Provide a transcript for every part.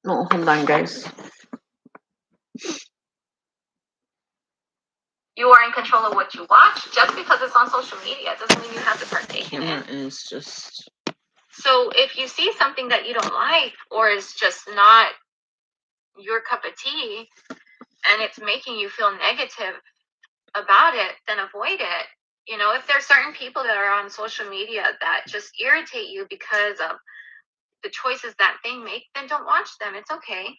No, hold on, guys. You are in control of what you watch. Just because it's on social media doesn't mean you have to partake in Camera it. is just. So if you see something that you don't like or is just not your cup of tea and it's making you feel negative about it, then avoid it. You know, if there's certain people that are on social media that just irritate you because of the choices that they make, then don't watch them. It's okay.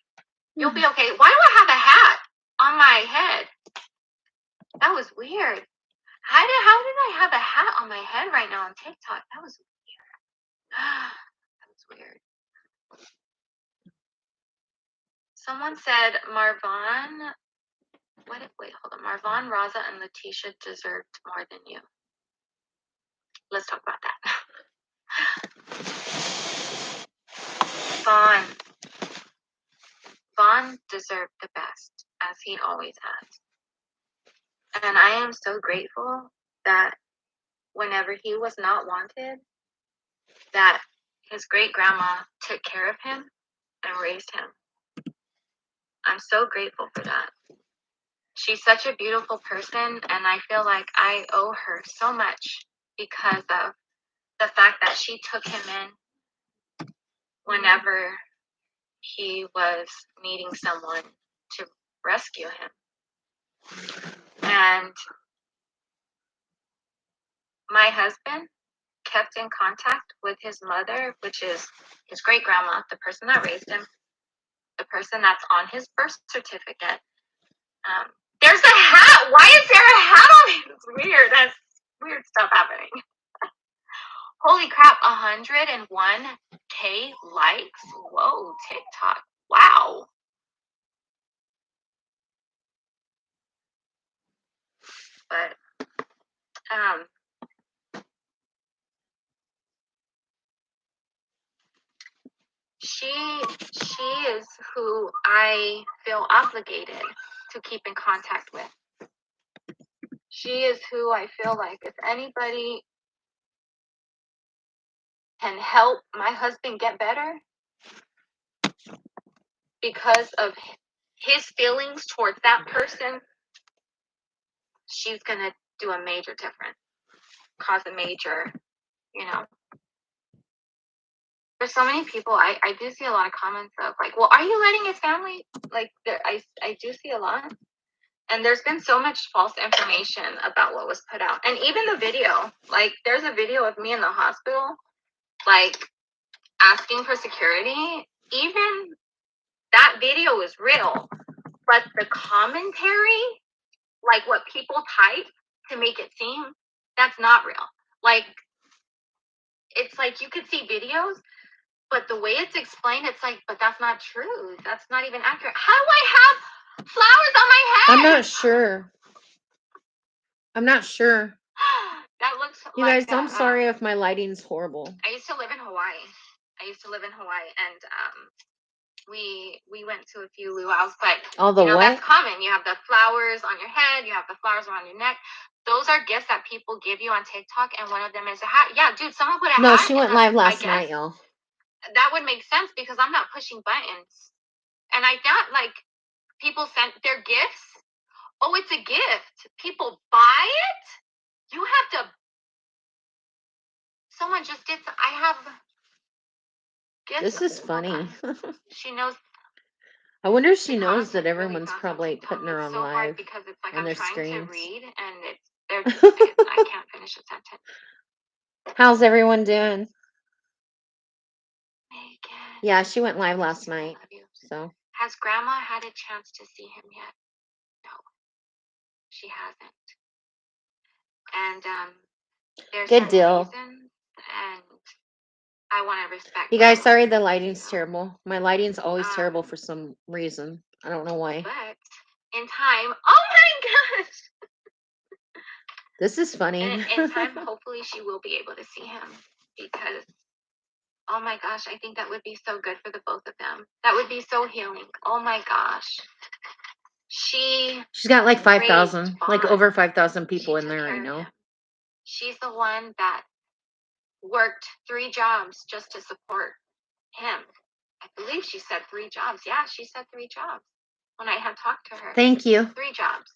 You'll be okay. Why do I have a hat on my head? That was weird. How did I have a hat on my head right now on TikTok? That was weird. That was weird. Someone said Marvon. Wait, hold on. Marvon, Raza, and Letitia deserved more than you. Let's talk about that. Vaughn deserved the best, as he always has. And I am so grateful that whenever he was not wanted, that his great grandma took care of him and raised him. I'm so grateful for that. She's such a beautiful person, and I feel like I owe her so much because of the fact that she took him in whenever he was needing someone to rescue him. And my husband kept in contact with his mother, which is his great grandma, the person that raised him, the person that's on his birth certificate. There's a hat. Why is there a hat on it? It's weird. That's weird stuff happening. Holy crap, 101K likes. Whoa, TikTok. Wow. But she is who I feel obligated to keep in contact with. She is who I feel like if anybody can help my husband get better because of his feelings towards that person, she's going to do a major difference, cause a major, There's so many people, I do see a lot of comments of like, well, are you letting his family, like, I do see a lot. And there's been so much false information about what was put out. And even the video, like, there's a video of me in the hospital, like, asking for security. Even that video is real. But the commentary, like what people type to make it seem, that's not real. Like, it's like you could see videos, but the way it's explained, it's like, but that's not true. That's not even accurate. How do I have flowers on my head? I'm not sure. That looks you like guys, I'm sorry if my lighting's horrible. I used to live in Hawaii. And we went to a few luau's, but that's common. You have the flowers on your head, you have the flowers around your neck. Those are gifts that people give you on TikTok, and one of them is a hat. Yeah, dude, someone put a hat. No, she went live last night, y'all. That would make sense because I'm not pushing buttons. And I thought, like, people sent their gifts. Oh, it's a gift. People buy it? You have to. Someone just did. I have gifts. This is funny. She knows. I wonder if she knows that everyone's probably putting her on so live because it's like on their trying screens. To read and I can't finish a sentence. How's everyone doing? Megan. Yeah, she went live last night. So has Grandma had a chance to see him yet? No, she hasn't. And there's good deal. Reasons, and I want to respect. You guys, sorry the lighting's terrible. My lighting's always terrible for some reason. I don't know why. But in time, oh my gosh. This is funny. In time, hopefully she will be able to see him because, oh my gosh, I think that would be so good for the both of them. That would be so healing. Oh my gosh. She's got like 5,000, like over 5,000 people in there right now. She's the one that worked 3 jobs just to support him. I believe she said 3 jobs. Yeah, she said 3 jobs when I had talked to her. Thank you. 3 jobs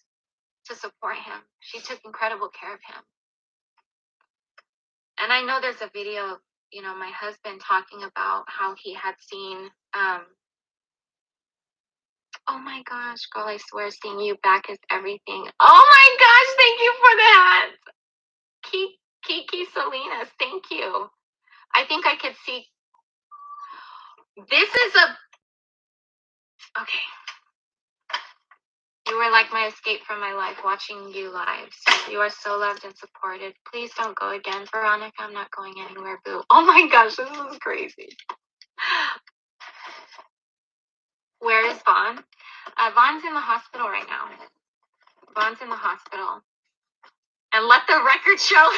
to support him. She took incredible care of him. And I know there's a video of, my husband talking about how he had seen, oh my gosh, girl, I swear seeing you back is everything. Oh my gosh, thank you for that. Kiki Salinas, thank you. I think I could see. This is okay. You were like my escape from my life, watching you lives. You are so loved and supported. Please don't go again, Veronica. I'm not going anywhere, boo. Oh my gosh, this is crazy. Where is Vaughn? Vaughn's in the hospital right now. Vaughn's in the hospital. And let the record show.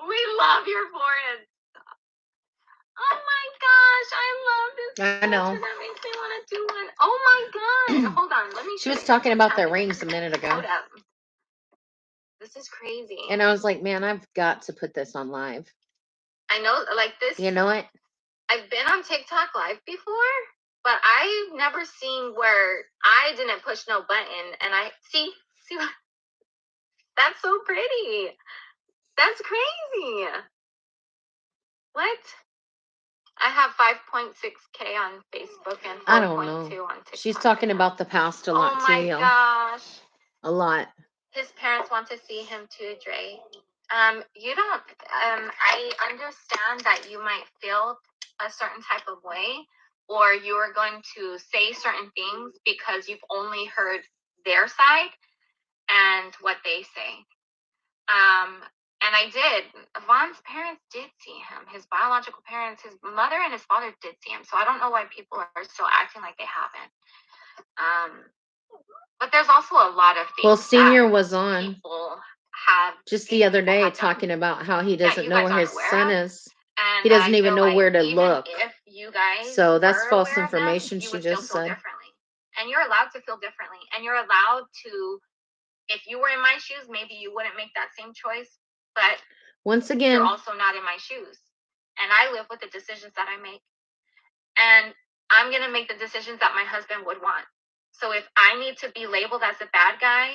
We love your forehead. Oh my gosh, I love this. I know. That makes me want to do one. Oh my god. Hold on, let me. She was talking about the rings a minute ago. Hold up. This is crazy. And I was like, man, I've got to put this on live. I know, like this. You know what? I've been on TikTok live before, but I've never seen where I didn't push no button and I see what? That's so pretty. That's crazy. What? I have 5.6K on Facebook and 4.2 I don't know. on TikTok. She's talking about the past a lot too, y'all. Oh my gosh. A lot. His parents want to see him too, Dre. You don't, I understand that you might feel a certain type of way, or you are going to say certain things because you've only heard their side and what they say. And I did. Vaughn's parents did see him. His biological parents, his mother and his father did see him. So I don't know why people are still acting like they haven't. But there's also a lot of things. Well, Senior was on just the other day talking about how he doesn't know where his son is. And he doesn't even know where to look. If you guys so that's false information. She just said. And you're allowed to feel differently. And you're allowed to, if you were in my shoes, maybe you wouldn't make that same choice. But once again, you're also not in my shoes. And I live with the decisions that I make. And I'm going to make the decisions that my husband would want. So if I need to be labeled as a bad guy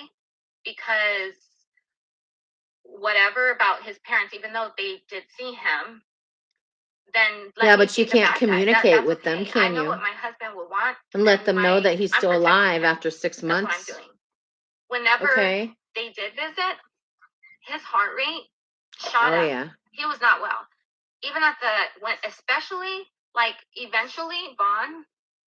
because whatever about his parents, even though they did see him, then yeah, but you can't communicate with them, can you? I know what my husband would want, and let them know that he's still alive after 6 months. That's what I'm doing. Whenever they did visit, his heart rate shot up. Yeah. He was not well. Even at especially like eventually Vaughn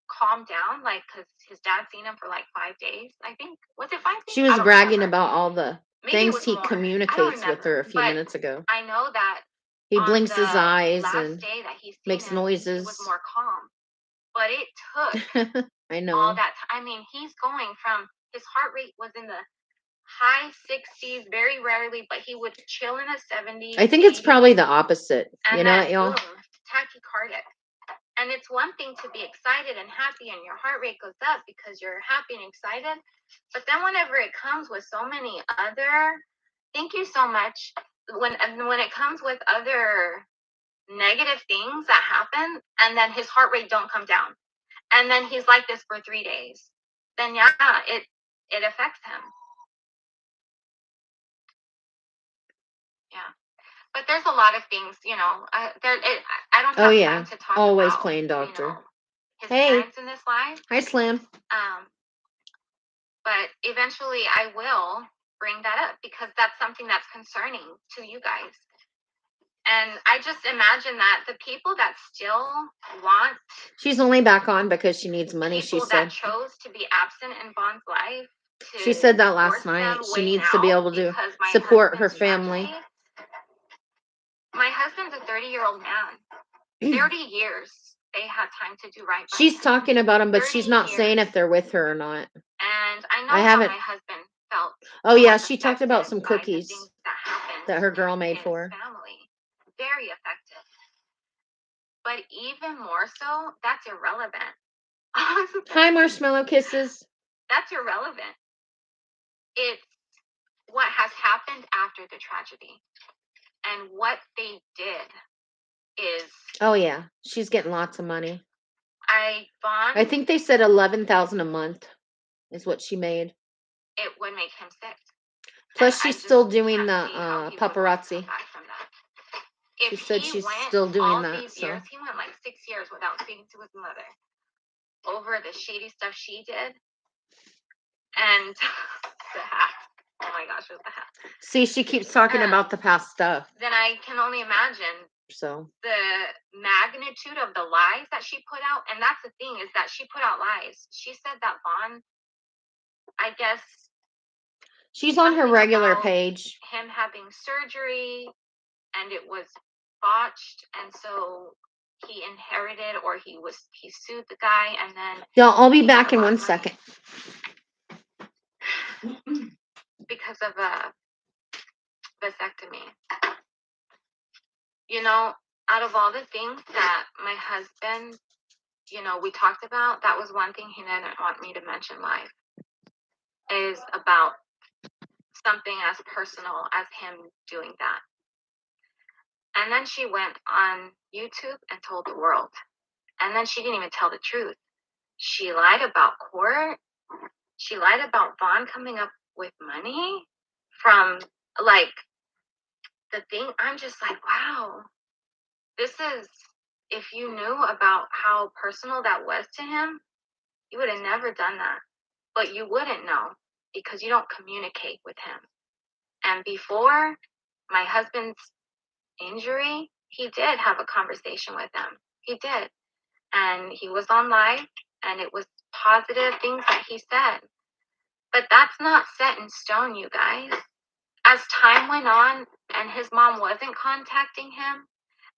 calmed down, like because his dad seen him for like 5 days. I think was it 5 days? She was bragging about all the things he communicates with her a few minutes ago. I know that he blinks his eyes and day that makes noises. He was more calm, but it took I know all that. I mean, he's going from his heart rate was in the high 60s, very rarely, but he would chill in the 70s. I think it's probably the opposite. And you know what, y'all? Tachycardic. And it's one thing to be excited and happy and your heart rate goes up because you're happy and excited. But then whenever it comes with so many other, thank you so much. When it comes with other negative things that happen and then his heart rate don't come down. And then he's like this for 3 days. Then yeah, it affects him. Yeah. But there's a lot of things, I don't have time to talk always about, playing doctor. His parents in this life. Hi, Slim. But eventually I will bring that up because that's something that's concerning to you guys. And I just imagine that the people that still want... She's only back on because she needs money, she said. That chose to be absent in Vaughn's life. She said that last night. She needs to be able to support her family. My husband's a 30-year-old man. 30 years they had time to do right by She's him. talking about him, but she's not saying if they're with her or not. And I know how my husband felt. Oh, yeah, she talked about some cookies that her girl made for her. Family. Very effective. But even more so, that's irrelevant. Hi, Marshmallow Kisses. That's irrelevant. It's what has happened after the tragedy. And what they did is... Oh, yeah. She's getting lots of money. I think they said 11,000 a month is what she made. It would make him sick. Plus, she's still doing the paparazzi. She said she's still doing that. So years, he went like 6 years without speaking to his mother over the shady stuff she did, and the hat. Oh my gosh, it was the hat. See, she keeps talking about the past stuff. Then I can only imagine the magnitude of the lies that she put out. And that's the thing, is that she put out lies. She said that Vaughn, I guess, she's on her regular page, him having surgery, and it was botched, and so he inherited, or he sued the guy, and then I'll be back in 1 second. Because of a vasectomy. You know, out of all the things that my husband, we talked about, that was one thing he didn't want me to mention live, is about something as personal as him doing that. And then she went on YouTube and told the world. And then she didn't even tell the truth. She lied about court. She lied about Vaughn coming up with money from, like, the thing. I'm just like, wow. This is, if you knew about how personal that was to him, you would have never done that. But you wouldn't know because you don't communicate with him. And before my husband's injury, he did have a conversation with him. He did. And he was on live, and it was positive things that he said. But that's not set in stone, you guys. As time went on and his mom wasn't contacting him,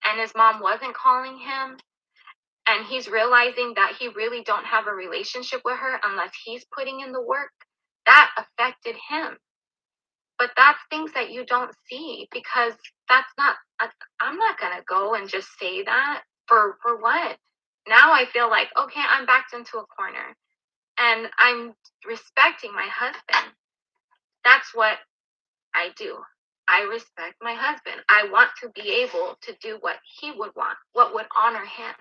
and his mom wasn't calling him, and he's realizing that he really don't have a relationship with her unless he's putting in the work, that affected him. But that's things that you don't see, because that's not, I'm not going to go and just say that for what? Now I feel like, okay, I'm backed into a corner, and I'm respecting my husband. That's what I do. I respect my husband. I want to be able to do what he would want, what would honor him.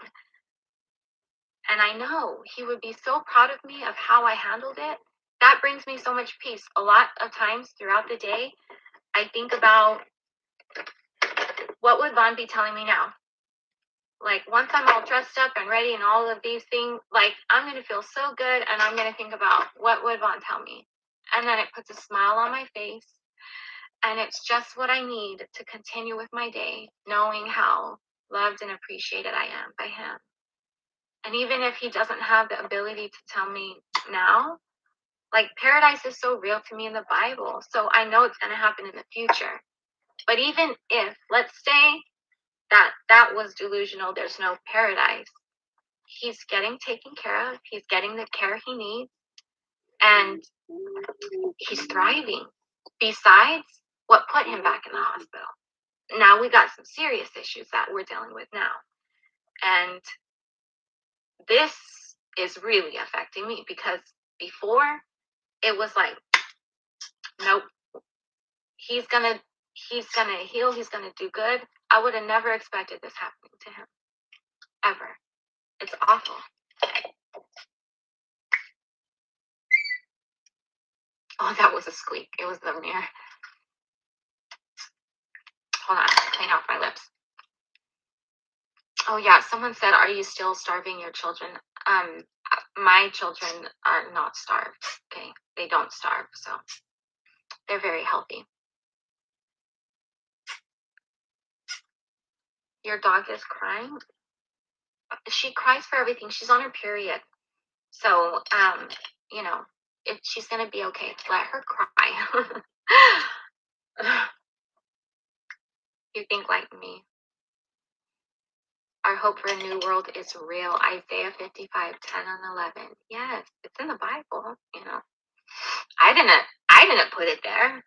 And I know he would be so proud of me of how I handled it. That brings me so much peace. A lot of times throughout the day, I think about, what would Vaughn be telling me now? Like, once I'm all dressed up and ready and all of these things, like, I'm going to feel so good, and I'm going to think about, what would Vaughn tell me? And then it puts a smile on my face. And it's just what I need to continue with my day, knowing how loved and appreciated I am by him. And even if he doesn't have the ability to tell me now, like, paradise is so real to me in the Bible. So I know it's going to happen in the future. But even if, let's say that was delusional, there's no paradise, he's getting taken care of. He's getting the care he needs. And he's thriving. Besides what put him back in the hospital. Now we got some serious issues that we're dealing with now. And this is really affecting me, because before it was like, nope, he's gonna heal, he's gonna do good. I would have never expected this happening to him. Ever. It's awful. Oh, that was a squeak. It was the mirror. Hold on, clean off my lips. Oh yeah, someone said, are you still starving your children? My children are not starved. Okay, they don't starve, so they're very healthy. Your dog is crying? She cries for everything. She's on her period. So, she's going to be okay. Let her cry. You think like me. Our hope for a new world is real. Isaiah 55:10-11. Yes, it's in the Bible, I didn't put it there.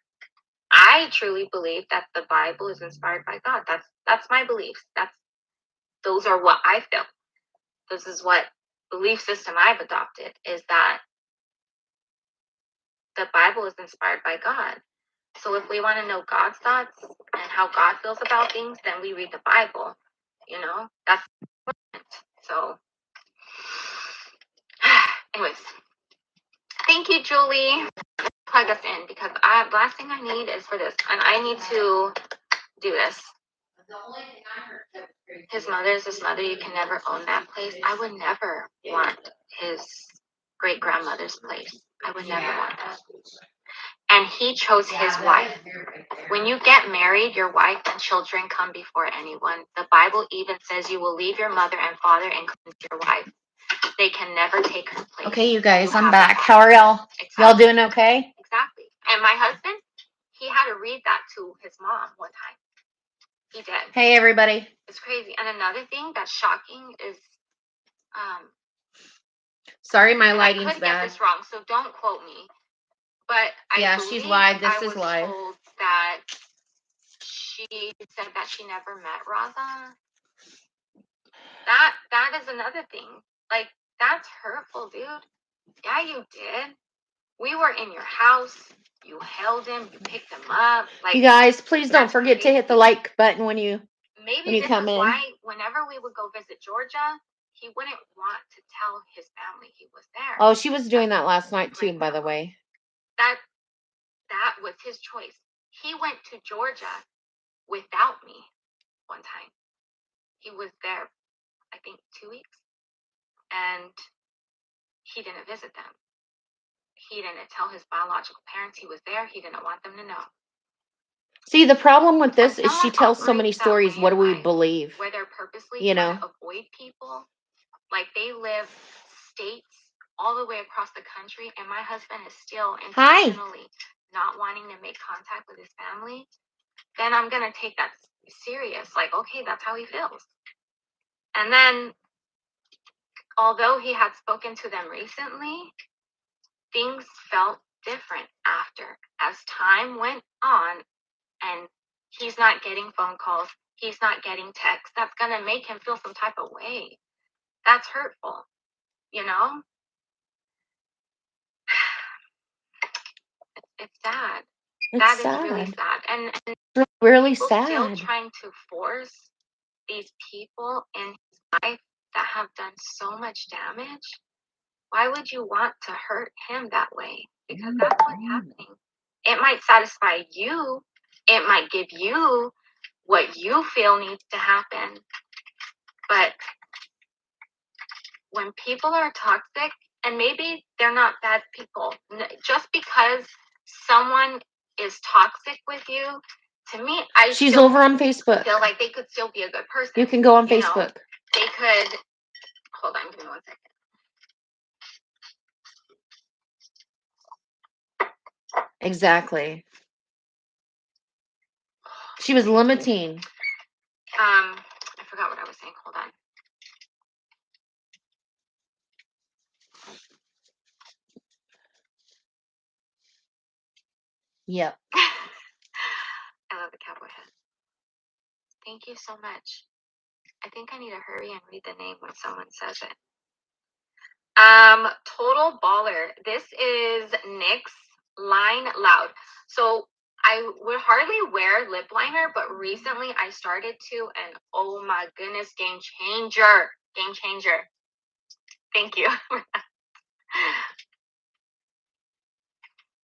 I truly believe that the Bible is inspired by God. That's my beliefs. Those are what I feel. This is what belief system I've adopted, is that the Bible is inspired by God. So if we want to know God's thoughts and how God feels about things, then we read the Bible. That's important. So Thank you, Julie. Plug us in because last thing I need is for this, and I need to do this. His mother, you can never own that place. I would never want his great grandmother's place. I would never want that. And he chose his wife. When you get married, your wife and children come before anyone. The Bible even says you will leave your mother and father and come to your wife. They can never take her place. Okay, you guys, I'm back. How are y'all? Exactly. Y'all doing okay? Exactly. And my husband, he had to read that to his mom one time. He did. Hey, everybody. It's crazy. And another thing that's shocking is, sorry, my lighting's I could bad. get this wrong, so don't quote me. But she's live. This is live. Told that she said that she never met Raza. That is another thing. Like, that's hurtful, dude. Yeah, you did. We were in your house. You held him. You picked him up. Like, you guys, please don't forget to hit the like button when you come in. Why whenever we would go visit Georgia, he wouldn't want to tell his family he was there. Oh, she was doing that last night too, by the way. That was his choice. He went to Georgia without me one time. He was there, I think, 2 weeks, and he didn't visit them. He didn't tell his biological parents he was there. He didn't want them to know. See, the problem with this is she tells so many stories. What do we believe? Where they're purposely trying to avoid people. Like, they live states all the way across the country, and my husband is still intentionally not wanting to make contact with his family. Then I'm going to take that serious. Like, okay, that's how he feels. And then, although he had spoken to them recently, things felt different after. As time went on, and he's not getting phone calls, he's not getting texts, that's going to make him feel some type of way. That's hurtful, you know? It's sad. That is really sad. And it's really sad. Still trying to force these people in his life that have done so much damage. Why would you want to hurt him that way? Because that's what's happening. It might satisfy you. It might give you what you feel needs to happen. But when people are toxic, and maybe they're not bad people, just because someone is toxic with you, to me, she's over on Facebook. Feel like they could still be a good person. You can go on Facebook. They could. Hold on, give me 1 second. Exactly. She was limiting. I forgot what I was saying. Hold on. Yep. I love the cowboy hat. Thank you so much. I think I need to hurry and read the name when someone says it. Total Baller. This is Nick's Line Loud. So I would hardly wear lip liner, but recently I started to, and oh my goodness, game changer. Game changer. Thank you.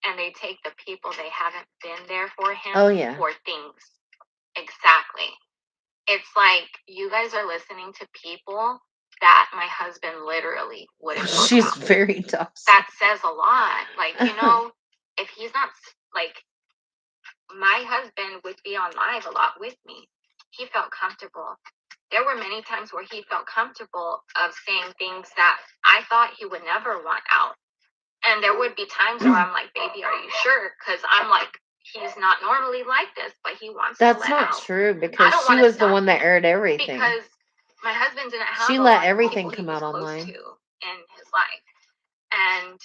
And they take the people they haven't been there for him for things. Exactly. It's like you guys are listening to people that my husband literally wouldn't. She's very toxic. That says a lot. Like, if he's not, like, my husband would be on live a lot with me. He felt comfortable. There were many times where he felt comfortable of saying things that I thought he would never want out. And there would be times where I'm like, baby, are you sure? Because I'm like, he's not normally like this, but he wants to let out. That's not true, because she was the one that aired everything. Because my husband didn't have she let everything come out online in his life. And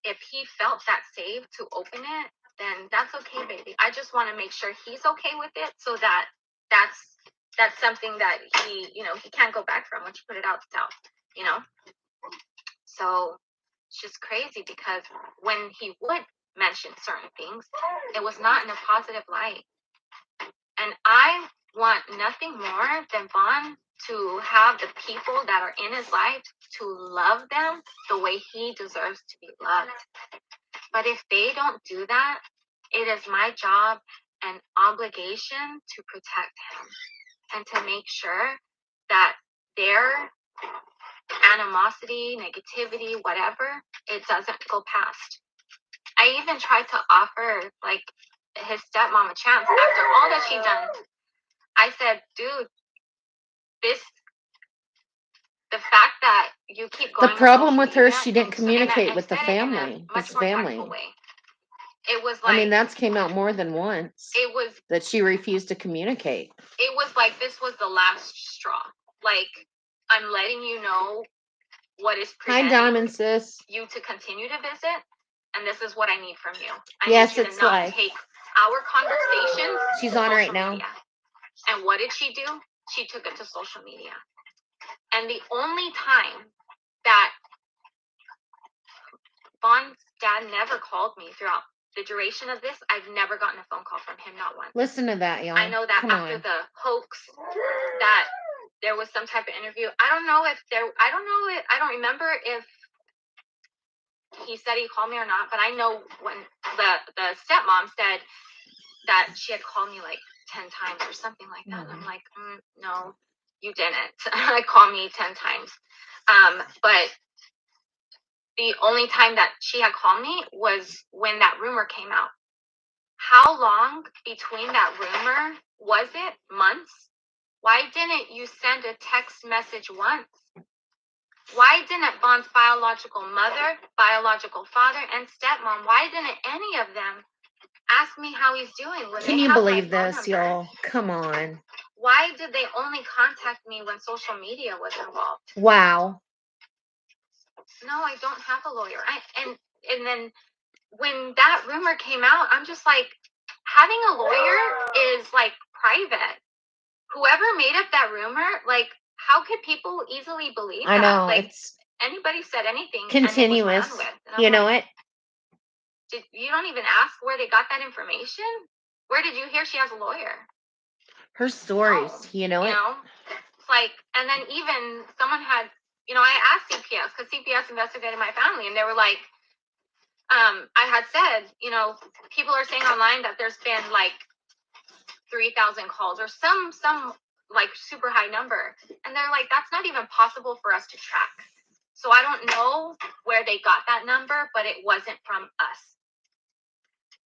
if he felt that safe to open it, then that's okay, baby. I just want to make sure he's okay with it, so that that's something that he can't go back from once you put it out to tell, So it's just crazy, because when he would mention certain things, it was not in a positive light. And I want nothing more than Vaughn to have the people that are in his life to love them the way he deserves to be loved. But if they don't do that, it is my job and obligation to protect him and to make sure that their animosity, negativity, whatever, it doesn't go past. I even tried to offer like his stepmom a chance after all that she done. I said, dude, the fact that you keep The going problem on with social her, media, she didn't and communicate with the said it in a family, much his more family. tactful way. It was I mean, like that's came out more than once it was that she refused to communicate. it was like this was the last straw. Like, I'm letting you know what is Hi, preventing Diamond sis. you to continue to visit, and this is what I need from you. I Yes, need you it's to not live. take our conversations She's to on right social now. media. And what did she do? She took it to social media. And the only time that Vaughn's dad never called me throughout the duration of this, I've never gotten a phone call from him, not once. Listen to that, y'all. I know that Come after on. the hoax, that there was some type of interview. I don't remember if he said he called me or not, but I know when the stepmom said that she had called me like 10 times or something like that. And I'm like, no, you didn't. Call me 10 times. But the only time that she had called me was when that rumor came out. How long between that rumor was it? Months? Why didn't you send a text message once? Why didn't Vaughn's biological mother, biological father, and stepmom, why didn't any of them ask me how he's doing? Can you believe this, y'all? Come on. Why did they only contact me when social media was involved? Wow. No, I don't have a lawyer. And then when that rumor came out, I'm just like, having a lawyer is like private. Whoever made up that rumor, like, how could people easily believe that? I know. Like, it's anybody said anything continuous. And it was run with. You know it? You don't even ask where they got that information? Where did you hear she has a lawyer? Her stories, you know it? It's like, and then even someone had, I asked CPS because CPS investigated my family, and they were like, I had said, people are saying online that there's been like 3,000 calls or some like super high number, and they're like, that's not even possible for us to track. So I don't know where they got that number, but it wasn't from us.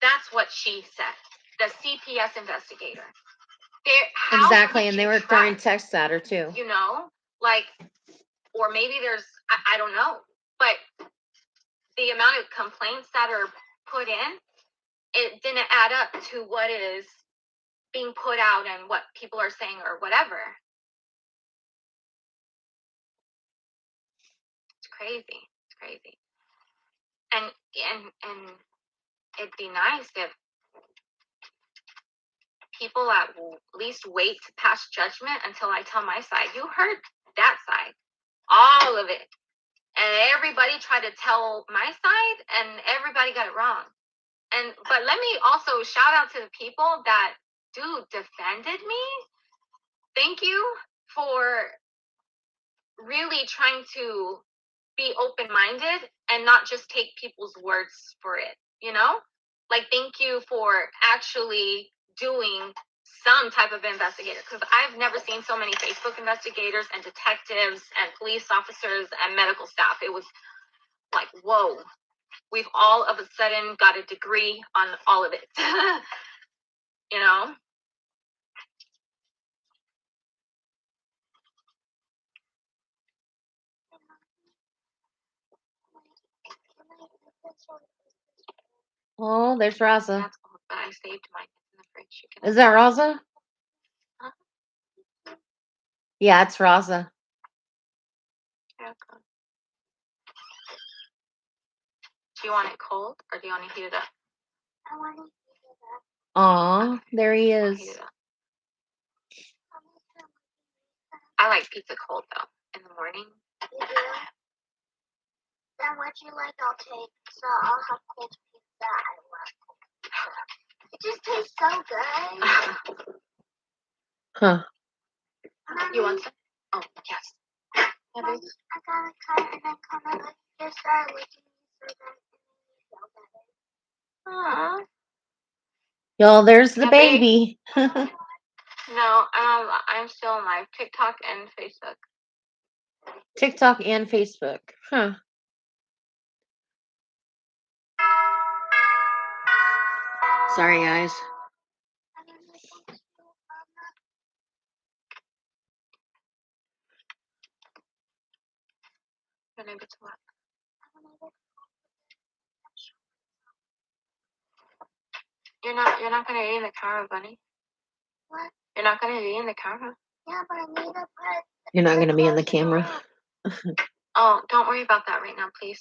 That's what she said, the CPS investigator. Exactly, and they were throwing texts at her too. Like, or maybe there's, I don't know, but the amount of complaints that are put in, it didn't add up to what is being put out and what people are saying or whatever. It's crazy. And it'd be nice if people at least wait to pass judgment until I tell my side. You heard that side, all of it, and everybody tried to tell my side, and everybody got it wrong. But let me also shout out to the people that defended me. Thank you for really trying to be open-minded and not just take people's words for it, Like, thank you for actually doing some type of investigator, because I've never seen so many Facebook investigators and detectives and police officers and medical staff. It was like, whoa, we've all of a sudden got a degree on all of it. Oh, there's Raza. That's all, but I saved mine in the fridge. Is that Raza? Huh? Yeah, it's Raza. Okay. Do you want it cold or do you want to heat it up? I want to heat it up. Aw, there he is. I like pizza cold though, in the morning. You do? Then what you like, I'll take. So I'll have cold pizza. I love cold pizza. It just tastes so good. Huh. You want some? Oh, yes. Yeah, babe. I got a cut and then come up here started licking me so that Aww. Y'all, there's the Yeah, babe. baby. No, I'm still on live TikTok and Facebook. TikTok and Facebook. Huh. Sorry, guys. When I get to what? You're not gonna eat in the camera, Bunny. What? You're not gonna be in the camera. Yeah, but I need a put. You're not gonna be in the camera. Oh, don't worry about that right now, please.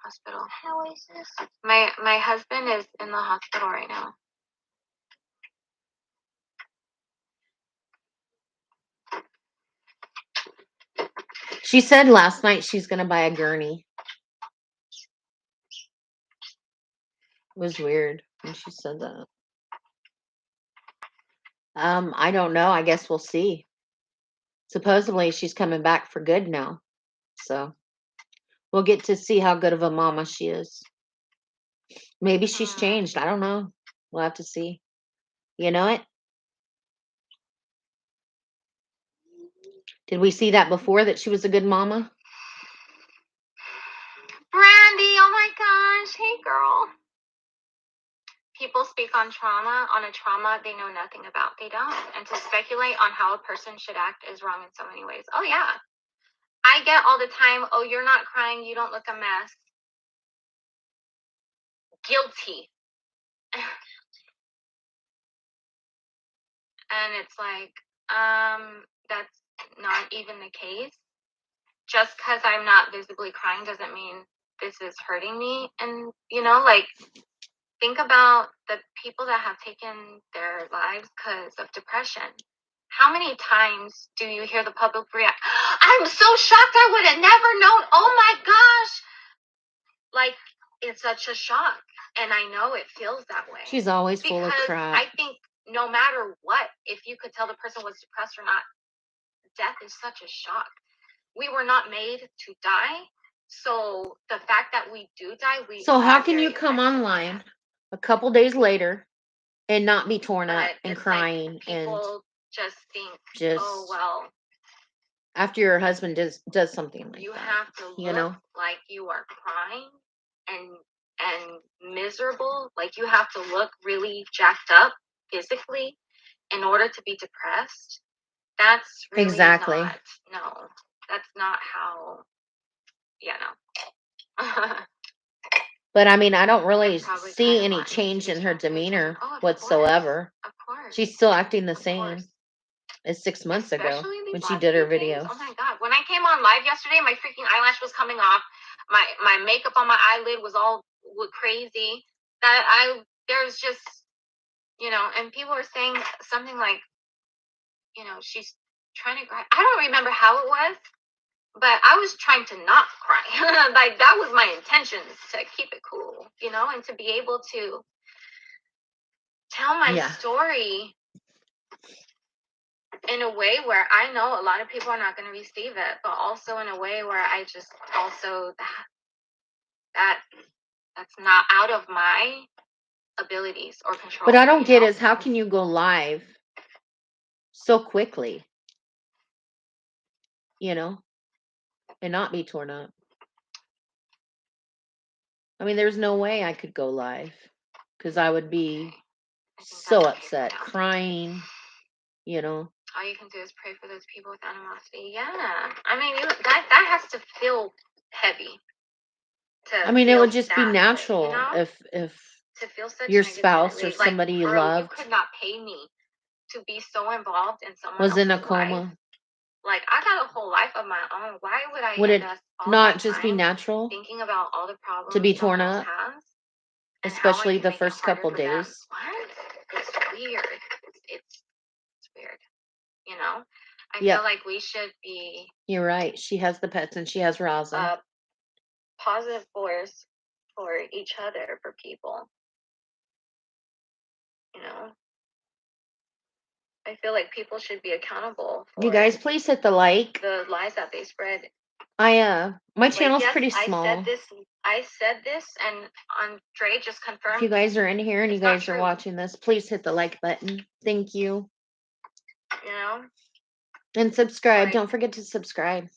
Hospital. How is this? My husband is in the hospital right now. She said last night she's gonna buy a gurney. It was weird when she said that. I don't know. I guess we'll see. Supposedly she's coming back for good now. So we'll get to see how good of a mama she is. Maybe she's changed. I don't know. We'll have to see. You know it? Did we see that before that she was a good mama? Brandy, oh my gosh. Hey, girl. People speak on a trauma they know nothing about. They don't. And to speculate on how a person should act is wrong in so many ways. Oh, yeah. I get all the time, oh, you're not crying. You don't look a mess. Guilty. And it's like, that's not even the case. Just because I'm not visibly crying doesn't mean this is hurting me. And, like, think about the people that have taken their lives because of depression. How many times do you hear the public react? I'm so shocked. I would have never known. Oh my gosh. Like, it's such a shock. And I know it feels that way. She's always full of crap. I think no matter what, if you could tell the person was depressed or not, death is such a shock. We were not made to die. So the fact that we do die, So how can you come online a couple days later and not be torn up and crying and just think, just, oh well, after your husband does something like you that, have to look like you are crying and miserable, like you have to look really jacked up physically in order to be depressed. That's really exactly no, that's not how. Yeah, no. But I mean, I don't really see any change in her demeanor whatsoever. Of course. She's still acting the same as 6 months ago when she did her videos. Oh my god! When I came on live yesterday, my freaking eyelash was coming off. My makeup on my eyelid was all crazy. There's just, and people are saying something like, she's trying to cry. I don't remember how it was, but I was trying to not cry. Like, that was my intentions, to keep it cool, and to be able to tell my story in a way where I know a lot of people are not going to receive it, but also in a way where I just also that's not out of my abilities or control. But I don't get is how can you go live so quickly, and not be torn up? I mean, there's no way I could go live because I would be so upset, crying, All you can do is pray for those people with animosity. Yeah. I mean, that has to feel heavy. I mean, it would just be natural if to feel such your spouse or somebody you loved you could not pay me to be so involved in someone was in a coma. Life. Like, I got a whole life of my own. Why would I? Would it not just be natural thinking about all the problems to be torn up, especially the first couple days? What? It's weird. It's weird. I feel like we should be. You're right. She has the pets and she has Rosin. Positive force for each other, for people. I feel like people should be accountable You for guys, please hit the like. the lies that they spread. My Like, channel's yes, pretty I small. said this, and Andre just If confirmed. you guys are in here and you It's not guys are true. watching this, please hit the like button. Thank you. You know, And subscribe. Like- Don't forget to subscribe.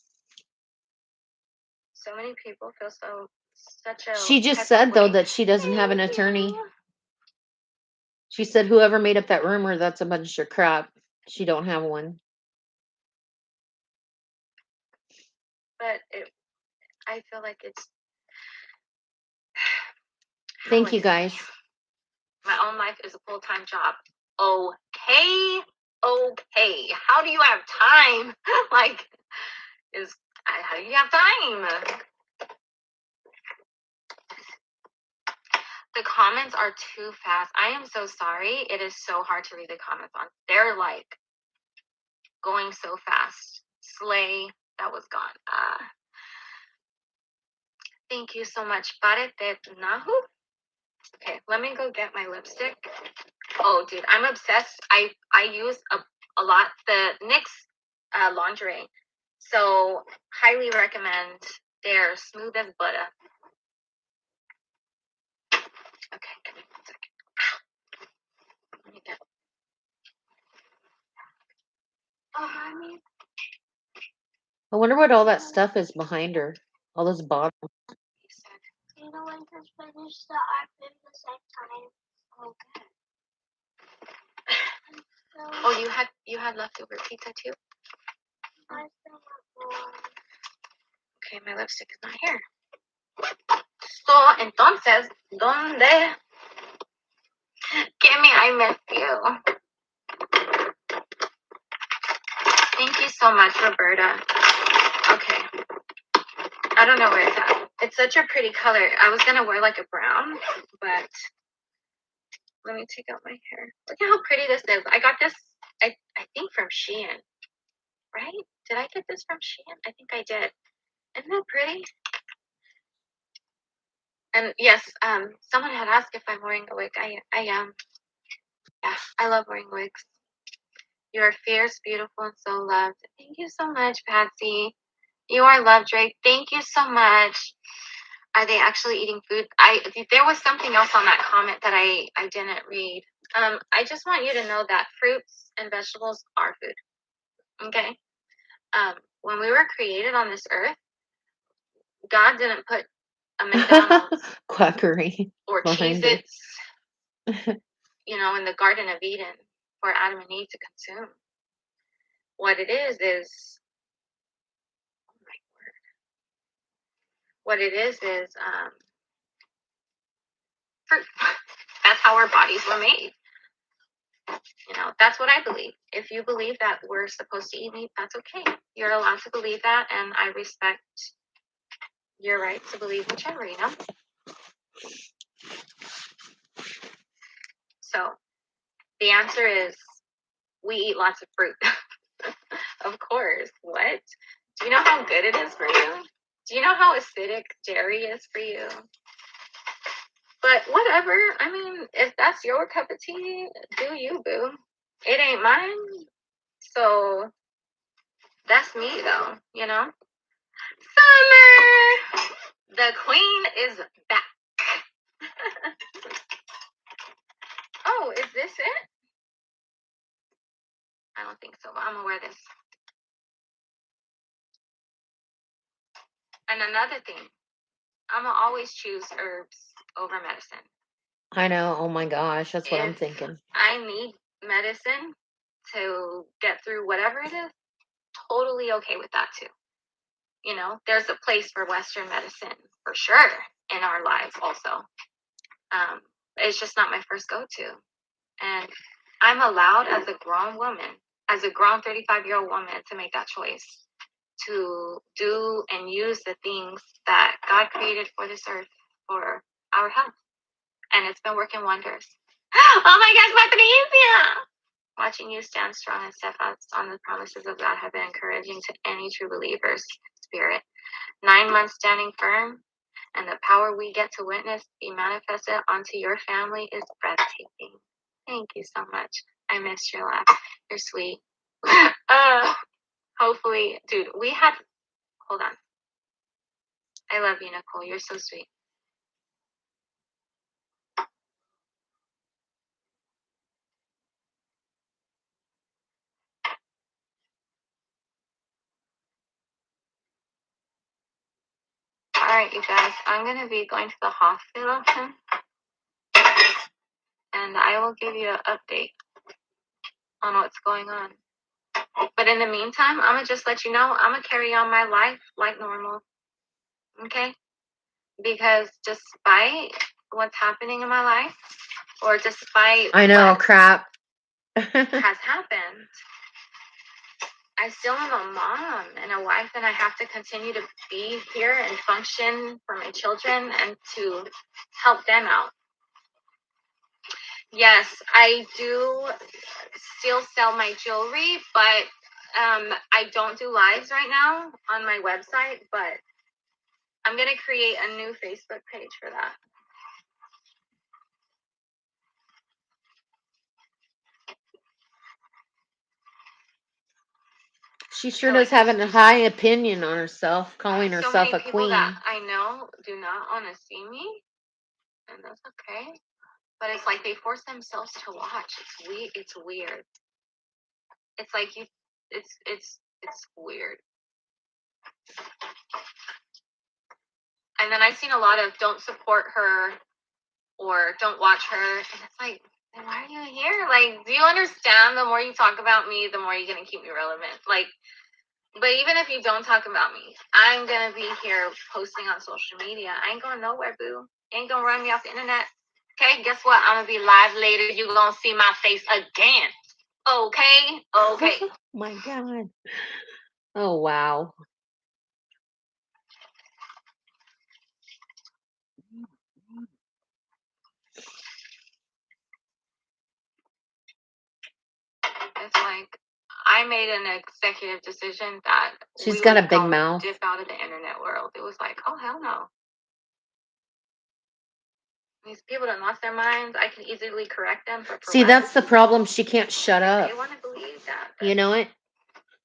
so many people feel such a. She just type of said, though, way. that she doesn't have an Thank attorney. you. She said whoever made up that rumor, that's a bunch of crap. She don't have one. But I feel like it's. How Thank would you, I say? guys. My own life is a full-time job. Okay. How do you have time? Like, how do you have time? The comments are too fast. I am so sorry. It is so hard to read the comments on. They're like going so fast. Slay, that was gone. Thank you so much. Parete Nahu. Okay, let me go get my lipstick. Oh, dude, I'm obsessed. I use a lot the NYX lingerie. So highly recommend. They're smooth as butter. Okay, give me 1 second. Let me get. Oh, honey. I wonder what all that stuff is behind her. All those bottles. You know when to finish the art at the same time. Okay. Oh, you had leftover pizza too? Okay, my lipstick is not here. So, entonces, ¿dónde? Kimmy, I miss you. Thank you so much, Roberta. Okay. I don't know where it's at. It's such a pretty color. I was gonna wear like a brown, but let me take out my hair. Look at how pretty this is. I got this, I think from Shein, right? Did I get this from Shein? I think I did. Isn't that pretty? And yes, someone had asked if I'm wearing a wig. I am. Yeah, I love wearing wigs. You are fierce, beautiful, and so loved. Thank you so much, Patsy. You are loved, Drake. Thank you so much. Are they actually eating food? There was something else on that comment that I didn't read. I just want you to know that fruits and vegetables are food. Okay. When we were created on this earth, God didn't put a McDonald's Quackery. or behind her. Cheez-Its, in the Garden of Eden for Adam and Eve to consume. What it is, oh my word. What it is fruit. That's how our bodies were made. That's what I believe. If you believe that we're supposed to eat meat, that's okay. You're allowed to believe that, and I respect your right to believe whichever, So the answer is we eat lots of fruit. Of course. What? Do you know how good it is for you? Do you know how acidic dairy is for you? But whatever. I mean, if that's your cup of tea, do you, boo. It ain't mine. So that's me, though, Summer! The queen is back. Oh, is this it? I don't think so, but I'm gonna wear this. And another thing, I'm gonna always choose herbs over medicine. I know. Oh my gosh. That's what I'm If thinking. I need medicine to get through whatever it is, totally okay with that too. There's a place for Western medicine for sure in our lives also. It's just not my first go-to. And I'm allowed as a grown woman, as a grown 35-year-old woman, to make that choice, to do and use the things that God created for this earth for our health. And it's been working wonders. Oh my gosh, Patricia! Watching you stand strong and steadfast on the promises of God have been encouraging to any true believer's spirit. 9 months standing firm, and the power we get to witness be manifested onto your family is breathtaking. Thank you so much. I missed your laugh. You're sweet. Hopefully, dude, hold on. I love you, Nicole. You're so sweet. All right, you guys, I'm going to be going to the hospital soon, and I will give you an update on what's going on. But in the meantime, I'm going to just let you know, I'm going to carry on my life like normal, okay? Because despite what's happening in my life, or despite I know, what crap. has happened, I still am a mom and a wife, and I have to continue to be here and function for my children and to help them out. Yes, I do still sell my jewelry, but I don't do lives right now on my website, but I'm going to create a new Facebook page for that. She sure does have a high opinion on herself, calling So herself many a people queen. that I know do not want to see me, and that's okay. But it's like they force themselves to watch. It's weird. It's like it's weird. And then I've seen a lot of don't support her or don't watch her, and it's like, then why are you here? Like, do you understand? The more you talk about me, the more you're gonna keep me relevant. Like, but even if you don't talk about me, I'm gonna be here posting on social media. I ain't going nowhere, boo. Ain't gonna run me off the internet. Okay, guess what? I'm gonna be live later. You're gonna see my face again. Okay? Okay. Oh my God. Oh, wow. It's like I made an executive decision that She's got a big all mouth. dip out of the internet world. It was like, oh hell no. These people that lost their minds, I can easily correct them. But See, that's the problem. She can't shut up. They want to believe that. You know it?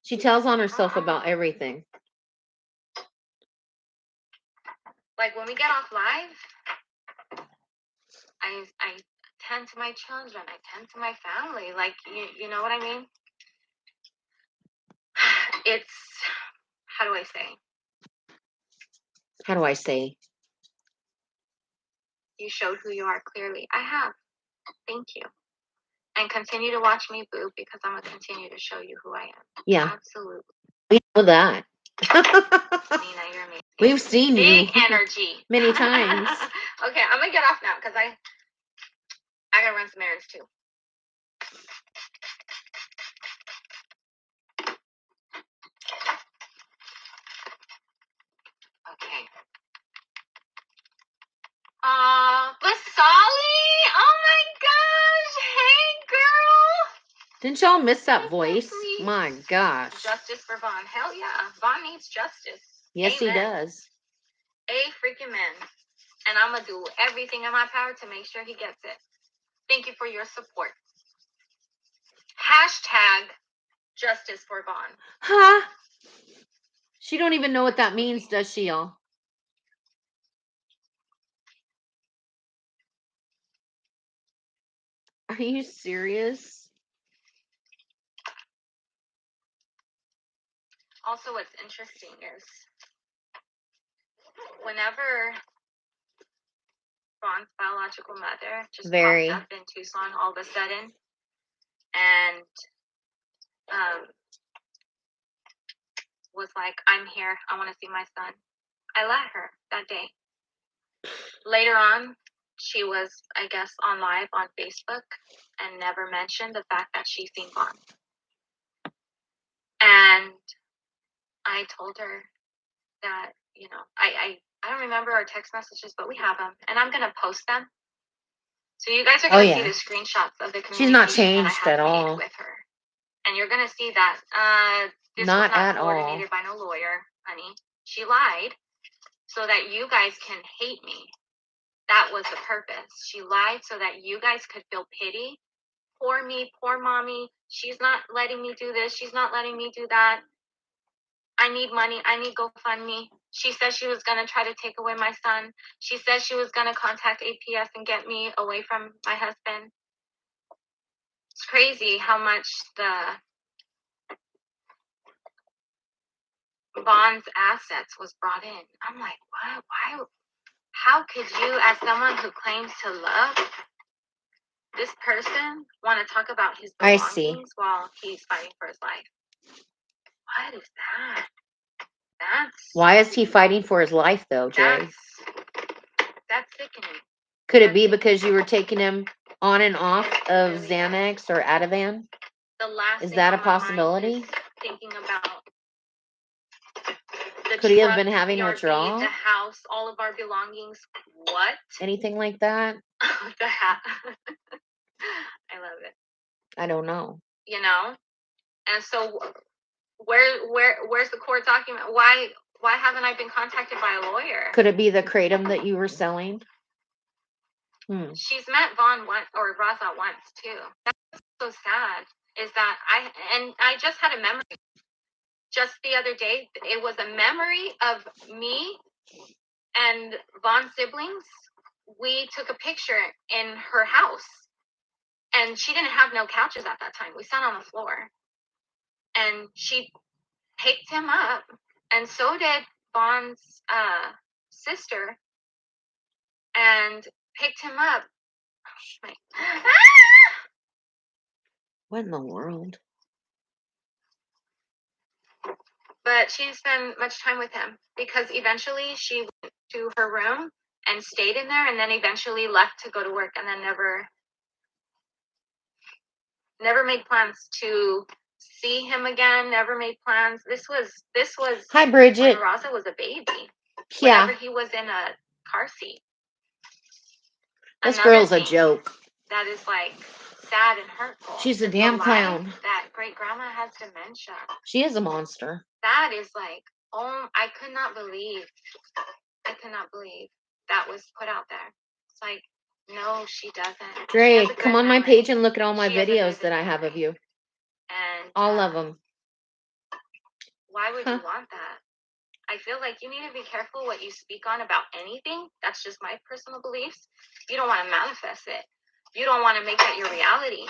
She tells on herself about everything. Like when we get off live, I tend to my children. I tend to my family. Like you know what I mean? It's how do I say? How do I say? You showed who you are clearly. I have. Thank you. And continue to watch me, boo, because I'm going to continue to show you who I am. Yeah. Absolutely. We know that. Nina, you're amazing. We've seen Big you energy. many times. Okay, I'm going to get off now because I got to run some errands too. Okay. Basali! Oh my gosh! Hey, girl! Didn't y'all miss that voice? My gosh. Justice for Vaughn. Hell yeah. Vaughn needs justice. Yes, Amen. he does. A freaking man. And I'm going to do everything in my power to make sure he gets it. Thank you for your support. Hashtag Justice for Vaughn. Huh? She don't even know what that means, does she, y'all? Are you serious? Also, what's interesting is whenever Vaughn's biological mother just popped up in Tucson all of a sudden and was like, I'm here. I want to see my son. I let her that day. Later on, she was, I guess, on live on Facebook and never mentioned the fact that she's seen Vaughn. And I told her that, you know, I don't remember our text messages, but we have them, and I'm gonna post them. So you guys are gonna see the screenshots of the communication. She's not changed at all with her, and you're gonna see that this not was not at coordinated all by no lawyer, honey. She lied so that you guys can hate me. That was the purpose. She lied so that you guys could feel pity poor me, poor mommy. She's not letting me do this. She's not letting me do that. I need money. I need GoFundMe. She said she was going to try to take away my son. She said she was going to contact APS and get me away from my husband. It's crazy how much the Vaughn's assets was brought in. I'm like, what? Why? How could you, as someone who claims to love this person, want to talk about his I see. belongings while he's fighting for his life? What is that? Why is he fighting for his life, though, Jay? That's sickening. Could it be because you were taking him on and off of Xanax or Ativan? The last Is thing that a on my mind possibility? is thinking about the Could he have truck, been having the RV, withdrawal? the house, all of our belongings. What? Anything like that? The hat. I love it. I don't know. You know? And so where's the court document? Why haven't I been contacted by a lawyer? Could it be the kratom that you were selling? She's met Vaughn once, or Raza once too. That's so sad. Is that I just had a memory just the other day. It was a memory of me and Vaughn's siblings. We took a picture in her house, and she didn't have no couches at that time. We sat on the floor, and she picked him up, and so did Vaughn's sister, and picked him up. What in the world? But she didn't spend much time with him because eventually she went to her room and stayed in there, and then eventually left to go to work, and then never made plans to see him again. Never made plans. This was. Hi, Bridget. When Raza was a baby. Yeah. Whenever he was in a car seat. This girl's a joke. That is like sad and hurtful. She's a damn clown. That great grandma has dementia. She is a monster. That is like, I could not believe that was put out there. It's like, no, she doesn't. Drake, come on my page and look at all my videos that I have of you. And all of them. Why would you want that? I feel like you need to be careful what you speak on about anything. That's just my personal beliefs. You don't want to manifest it. You don't want to make that your reality.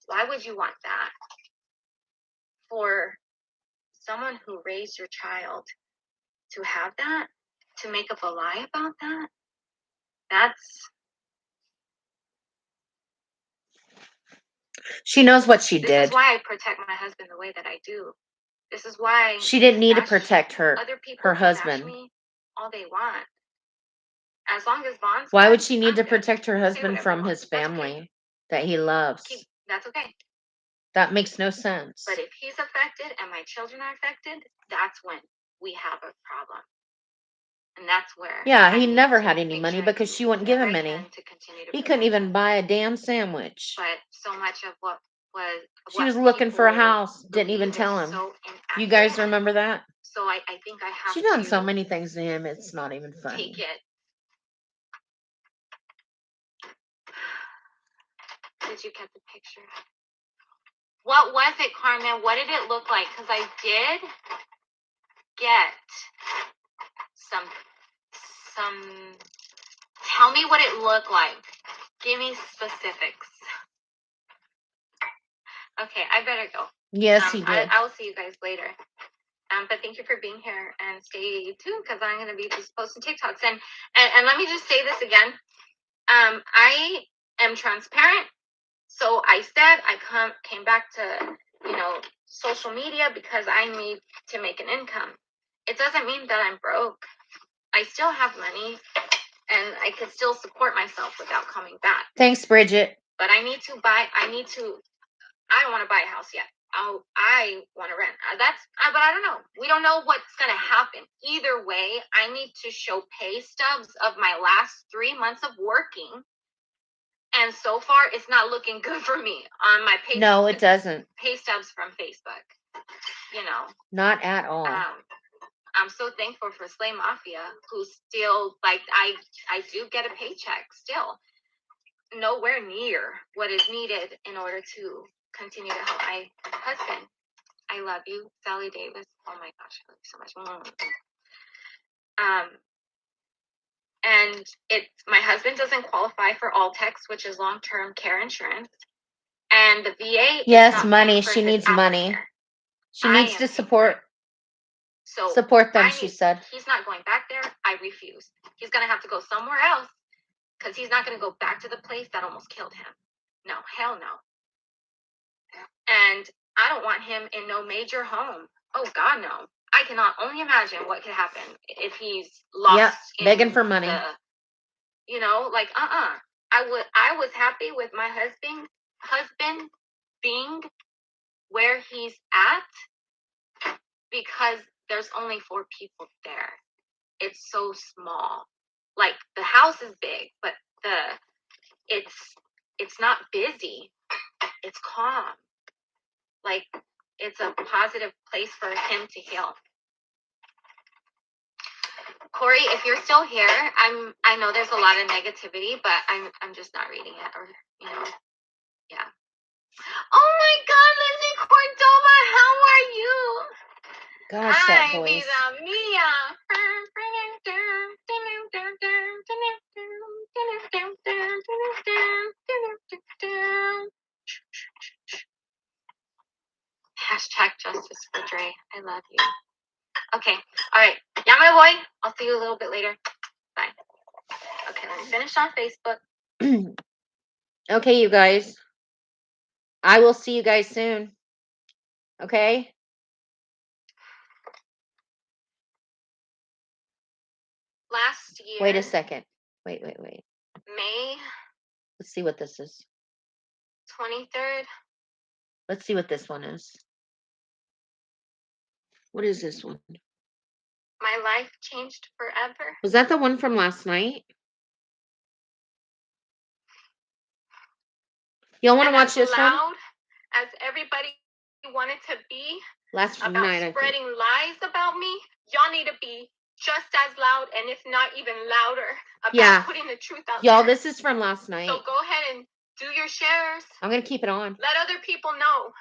Why would you want that? For someone who raised your child to have that, to make up a lie about that, she knows what she did. This is why I protect my husband the way that I do. This is why she didn't need to protect her husband. Me all they want. As long as Vaughn's why good, would she need I'm to good. protect her husband from his family that he loves? That's okay. That makes no sense. But if he's affected and my children are affected, that's when we have a problem. And that's where. Yeah, he never had any money because she wouldn't give him any. He couldn't even buy a damn sandwich. But so much of what was. She was looking for a house, didn't even tell him. So you guys remember that? So I think I have. She's done so many things to him, it's not even funny. Take it. Did you get the picture? What was it, Carmen? What did it look like? Because I did get some. Tell me what it looked like. Give me specifics. Okay, I better go. Yes, he did. I will see you guys later. But thank you for being here, and stay tuned because I'm going to be just posting TikToks. And let me just say this again. I am transparent. So I said I came back to, social media because I need to make an income. It doesn't mean that I'm broke. I still have money, and I could still support myself without coming back. Thanks, Bridget. But I don't want to buy a house yet. I want to rent. But I don't know. We don't know what's going to happen. Either way, I need to show pay stubs of my last 3 months of working. And so far, it's not looking good for me on my pay. No, it doesn't. Pay stubs from Facebook. Not at all. I'm so thankful for Slay Mafia, who still, I do get a paycheck still. nowhere near what is needed in order to continue to help my husband. I love you, Sally Davis. Oh my gosh, I love you so much. And my husband doesn't qualify for Altex, which is long-term care insurance, and the VA is Yes, not money. paying for She his needs money. aftercare. She I needs am to paying for it. support them, I she need, said. he's not going back there. I refuse. He's gonna have to go somewhere else because he's not gonna go back to the place that almost killed him. No, hell no. And I don't want him in no major home. Oh God, no. I cannot only imagine what could happen if he's lost. Yep, begging for money. Like I was happy with my husband being where he's at because there's only 4 people there. It's so small. Like the house is big, but it's not busy. It's calm. Like it's a positive place for him to heal. Corey, if you're still here, I know there's a lot of negativity, but I'm just not reading it, or yeah. Oh my God, Leslie Cordova, how are you? Gosh, Hi, that voice. Vida Mia. Hashtag justice for Dre. I love you. Okay. All right. Yeah, my boy. I'll see you a little bit later. Bye. Okay, let me finish on Facebook. Okay, you guys. I will see you guys soon. Okay? Last year. Wait a second. Wait. May. Let's see what this is. 23rd. Let's see what this one is. What is this one? My life changed forever. Was that the one from last night? Y'all want to watch this one? Loud as everybody wanted to be last about night, spreading lies about me, y'all need to be just as loud, and if not even louder, about putting the truth out there. Y'all, this is from last night. So go ahead and do your shares. I'm going to keep it on. Let other people know.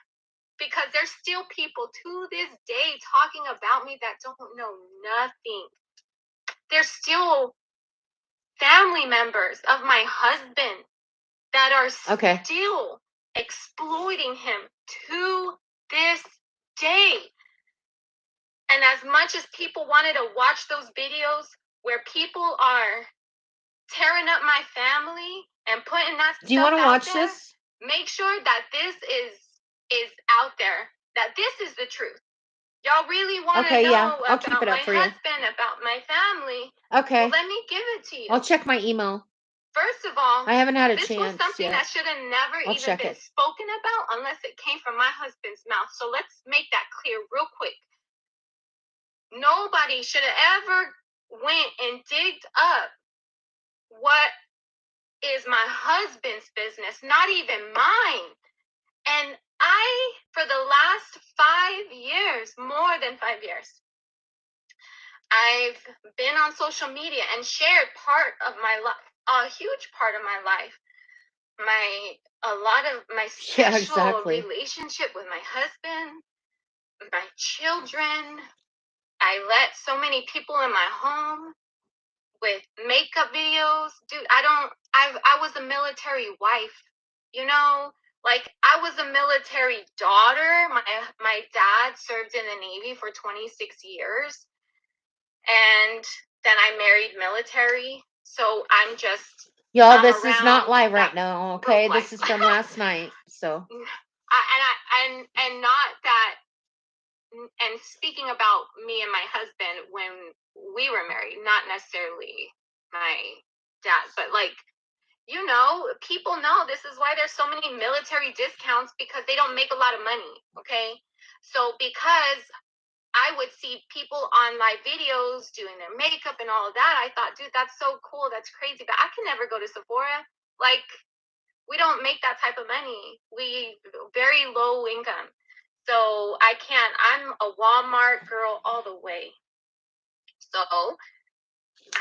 Because there's still people to this day talking about me that don't know nothing. There's still family members of my husband that are still exploiting him to this day. And as much as people wanted to watch those videos where people are tearing up my family and putting that stuff out there, do you want to watch this? Make sure that this is out there, that this is the truth. Y'all really want to know about my husband, about my family. Okay. Well, let me give it to you. I'll check my email. First of all, I haven't had a this chance was something yet. that should have never even been spoken about unless it came from my husband's mouth. So let's make that clear real quick. Nobody should have ever went and digged up what is my husband's business, not even mine. And for the last 5 years, more than 5 years, I've been on social media and shared part of my life, a huge part of my life, a lot of my special relationship with my husband, my children. I let so many people in my home with makeup videos. Dude, I was a military wife, like I was a military daughter. My dad served in the Navy for 26 years. And then I married military. So I'm just y'all, this is not live right now, okay? This is from last night. So and not that. And speaking about me and my husband when we were married, not necessarily my dad, but people know this is why there's so many military discounts, because they don't make a lot of money. Okay. So because I would see people on live videos doing their makeup and all of that, I thought, dude, that's so cool. That's crazy. But I can never go to Sephora. Like, we don't make that type of money. We very low income. So I can't. I'm a Walmart girl all the way. So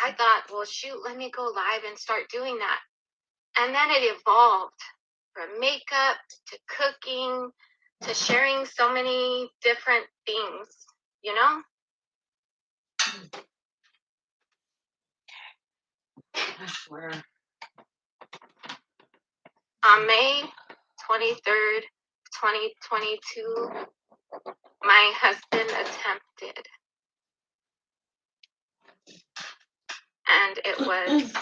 I thought, well, shoot, let me go live and start doing that. And then it evolved from makeup to cooking to sharing so many different things, you know? I swear. On May 23rd, 2022, my husband attempted. And it was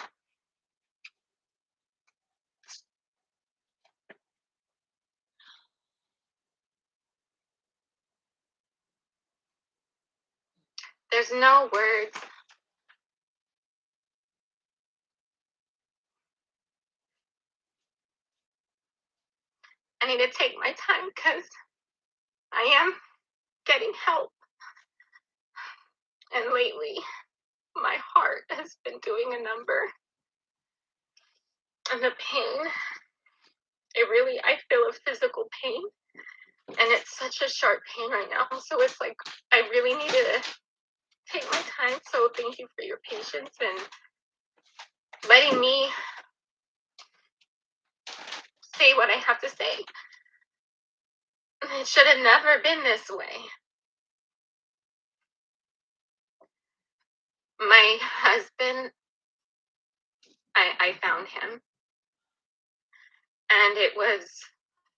there's no words. I need to take my time because I am getting help. And lately, my heart has been doing a number. And the pain, I feel a physical pain. And it's such a sharp pain right now. So it's like, I really needed to take my time. So thank you for your patience and letting me say what I have to say. It should have never been this way. My husband, I found him. And it was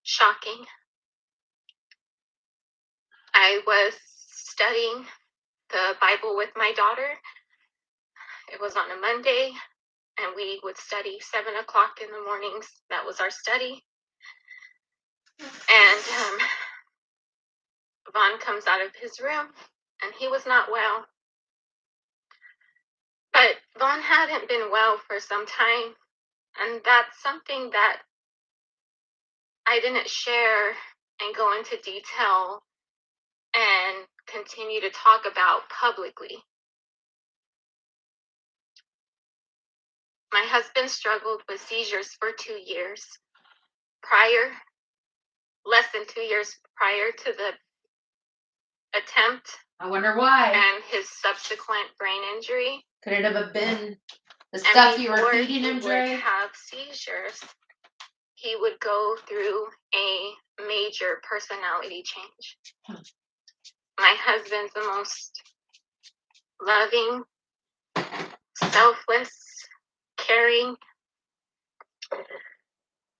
shocking. I was studying the Bible with my daughter. It was on a Monday, and we would study 7 o'clock in the mornings. That was our study. And Vaughn comes out of his room, and he was not well. But Vaughn hadn't been well for some time, and that's something that I didn't share and go into detail and continue to talk about publicly. My husband struggled with seizures for 2 years less than 2 years prior to the attempt. I wonder why. And his subsequent brain injury. Could it have been the stuff you were feeding him, Dre? He would have seizures. He would go through a major personality change. My husband's the most loving, selfless, caring.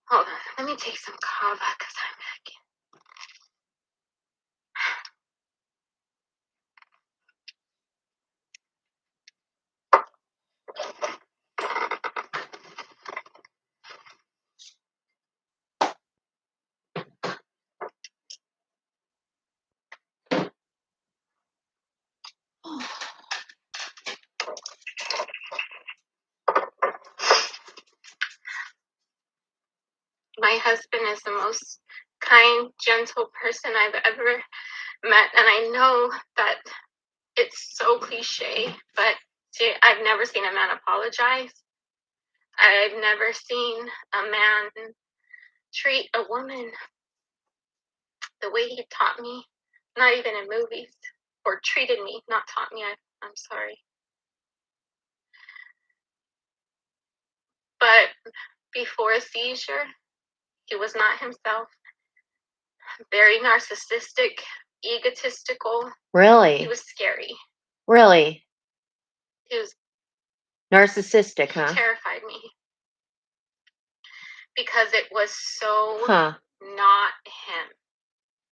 Hold on, let me take some kava because I'm back. My husband is the most kind, gentle person I've ever met. And I know that it's so cliche, but I've never seen a man apologize. I've never seen a man treat a woman the way he taught me, not even in movies, or treated me, not taught me. I'm sorry. But before a seizure, he was not himself. Very narcissistic, egotistical. Really? He was scary. Really? He was narcissistic, huh? Terrified me. Because it was so not him.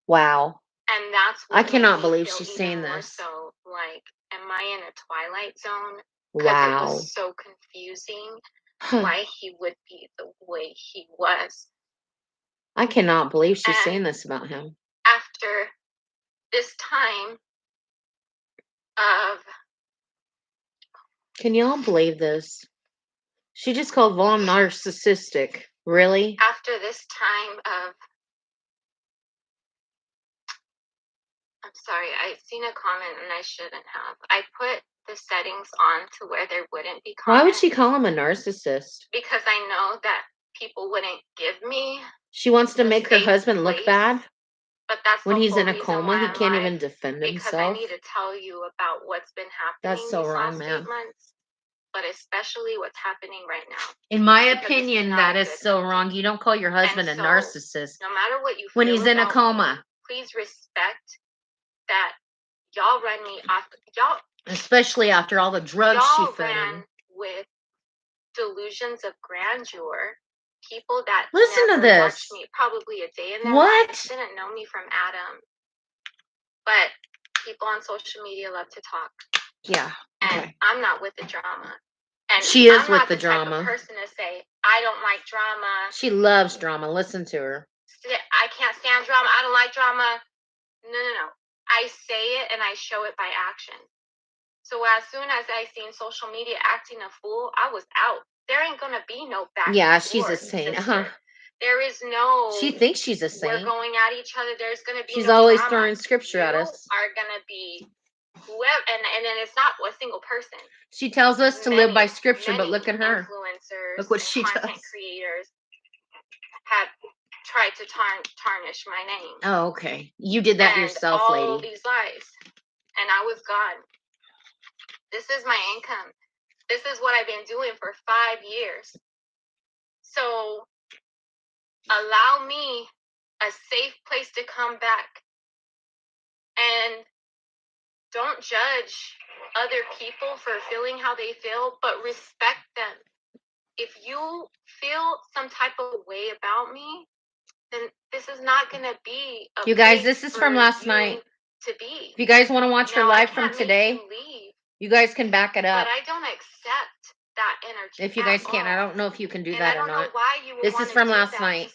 Wow. And that's what I cannot believe she's saying this. So, like, am I in a twilight zone? Wow. It was so confusing why he would be the way he was. I cannot believe she's saying this about him. After this time of... Can y'all believe this? She just called Vaughn narcissistic. Really? After this time of... I'm sorry, I've seen a comment and I shouldn't have. I put the settings on to where there wouldn't be comments. Why would she call him a narcissist? Because I know that people wouldn't give me... She wants to make her husband look bad? But that's when he's in a coma, he can't even defend himself. Because I need to tell you about what's been happening. That's so wrong, man. 8 months. but especially what's happening right now. In my Because it's opinion, not that a is good so energy. wrong. You don't call your husband a so, narcissist No matter what you when feel he's in a about coma. me, please respect that y'all run me off. Y'all, especially after all the drugs she y'all fed ran him. with delusions of grandeur. People that Listen to never watched this. me probably a day in their What? lives, didn't know me from Adam. But people on social media love to talk. Yeah. And Okay. I'm not with the drama. And She is I'm with not the the type drama. of person to say, I don't like drama. She loves drama. Listen to her. I can't stand drama. I don't like drama. No. I say it and I show it by action. So as soon as I seen social media acting a fool, I was out. There ain't gonna be no back. Yeah, she's a saint. There is no. She thinks she's a saint. We're going at each other. There's gonna be. She's no always drama. throwing scripture at us. Are gonna be whoever, and then it's not a single person. She tells us to live by scripture, but look at her. Influencers, look what she content does. creators have tried to tarnish my name. Oh, okay. You did that yourself, all lady. All these lies, and I was gone. This is my income. This is what I've been doing for 5 years. So allow me a safe place to come back. And don't judge other people for feeling how they feel, but respect them. If you feel some type of way about me, then this is not going to be a You guys, place this is for from last you night. to be. If you guys want to watch her Now, live I from can't today, make you leave, you guys can back it up. but I don't accept that energy. If you guys can't, I don't know if you can do and that I don't or not. know why you would This is from last night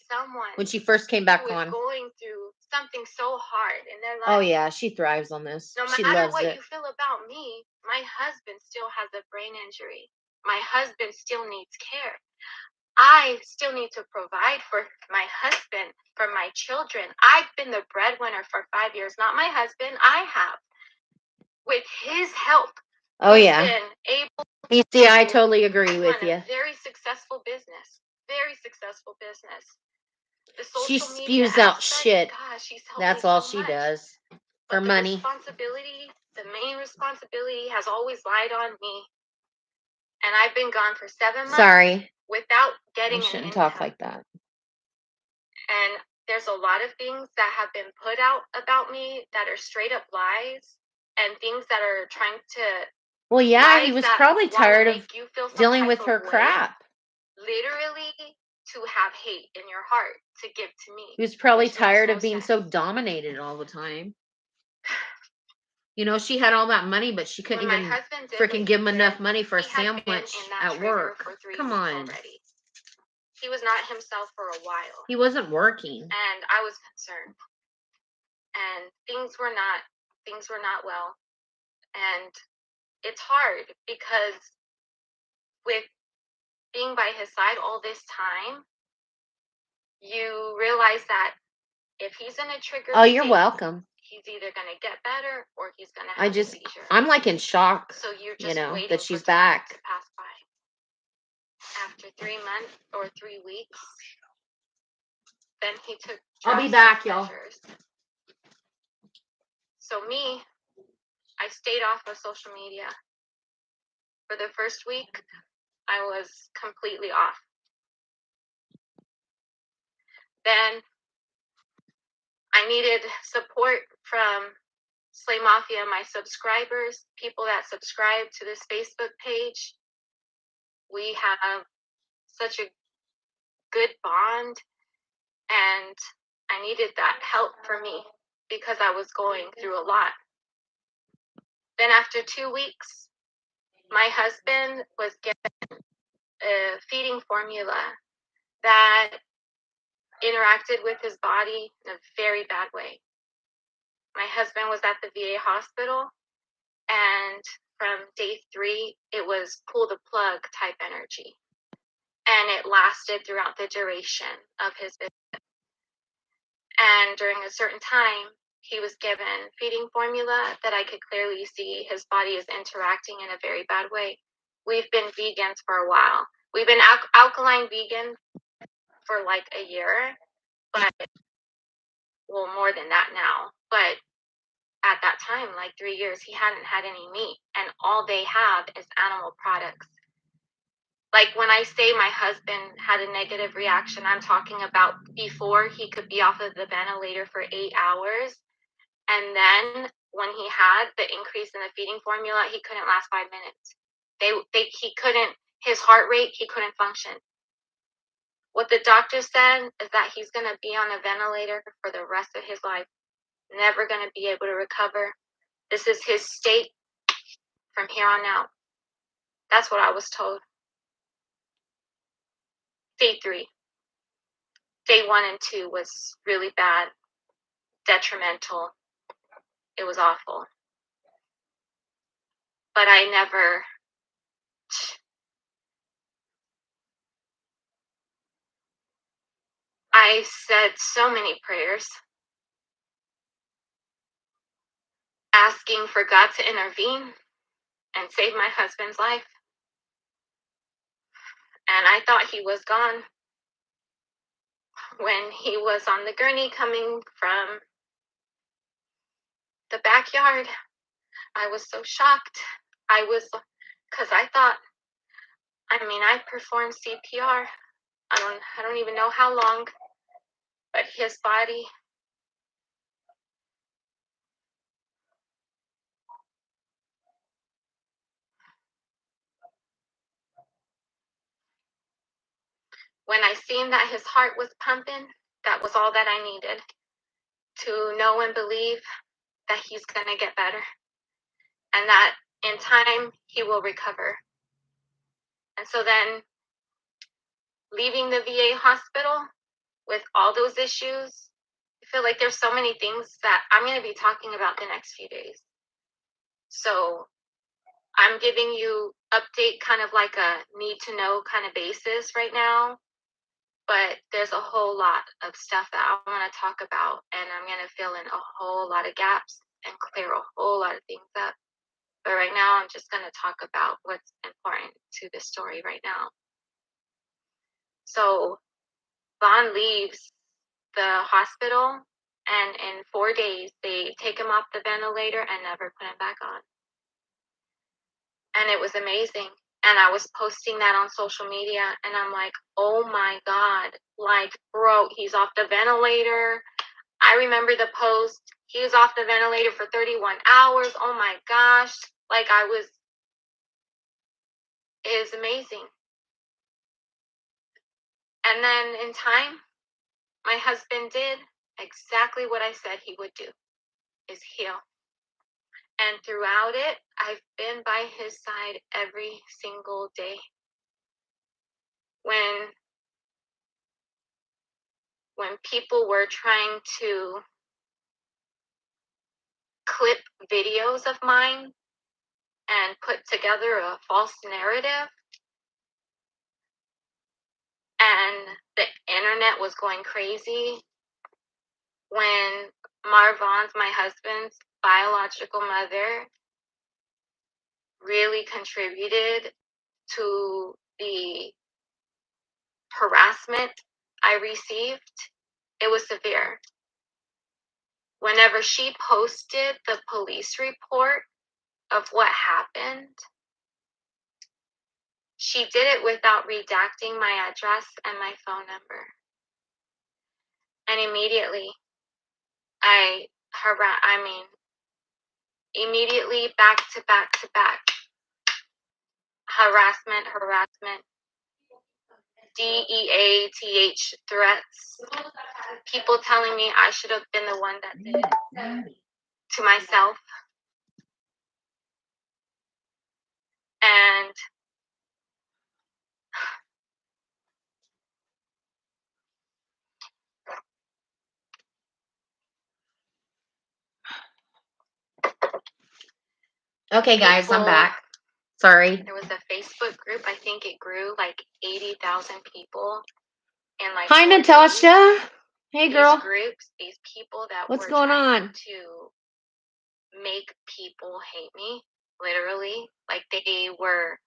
when she first came back on. going through something so hard in their life. Oh yeah, she thrives on this. No She matter loves what it. you feel about me, my husband still has a brain injury. My husband still needs care. I still need to provide for my husband, for my children. I've been the breadwinner for 5 years, not my husband. I have. With his help. Oh yeah. Been able you see, I totally agree with you. Very successful business. Very successful business. She spews out shit. Gosh, that's all she does. For money. The main responsibility has always lied on me. And I've been gone for 7 months. Sorry. Without getting I shouldn't talk like that. And there's a lot of things that have been put out about me that are straight up lies and things that are trying to. Well, yeah, he was probably tired of dealing with her crap. Literally to have hate in your heart to give to me. He was probably tired of being so dominated all the time. You know, she had all that money, but she couldn't even freaking give him enough money for a sandwich at work. Come on. He was not himself for a while. He wasn't working. And I was concerned. And things were not well. And it's hard because with being by his side all this time, you realize that if he's in a trigger Oh, you're welcome. He's either going to get better or he's going to have a seizure. I'm like in shock, so you're just waiting that she's for time back. to pass by. After 3 months or 3 weeks, then he took I'll be back, y'all. So me, I stayed off of social media. For the first week, I was completely off. Then I needed support from Slay Mafia, my subscribers, people that subscribe to this Facebook page. We have such a good bond, and I needed that help for me because I was going through a lot. Then after 2 weeks, my husband was given a feeding formula that interacted with his body in a very bad way. My husband was at the VA hospital, and from day 3, it was pull the plug type energy. And it lasted throughout the duration of his visit. And during a certain time, he was given feeding formula that I could clearly see his body is interacting in a very bad way. We've been vegans for a while. We've been alkaline vegan for like a year, but well, more than that now. But at that time, like 3 years, he hadn't had any meat, and all they have is animal products. Like when I say my husband had a negative reaction, I'm talking about before he could be off of the ventilator for 8 hours. And then when he had the increase in the feeding formula, he couldn't last 5 minutes. He couldn't, his heart rate, he couldn't function. What the doctor said is that he's going to be on a ventilator for the rest of his life, never going to be able to recover. This is his state from here on out. That's what I was told. Day 3. Day 1 and 2 was really bad, detrimental. It was awful. But I said so many prayers, asking for God to intervene and save my husband's life. And I thought he was gone when he was on the gurney coming from the backyard. I was so shocked. Because I thought, I performed CPR. I don't even know how long, but his body, when I seen that his heart was pumping, that was all that I needed to know and believe that he's going to get better and that in time he will recover. And so then leaving the VA hospital with all those issues, I feel like there's so many things that I'm going to be talking about the next few days. So I'm giving you update kind of like a need to know kind of basis right now, but there's a whole lot of stuff that I want to talk about, and I'm going to fill in a whole lot of gaps and clear a whole lot of things up. But right now, I'm just going to talk about what's important to the story right now. So Vaughn leaves the hospital, and in 4 days, they take him off the ventilator and never put him back on. And it was amazing. And I was posting that on social media, and I'm like, oh my God, like, bro, he's off the ventilator. I remember the post, he was off the ventilator for 31 hours. Oh my gosh. Like, it was amazing. And then in time, my husband did exactly what I said he would do, is heal. And throughout it, I've been by his side every single day. When people were trying to clip videos of mine and put together a false narrative, and the internet was going crazy, when Marvon's, my husband's biological mother, really contributed to the harassment I received, it was severe. Whenever she posted the police report of what happened, she did it without redacting my address and my phone number. And immediately, immediately back to back, harassment, DEATH threats, people telling me I should have been the one that did it to myself. And Okay, guys, I'm back. Sorry. There was a Facebook group. I think it grew like 80,000 people. And like, hi, Natasha. Hey, girl. These people that what's were going trying on to make people hate me, literally. Like, they were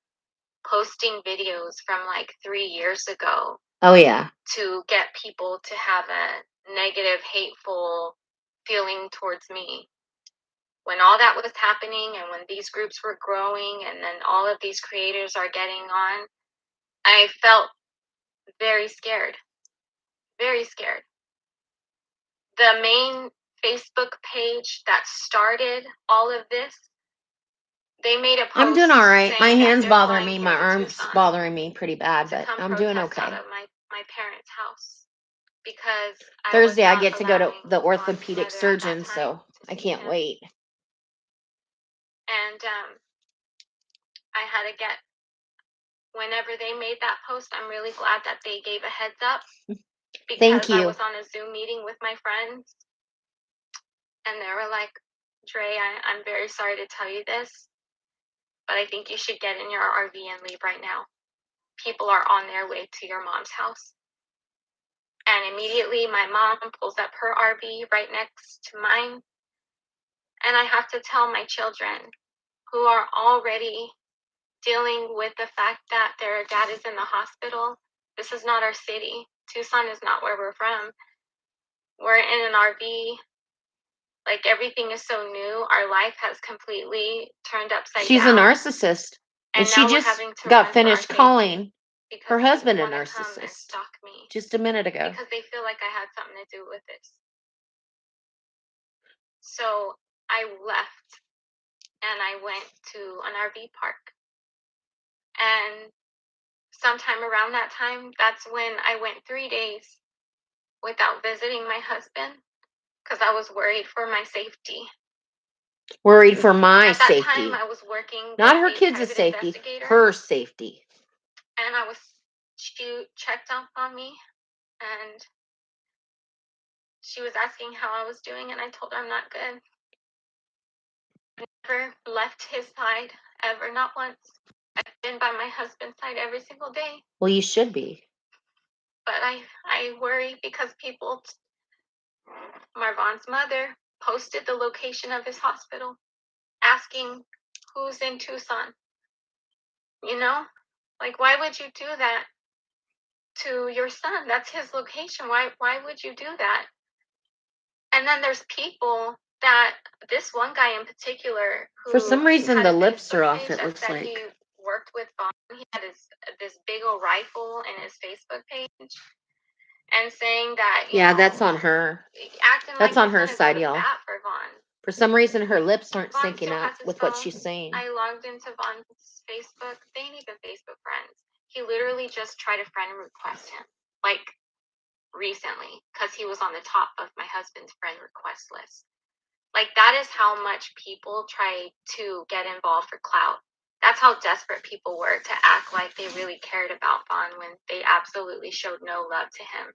posting videos from like 3 years ago. Oh yeah. To get people to have a negative, hateful feeling towards me. When all that was happening and when these groups were growing and then all of these creators are getting on, I felt very scared. Very scared. The main Facebook page that started all of this, they made a post. I'm doing all right. My saying that hands they're bothering flying me. here My to arms Tucson bothering me pretty bad, to but come I'm doing protest out okay. of my parents' house because I was Thursday, I not get to go to allowing the Vaughn's orthopedic mother at that surgeon, time so to I see can't him. wait. And I had to get, whenever they made that post, I'm really glad that they gave a heads up Thank because I you. was on a Zoom meeting with my friends and they were like, Dre, I'm very sorry to tell you this, but I think you should get in your RV and leave right now. People are on their way to your mom's house. And immediately my mom pulls up her RV right next to mine. And I have to tell my children who are already dealing with the fact that their dad is in the hospital. This is not our city. Tucson is not where we're from. We're in an RV. Like, everything is so new. Our life has completely turned upside She's down. a narcissist. And she now we're just having to got run for our finished safety calling because her husband a people wanna come and narcissist stalk me just a minute ago. because they feel like I had something to do with this. So I left and I went to an RV park. And sometime around that time, that's when I went 3 days without visiting my husband because I was worried for my safety. Worried for my At that safety. time, I was working Not with her a kids' private safety, investigator, her safety. and she checked up on me, and she was asking how I was doing, and I told her I'm not good. I never left his side, ever, not once. I've been by my husband's side every single day. Well, you should be. But I worry because people, Marvan's mother, posted the location of his hospital, asking who's in Tucson. You know? Like, why would you do that to your son? That's his location. Why would you do that? And then there's people that, this one guy in particular, who For some reason, had the a lips are Facebook off, page it that looks said like. he worked with Vaughn. He had this big old rifle in his Facebook page, and saying that, Yeah, that's on her. acting That's like on he's her gonna side, go to y'all. bat for Vaughn. For some reason, her lips aren't Vaughn syncing still up has his with phone. what she's saying. I logged into Vaughn's Facebook. They ain't even Facebook friends. He literally just tried to friend request him, like, recently, because he was on the top of my husband's friend request list. Like, that is how much people try to get involved for clout. That's how desperate people were to act like they really cared about Vaughn when they absolutely showed no love to him.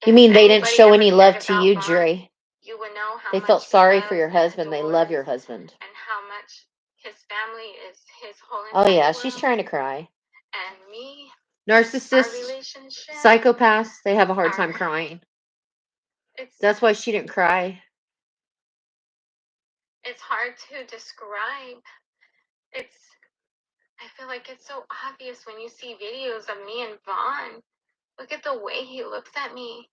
You If mean they didn't anybody show ever any cared love to about you, Vaughn, Dre? you would know how They much felt he sorry for loves your and husband. They love adores, your husband. and how much his family is his whole Oh, entire yeah, world. she's trying to cry. And me, our Narcissists, relationship, psychopaths, they have a hard our, time crying. it's That's why she didn't cry. it's hard to describe. I feel like it's so obvious when you see videos of me and Vaughn. Look at the way he looks at me.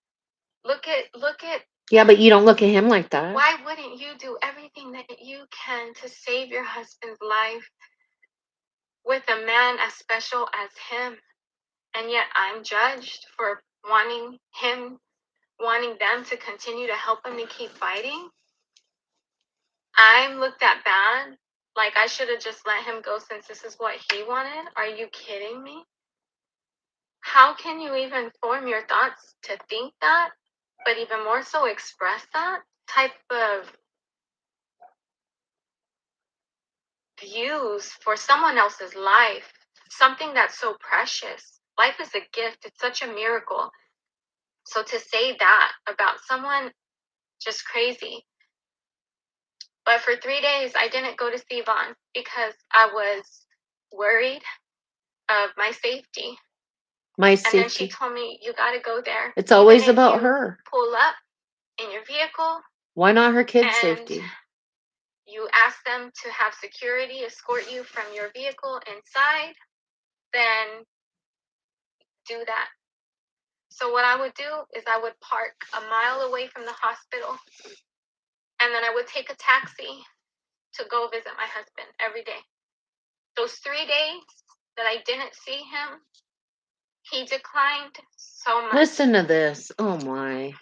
Look at Yeah, but you don't look at him like that. why wouldn't you do everything that you can to save your husband's life with a man as special as him? And yet I'm judged for wanting them to continue to help him to keep fighting. I'm looked at bad. Like, I should have just let him go since this is what he wanted. Are you kidding me? How can you even form your thoughts to think that, but even more so express that type of views for someone else's life? Something that's so precious. Life is a gift. It's such a miracle. So to say that about someone, just crazy. But for 3 days, I didn't go to see Vaughn because I was worried of my safety. My And then she safety. told me, you got to go there. It's always Even if about you her. pull up in your vehicle Why not her kids' and safety? you ask them to have security escort you from your vehicle inside, then do that. So what I would do is I would park a mile away from the hospital, and then I would take a taxi to go visit my husband every day. Those 3 days, that I didn't see him. He declined so much. Listen to this. Oh my.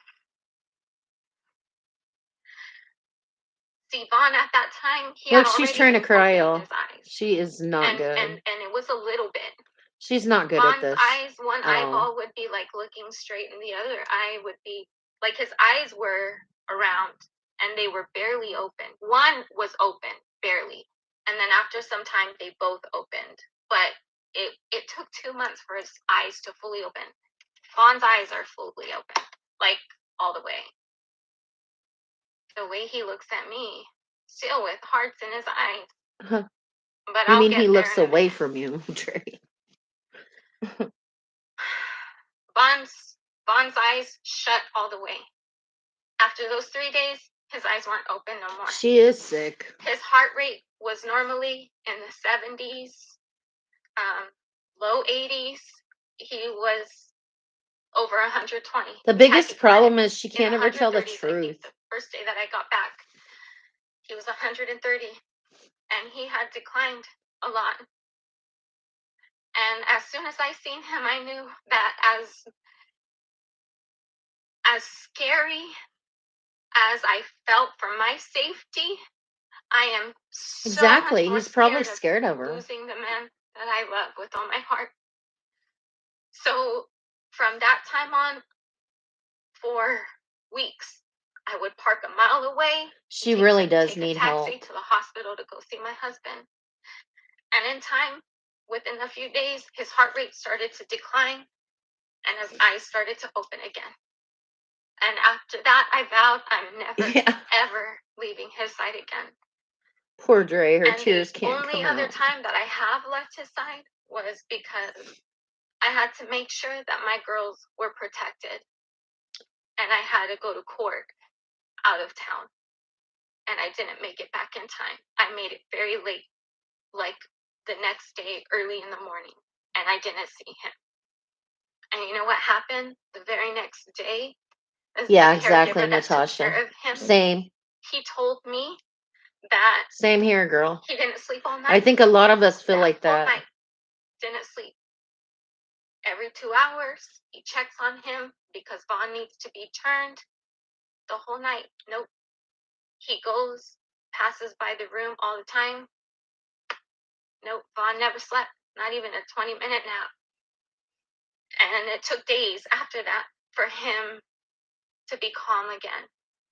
See, Vaughn at that time, he Look, had she's already trying to been cry, opening y'all. his eyes. She is not good. And it was a little bit. She's not good at Vaughn's this. eyes, one at all. eyeball would be like looking straight, and the other eye would be like his eyes were around and they were barely open. One was open, barely. And then after some time, they both opened. But it took 2 months for his eyes to fully open. Vaughn's eyes are fully open, like all the way. The way he looks at me, still with hearts in his eyes. But You I'll mean get he there looks in a away minute. from you, Trey? Vaughn's eyes shut all the way. After those 3 days, his eyes weren't open no more. She is sick. His heart rate was normally in the 70s, low 80s. He was over 120. The biggest problem is she In can't ever tell the 130s, I think, truth. the first day that I got back, he was 130, and he had declined a lot. And as soon as I seen him, I knew that as scary as I felt for my safety, I am so Exactly. much more He's probably scared scared of her. losing the man that I love with all my heart. So from that time on, for weeks, I would park a mile away. She really does take need a taxi help. to the hospital to go see my husband. And in time, within a few days, his heart rate started to decline and his eyes started to open again. And after that, I vowed I'm never, ever leaving his side again. Poor Dre, her And tears can't the only come other out. time that I have left his side was because I had to make sure that my girls were protected. And I had to go to court out of town. And I didn't make it back in time. I made it very late, like the next day, early in the morning. And I didn't see him. And you know what happened the very next day? Yeah, exactly, Natasha. Same. He told me that same here, girl. He didn't sleep all night. I think a lot of us feel like that. Night. Didn't sleep. Every 2 hours, he checks on him because Vaughn needs to be turned. The whole night, nope. He goes, passes by the room all the time. Nope, Vaughn never slept, not even a 20-minute nap. And it took days after that for him to be calm again.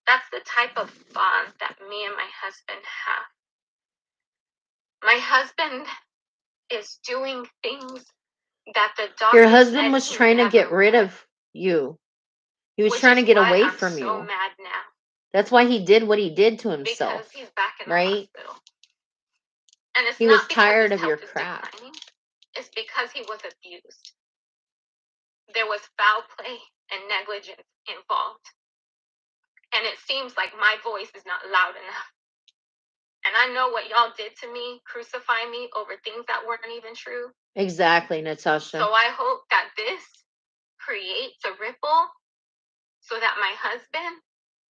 That's the type of bond that me and my husband have. My husband is doing things that the doctor. Your husband was trying to get rid of you. He was trying to get away from you. I'm so mad now. That's why he did what he did to himself. Because he's back in right? the hospital. And it's he not was tired of your crap. Declining. It's because he was abused. There was foul play and negligence involved. And it seems like my voice is not loud enough. And I know what y'all did to me, crucify me over things that weren't even true. Exactly, Natasha. So I hope that this creates a ripple so that my husband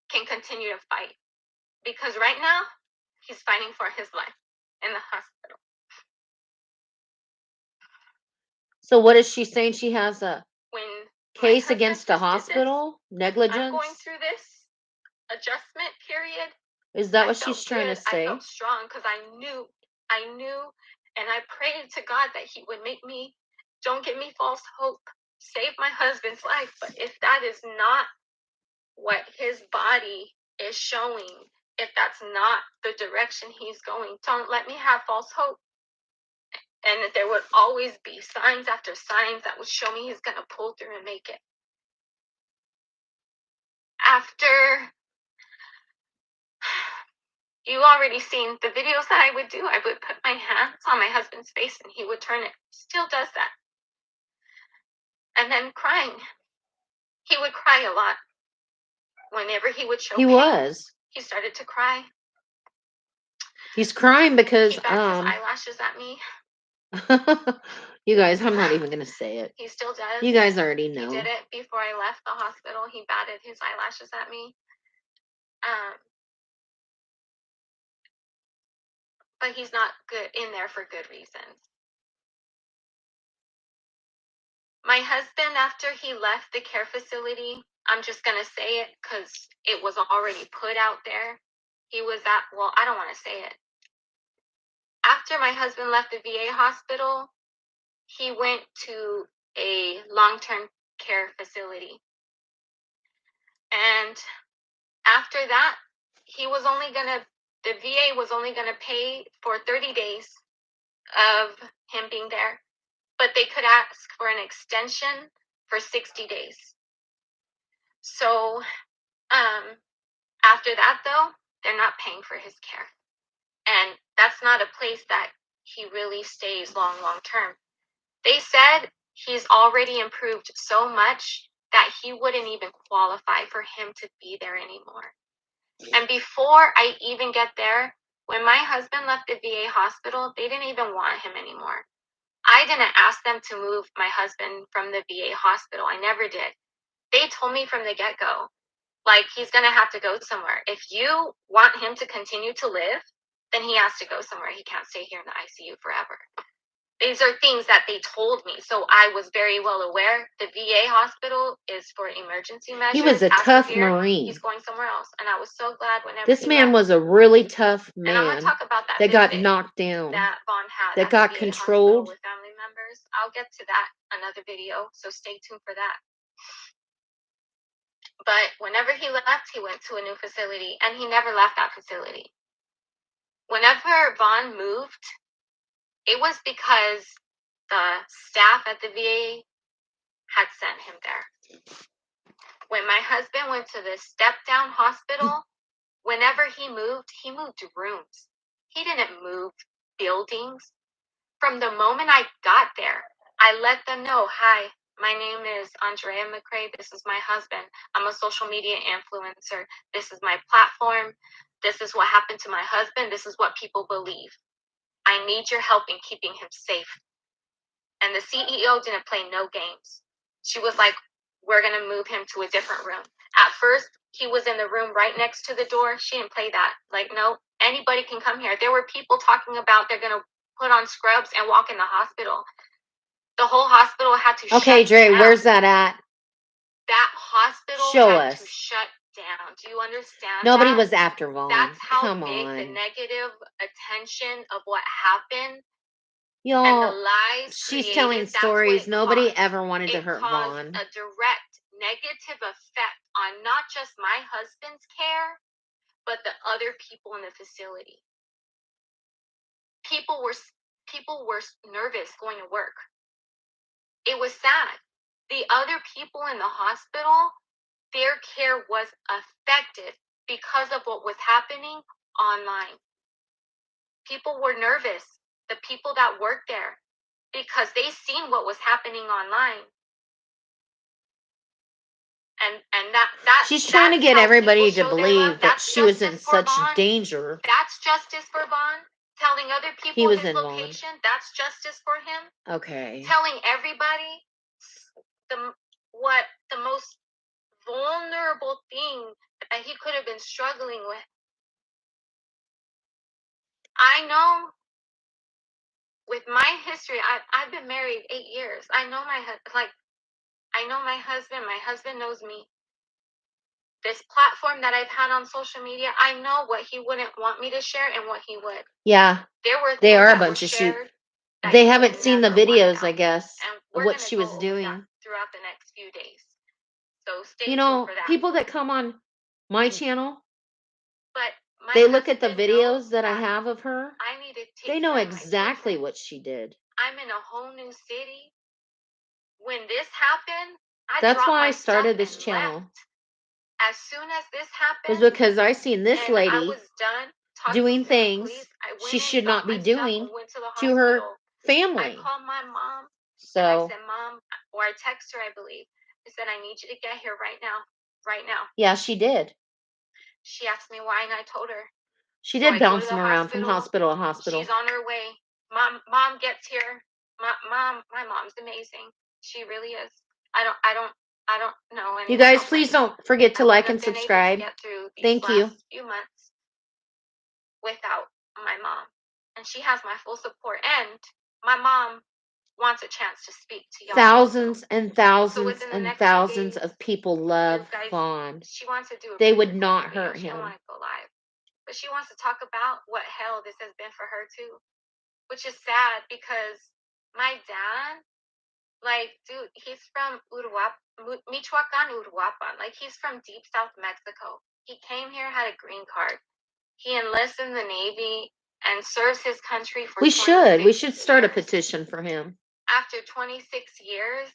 can continue to fight. Because right now, he's fighting for his life in the hospital. So what is she saying? She has a when case against a hospital? Negligence? I'm going through this adjustment period. Is that what she's trying to say? I felt strong because I knew, and I prayed to God that He would make me, don't give me false hope, save my husband's life. But if that is not what his body is showing, if that's not the direction he's going, don't let me have false hope. And that there would always be signs after signs that would show me he's going to pull through and make it. After you already seen the videos that I would do, I would put my hands on my husband's face and he would turn it. Still does that. And then crying. He would cry a lot. Whenever he would show pain, he started to cry. He's crying because he bat his eyelashes at me. You guys, I'm not even gonna say it. He still does. You guys already know. He did it before I left the hospital. He batted his eyelashes at me. But he's not good in there for good reasons. My husband, after he left the care facility, I'm just going to say it because it was already put out there. He was at, well, I don't want to say it. After my husband left the VA hospital, he went to a long-term care facility. And after that, the VA was only going to pay for 30 days of him being there, but they could ask for an extension for 60 days. So after that, though, they're not paying for his care. And that's not a place that he really stays long term. They said he's already improved so much that he wouldn't even qualify for him to be there anymore. And before I even get there, when my husband left the VA hospital, they didn't even want him anymore. I didn't ask them to move my husband from the VA hospital. I never did. They told me from the get-go, like, he's going to have to go somewhere. If you want him to continue to live, then he has to go somewhere. He can't stay here in the ICU forever. These are things that they told me. So I was very well aware. The VA hospital is for emergency measures. He was a As tough severe, Marine. He's going somewhere else. And I was so glad whenever This he man left. was a really tough And I'm going man to talk about that that got visit knocked down, that Vaughn had that at got the VA controlled. hospital with family members. I'll get to that another video, so stay tuned for that. But whenever he left, he went to a new facility, and he never left that facility. Whenever Vaughn moved, it was because the staff at the VA had sent him there. When my husband went to the step-down hospital, whenever he moved rooms. He didn't move buildings. From the moment I got there, I let them know, hi, my name is Andrea McCray. This is my husband. I'm a social media influencer. This is my platform. This is what happened to my husband. This is what people believe. I need your help in keeping him safe. And the CEO didn't play no games. She was like, we're going to move him to a different room. At first, he was in the room right next to the door. She didn't play that. Like, no, anybody can come here. There were people talking about they're going to put on scrubs and walk in the hospital. The whole hospital had to Okay, shut Dre, down. where's that at? That hospital Show had us. to shut down. Do you understand? Nobody that? was after Vaughn. That's how Come big on. the negative attention of what happened and the Y'all, lies she's created, telling that's what stories. it Nobody caused. ever wanted to It hurt caused Vaughn. a direct negative effect on not just my husband's care, but the other people in the facility. People were nervous going to work. It was sad. The other people in the hospital, their care was affected because of what was happening online. People were nervous, the people that worked there, because they seen what was happening online. And that She's trying to get everybody to believe that That's she was in justice for such Vaughn. danger. That's justice for Vaughn. Telling other He people was his in Vaughn. location, that's justice for him. Okay. Telling everybody the most vulnerable thing that he could have been struggling with. I know with my history, I've been married 8 years. I know my husband. My husband knows me. This platform that I've had on social media, I know what he wouldn't want me to share and what he would. Yeah. They are a bunch of sheep. They haven't seen the videos, I guess, of what she was doing throughout the next few days. So stay You tuned know, for that. people that come on my channel, But they look at the videos that I have of her. I need to take They know care of my exactly children. what she did. I'm in a whole new city. When this happened, That's dropped why my I started stuff this and channel. left. As soon as this Was happened, because I seen this and I lady was done talking doing to the things police, I went she and should got not be my stuff doing and went to the to her hospital. I family. called my mom and I So, said, Mom, or I text her, I believe. I said, I need you to get here right now. Right now. yeah, she did. She asked me why, and I told her. She So did I go to bounce the them around from hospital to hospital. She's on her way. Mom gets here. My mom's amazing. She really is. I don't know. You guys, please don't forget to like and subscribe. Thank you. Few months without my mom, and she has my full support. And my mom wants a chance to speak to y'all. Thousands and So thousands within the and next 2 thousands days, of people you love guys, Vaughn. she wants to do a They really would quick not video. hurt She don't him. want to go live, but she wants to talk about what hell this has been for her too, which is sad because my dad, like, dude, he's from Michoacan, Uruapan. Like, he's from deep South Mexico. He came here, had a green card. He enlists in the Navy and serves his country for We 26 should start a years. petition for him. After 26 years,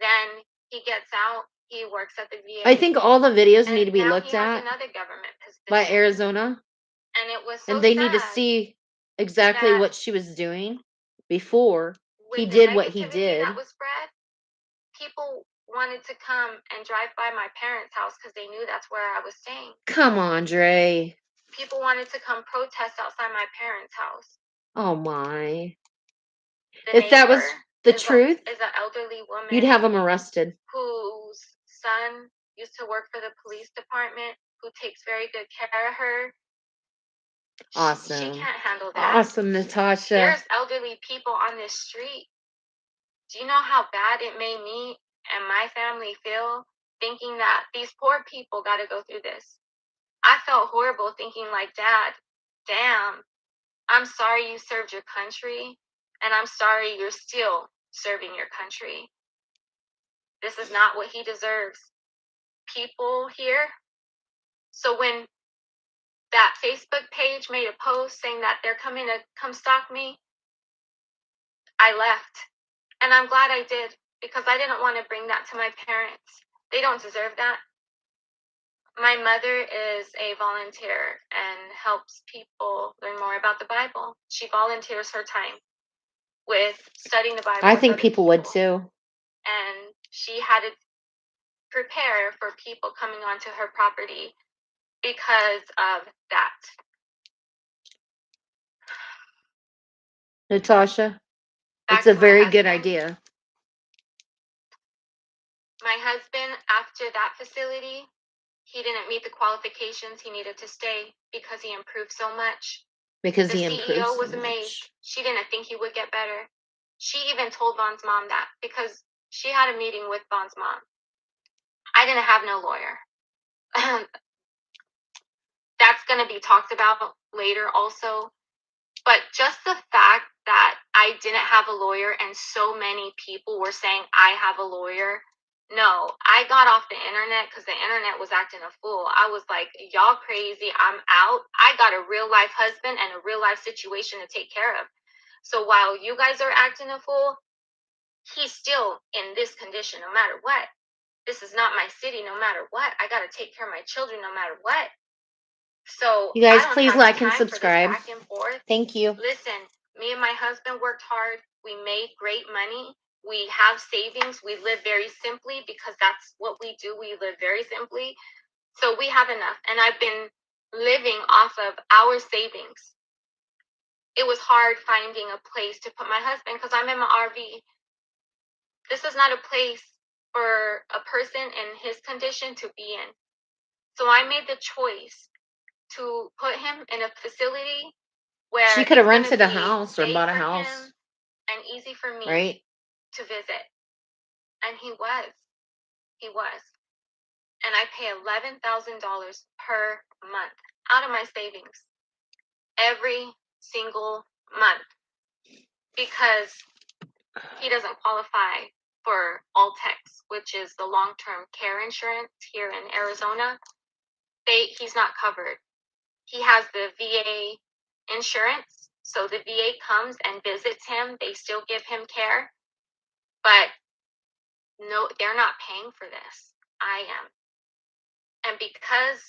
then he gets out. He works at the VA. I think all the videos and need to be now looked he has at another government position. by Arizona, And it was so and they need to sad see exactly that what she was doing before he with the did what he negativity did. that was spread, people wanted to come and drive by my parents' house because they knew that's where I was staying. Come on, Dre. People wanted to come protest outside my parents' house. Oh my. The If that was neighbor the truth, is an elderly woman you'd have him arrested. whose son used to work for the police department, who takes very good care of her. Awesome. She can't handle that. Awesome, Natasha. There's elderly people on this street. Do you know how bad it made me and my family feel thinking that these poor people got to go through this? I felt horrible thinking like, Dad, damn, I'm sorry you served your country, and I'm sorry you're still serving your country. This is not what he deserves. People here. So when that Facebook page made a post saying that they're coming to come stalk me, I left. And I'm glad I did, because I didn't want to bring that to my parents. They don't deserve that. My mother is a volunteer and helps people learn more about the Bible. She volunteers her time with studying the Bible. I think people would too. And she had to prepare for people coming onto her property because of that. Natasha, Back it's a to my very good husband. idea. My husband, after that facility, he didn't meet the qualifications he needed to stay because he improved so much. Because The he improved CEO so was amazed. She didn't think he would get better. She even told Vaughn's mom that because she had a meeting with Vaughn's mom. I didn't have no lawyer. That's going to be talked about later also. But just the fact that I didn't have a lawyer and so many people were saying I have a lawyer. No, I got off the internet because the internet was acting a fool. I was like, y'all crazy. I'm out. I got a real life husband and a real life situation to take care of. So while you guys are acting a fool, he's still in this condition no matter what. This is not my city no matter what. I got to take care of my children no matter what. So you guys I don't please have like and time for this subscribe. back and forth. Thank you. Listen, me and my husband worked hard. We made great money. We have savings. We live very simply because that's what we do. We live very simply. So we have enough. And I've been living off of our savings. It was hard finding a place to put my husband because I'm in my RV. This is not a place for a person in his condition to be in. So I made the choice to put him in a facility where She could have it's gonna rented a be house or safe bought a for house, him and easy for me right? to visit. And he was. And I pay $11,000 per month out of my savings every single month because he doesn't qualify for Altex, which is the long-term care insurance here in Arizona. He's not covered. He has the VA insurance, so the VA comes and visits him. They still give him care, but no, they're not paying for this. I am. And because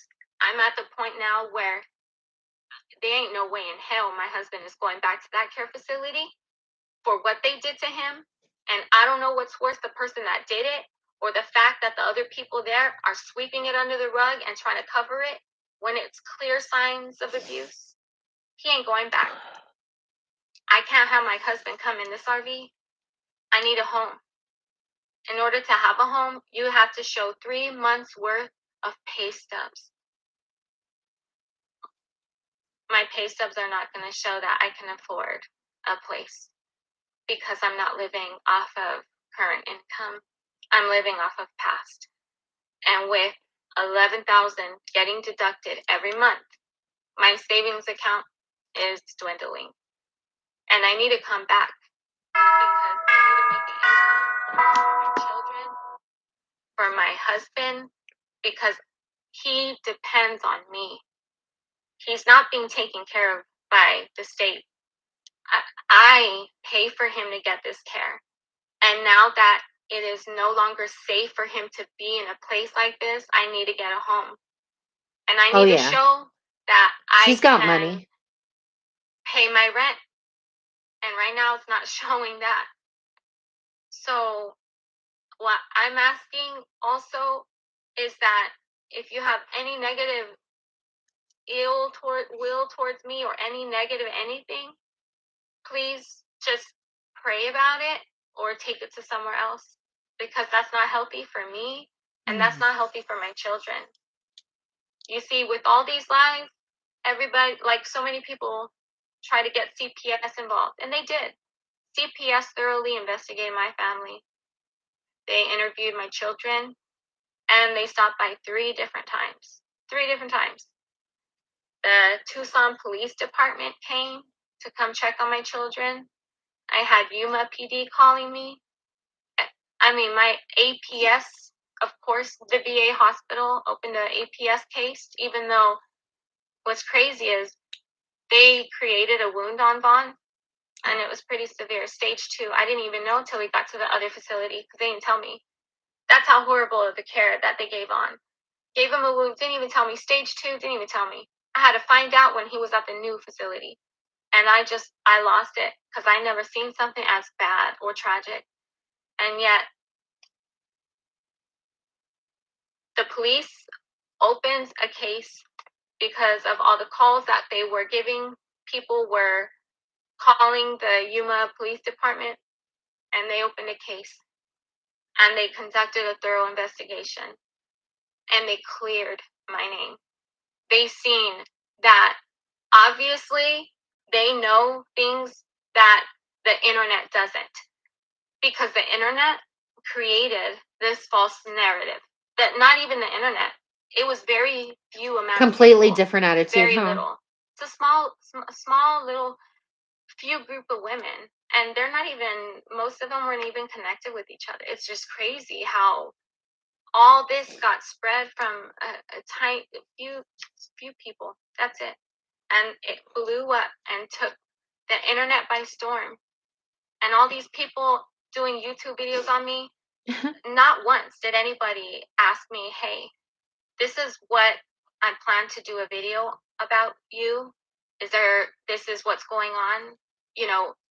I'm at the point now where there ain't no way in hell my husband is going back to that care facility for what they did to him. And I don't know what's worse, the person that did it or the fact that the other people there are sweeping it under the rug and trying to cover it when it's clear signs of abuse. He ain't going back. I can't have my husband come in this RV. I need a home. In order to have a home, you have to show 3 months worth of pay stubs. My pay stubs are not going to show that I can afford a place because I'm not living off of current income. I'm living off of past. And with 11,000 getting deducted every month, my savings account is dwindling. And I need to come back because I need to make an income for my children, for my husband, because he depends on me. He's not being taken care of by the state. I pay for him to get this care. And now that it is no longer safe for him to be in a place like this, I need to get a home. And I Oh need to yeah. show that I She's got can money. pay my rent. And right now it's not showing that. So what I'm asking also is that if you have any negative will towards me or any negative anything, please just pray about it or take it to somewhere else, because that's not healthy for me and that's not healthy for my children. You see, with all these lies, everybody, like so many people, try to get CPS involved, and they did. CPS thoroughly investigated my family. They interviewed my children, and they stopped by 3 different times. 3 different times. The Tucson Police Department came to come check on my children. I had Yuma PD calling me. I mean, my APS, of course, the VA hospital opened an APS case, even though what's crazy is they created a wound on Vaughn, and it was pretty severe, stage 2. I didn't even know until we got to the other facility because they didn't tell me. That's how horrible of the care that they gave on. Gave him a wound, didn't even tell me. Stage 2, didn't even tell me. I had to find out when he was at the new facility. And I lost it because I never seen something as bad or tragic. And yet, the police opens a case because of all the calls that they were giving. People were calling the Yuma Police Department, and they opened a case. And they conducted a thorough investigation. And they cleared my name. They seen that obviously they know things that the internet doesn't, because the internet created this false narrative that not even the internet, it was very few amount Completely of people, different attitude, very huh? little. It's a small little few group of women, and they're not even, most of them weren't even connected with each other. It's just crazy how all this got spread from a tiny few people. That's it. And it blew up and took the internet by storm. And all these people doing YouTube videos on me, not once did anybody ask me, hey, this is what I plan to do a video about you. This is what's going on.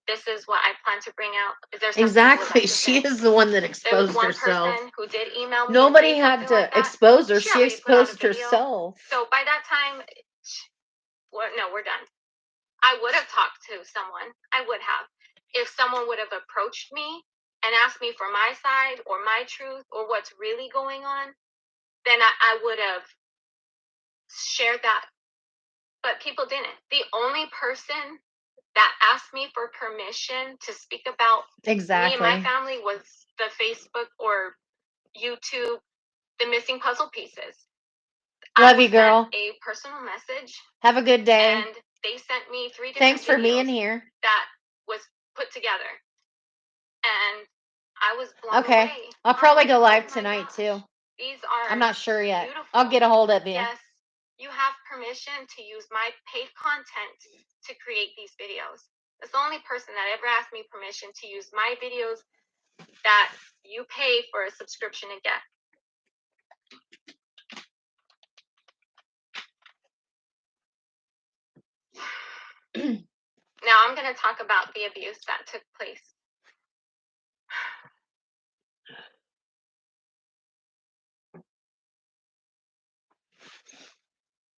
This is what I plan to bring out. Is there something you would Exactly. like to She say? is the one that There was exposed one herself. person who did email me. Nobody and say had something to like that. expose her. She She already put out a exposed video. herself. So by that time, no, we're done. I would have talked to someone. I would have. If someone would have approached me and asked me for my side or my truth or what's really going on, then I would have shared that. But people didn't. The only person that asked me for permission to speak about me and my family was the Facebook or YouTube, the missing puzzle pieces. Love you, girl. A personal message. Have a good day. And they sent me 3 different Thanks for videos being here. that was put together. And I was blown Okay. away. I'll probably go live my tonight gosh, too. These are I'm not sure yet. beautiful. I'll get a hold of you. Yes, you have permission to use my paid content to create these videos. It's the only person that ever asked me permission to use my videos that you pay for a subscription to get. Now I'm going to talk about the abuse that took place.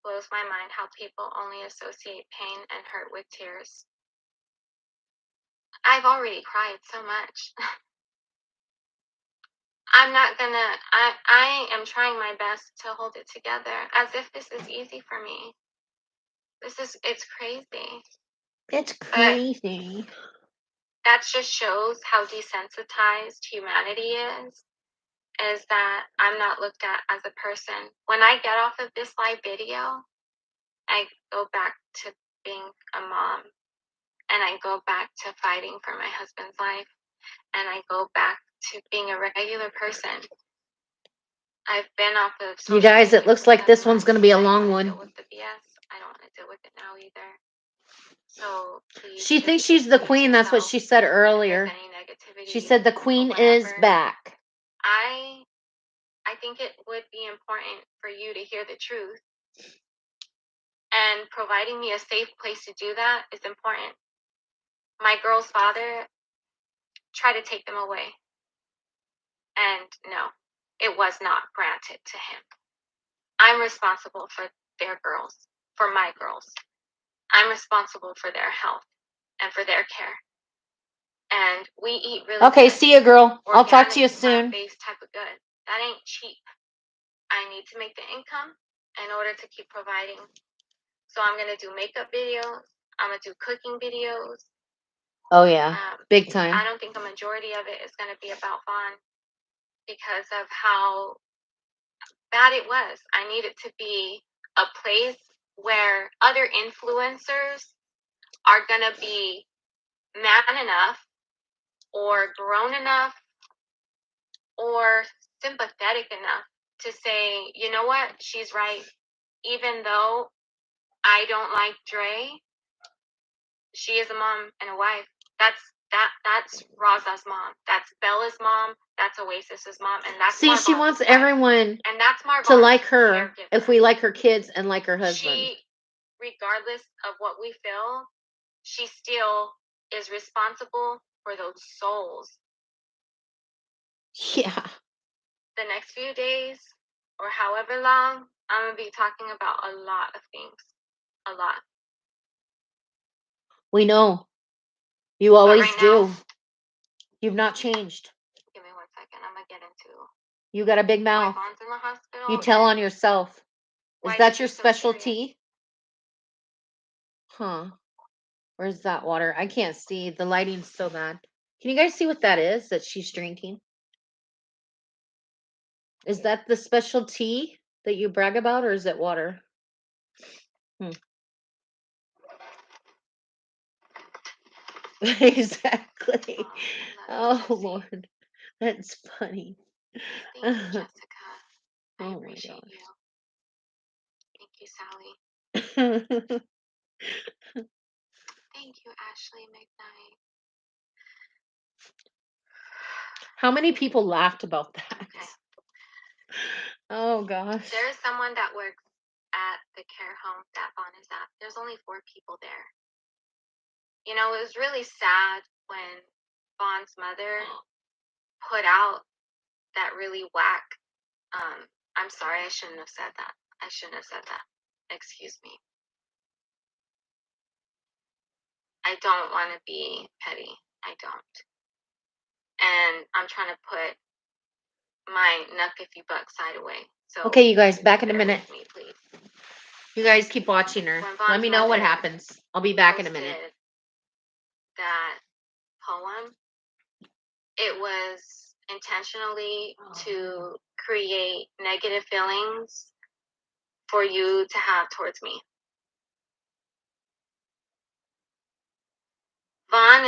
Blows my mind how people only associate pain and hurt with tears. I've already cried so much. I'm not gonna, I am trying my best to hold it together as if this is easy for me. It's crazy. It's crazy. that just shows how desensitized humanity is that I'm not looked at as a person. When I get off of this live video, I go back to being a mom, and I go back to fighting for my husband's life, and I go back to being a regular person. I've been off of social You guys, it media looks for like this 7 one's going to months. be a I don't long wanna deal one. with the BS. I don't want to deal with it now either. So please, She just thinks she's the excuse queen. That's what yourself she said if there's earlier. any negativity She said the or queen is whatever. back. I think it would be important for you to hear the truth, and providing me a safe place to do that is important. My girl's father tried to take them away, and no, it was not granted to him. I'm responsible for their girls, for my girls. I'm responsible for their health and for their care. And we eat really Okay, good, see you, girl. I'll talk to you organic, soon. plant-based type of good. That ain't cheap. I need to make the income in order to keep providing. So I'm gonna do makeup videos. I'm gonna do cooking videos. Oh, yeah. Big time. I don't think a majority of it is gonna be about Vaughn because of how bad it was. I need it to be a place where other influencers are gonna be man enough or grown enough or sympathetic enough to say, you know what, she's right. Even though I don't like Dre, she is a mom and a wife. That's Raza's mom. That's Bella's mom. That's Oasis's mom, and that's See, she Marvon's wants wife. everyone And that's Marvon's to like her caregiver. if we like her kids and like her husband. She, regardless of what we feel, she still is responsible for those souls. Yeah. The next few days or however long, I'm going to be talking about a lot of things. A lot. We know. You always right do. now, You've not changed. give me 1 second. I'm going to get into You got a big why mouth. Vaughn's in the hospital. You tell on and yourself. why Is that this your is so serious. specialty? Huh. Where's that water? I can't see. The lighting's so bad. Can you guys see what that is that she's drinking? Is that the special tea that you brag about, or is it water? Exactly. I love you, Oh, Jesse. Lord. That's funny. Thank you, Jessica. I Oh, my appreciate gosh. you. Thank you, Sally. Thank you, Ashley McKnight. How many people laughed about that? Okay. Oh, gosh. There is someone that works at the care home that Vaughn is at. There's only 4 people there. You know, it was really sad when Vaughn's mother put out that really whack. I'm sorry, I shouldn't have said that. I shouldn't have said that. Excuse me. I don't want to be petty. I don't. And I'm trying to put my nuck if you buck side away. So Okay, you guys, back in a bear minute. with me, please. You guys keep watching her. When Let Vaughn's me know what mother happens. I'll be back in a minute. posted that poem, it was intentionally to create negative feelings for you to have towards me. Vaughn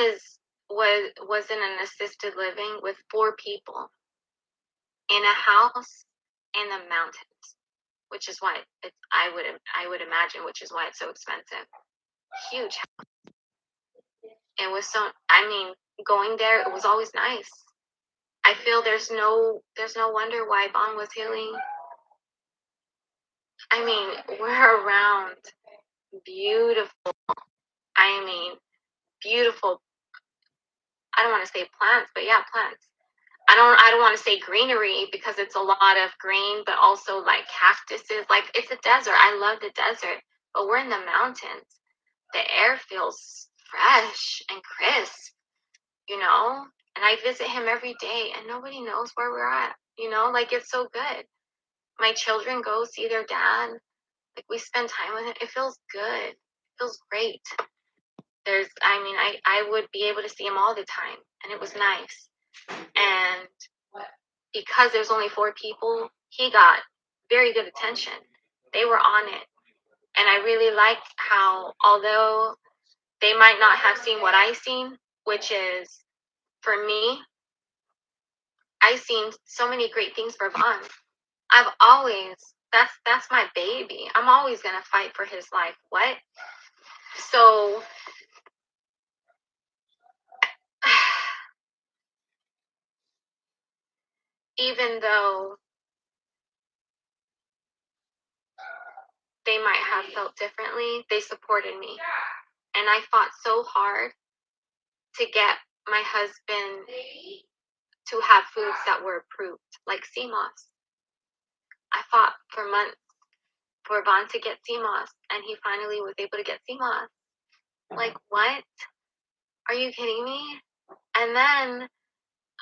was in an assisted living with 4 people in a house in the mountains, which is why I would imagine, which is why it's so expensive. Huge house. It was so, I mean, going there, it was always nice. I feel there's no wonder why Vaughn was healing. I mean, we're around beautiful, I mean, beautiful, I don't want to say plants, but yeah, plants. I don't want to say greenery because it's a lot of green, but also like cactuses. Like, it's a desert. I love the desert, but we're in the mountains. The air feels fresh and crisp, you know? And I visit him every day and nobody knows where we're at, you know? Like, it's so good. My children go see their dad. Like, we spend time with him. It feels good. It feels great. I mean, I would be able to see him all the time, and it was nice. And because there's only 4 people, he got very good attention. They were on it. And I really liked how, although they might not have seen what I seen, which is, for me, I seen so many great things for Vaughn. I've always, that's my baby. I'm always gonna fight for his life. What? So even though they might have felt differently, they supported me. And I fought so hard to get my husband to have foods that were approved, like sea moss. I fought for months for Vaughn to get sea moss, and he finally was able to get sea moss. Like, what? Are you kidding me? And then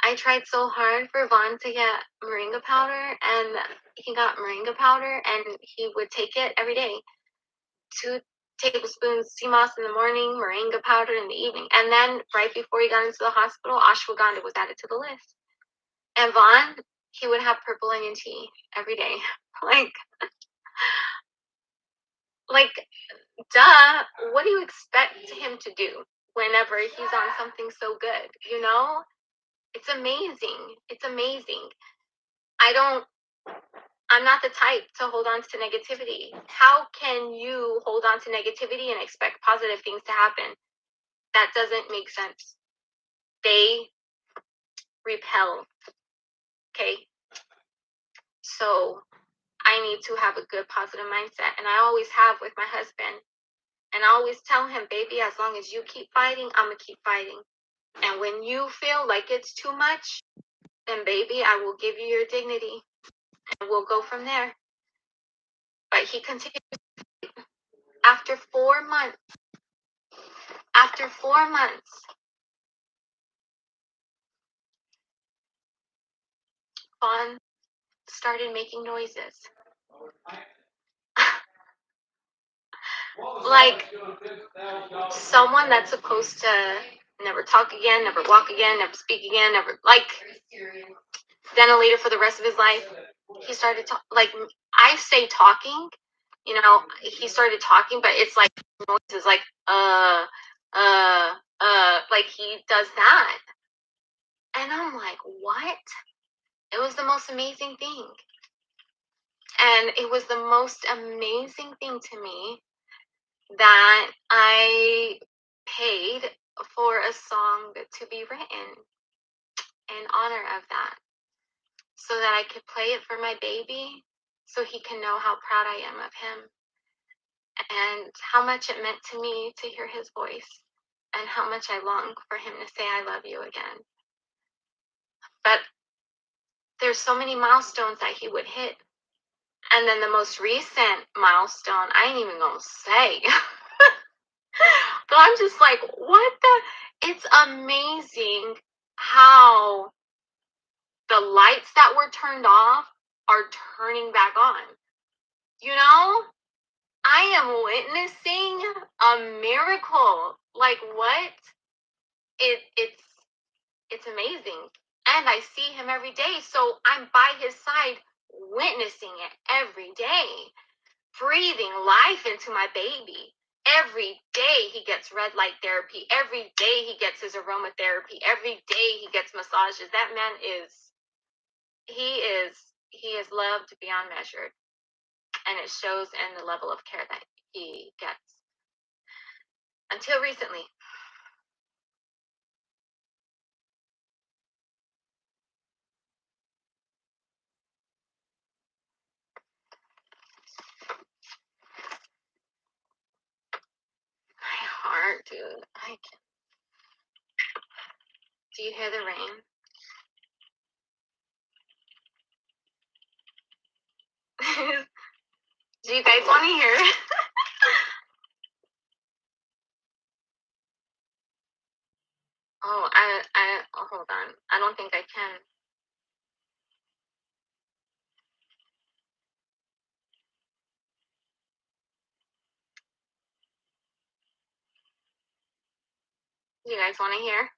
I tried so hard for Vaughn to get moringa powder, and he got moringa powder, and he would take it every day. 2 tablespoons sea moss in the morning, moringa powder in the evening. And then right before he got into the hospital, ashwagandha was added to the list. And Vaughn, he would have purple onion tea every day. like, duh, what do you expect him to do whenever he's on something so good? You know? It's amazing. It's amazing. I'm not the type to hold on to negativity. How can you hold on to negativity and expect positive things to happen? That doesn't make sense. They repel. Okay? So I need to have a good positive mindset. And I always have with my husband. And I always tell him, baby, as long as you keep fighting, I'm going to keep fighting. And when you feel like it's too much, then baby, I will give you your dignity. And we'll go from there. But he continued. After 4 months, Vaughn started making noises. Like someone that's supposed to never talk again, never walk again, never speak again, never, like, ventilator for the rest of his life. He started like, I say talking, he started talking, but it's like noises, like like he does that. And I'm like, what? It was the most amazing thing. And it was the most amazing thing to me that I paid for a song to be written in honor of that, so that I could play it for my baby, so he can know how proud I am of him and how much it meant to me to hear his voice and how much I long for him to say I love you again. But there's so many milestones that he would hit. And then the most recent milestone, I ain't even gonna say. But I'm just like, what the? It's amazing how the lights that were turned off are turning back on. I am witnessing a miracle. Like, what? It's amazing. And I see him every day, so I'm by his side witnessing it every day, breathing life into my baby. Every day he gets red light therapy. Every day he gets his aromatherapy. Every day he gets massages. That man he is loved beyond measured. And it shows in the level of care that he gets. Until recently. My heart, dude. I can. Do you hear the rain? Do you guys want to hear it? Hold on. I don't think I can. You guys want to hear?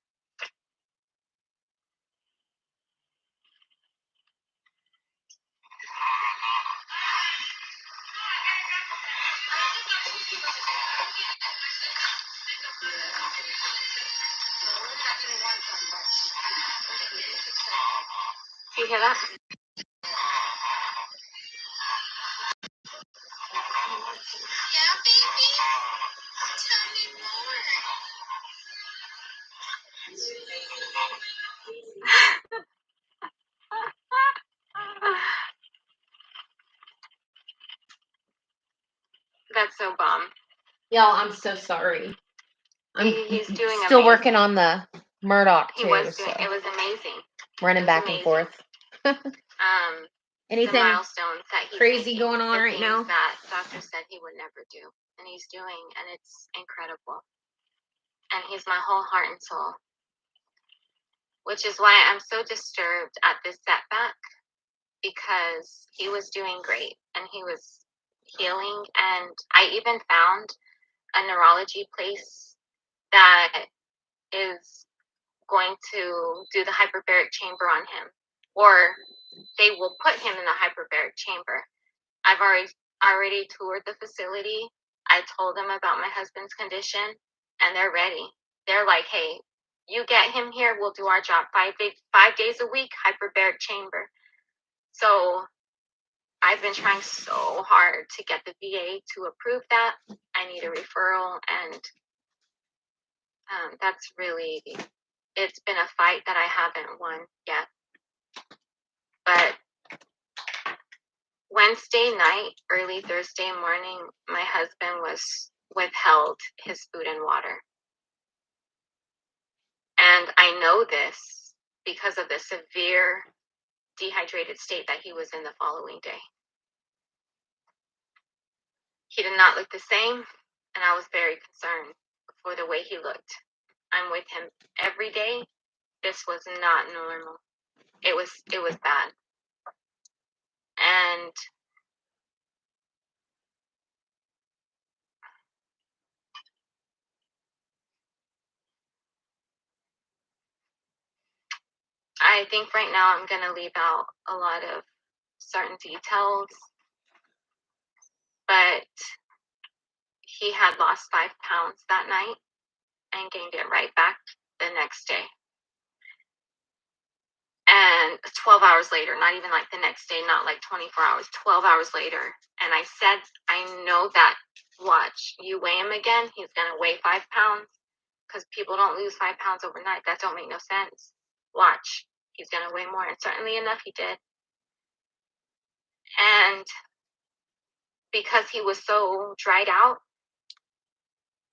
You hear that? Yeah, baby. Tell me more. That's so bomb. Y'all, I'm so sorry. I'm He's doing still amazing. working on the Murdoch He too. was doing. So It was amazing. running It was back and amazing. forth. The Anything milestones that he's crazy making, going on the right things now? that doctor said he would never do, and he's doing, and it's incredible. And he's my whole heart and soul, which is why I'm so disturbed at this setback, because he was doing great and he was healing, and I even found a neurology place that is going to do the hyperbaric chamber on him, or they will put him in the hyperbaric chamber. I've already toured the facility. I told them about my husband's condition, and they're ready. They're like, hey, you get him here, we'll do our job 5 days a week, hyperbaric chamber. So I've been trying so hard to get the VA to approve that. I need a referral, and that's really, it's been a fight that I haven't won yet. But Wednesday night, early Thursday morning, my husband was withheld his food and water. And I know this because of the severe dehydrated state that he was in the following day. He did not look the same, and I was very concerned for the way he looked. I'm with him every day. This was not normal. It was bad. And I think right now I'm going to leave out a lot of certain details, but he had lost 5 pounds that night and gained it right back the next day. And 12 hours later, not even like the next day, not like 24 hours, 12 hours later. And I said, I know that, watch, you weigh him again, he's going to weigh 5 pounds, because people don't lose 5 pounds overnight. That don't make no sense. Watch, he's going to weigh more. And certainly enough, he did. And because he was so dried out,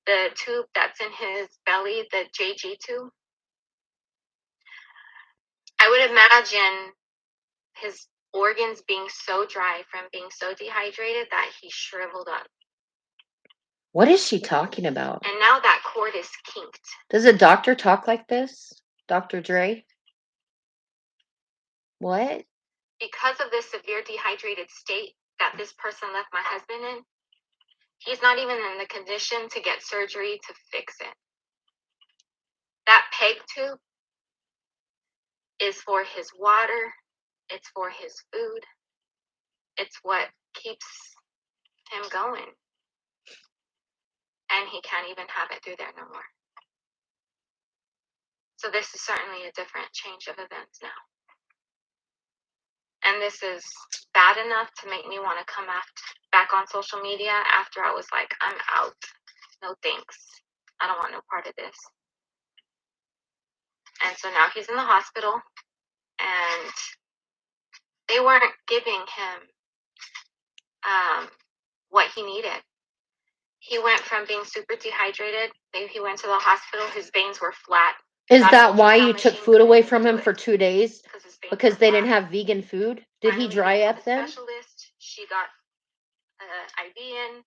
the tube that's in his belly, the JG tube, I would imagine his organs being so dry from being so dehydrated that he shriveled up. What is she talking about? And now that cord is kinked. Does a doctor talk like this? Dr. Dre? What? Because of this severe dehydrated state that this person left my husband in, he's not even in the condition to get surgery to fix it. That peg tube is for his water, it's for his food, it's what keeps him going. And he can't even have it through there no more. So this is certainly a different change of events now. And this is bad enough to make me want to come back on social media after I was like, I'm out. No thanks. I don't want no part of this. And so now he's in the hospital, and they weren't giving him what he needed. He went from being super dehydrated. He went to the hospital. His veins were flat. Is that why you took food away from him for 2 days? Because they didn't have vegan food? Did he dry up then? Specialist. She got IV in.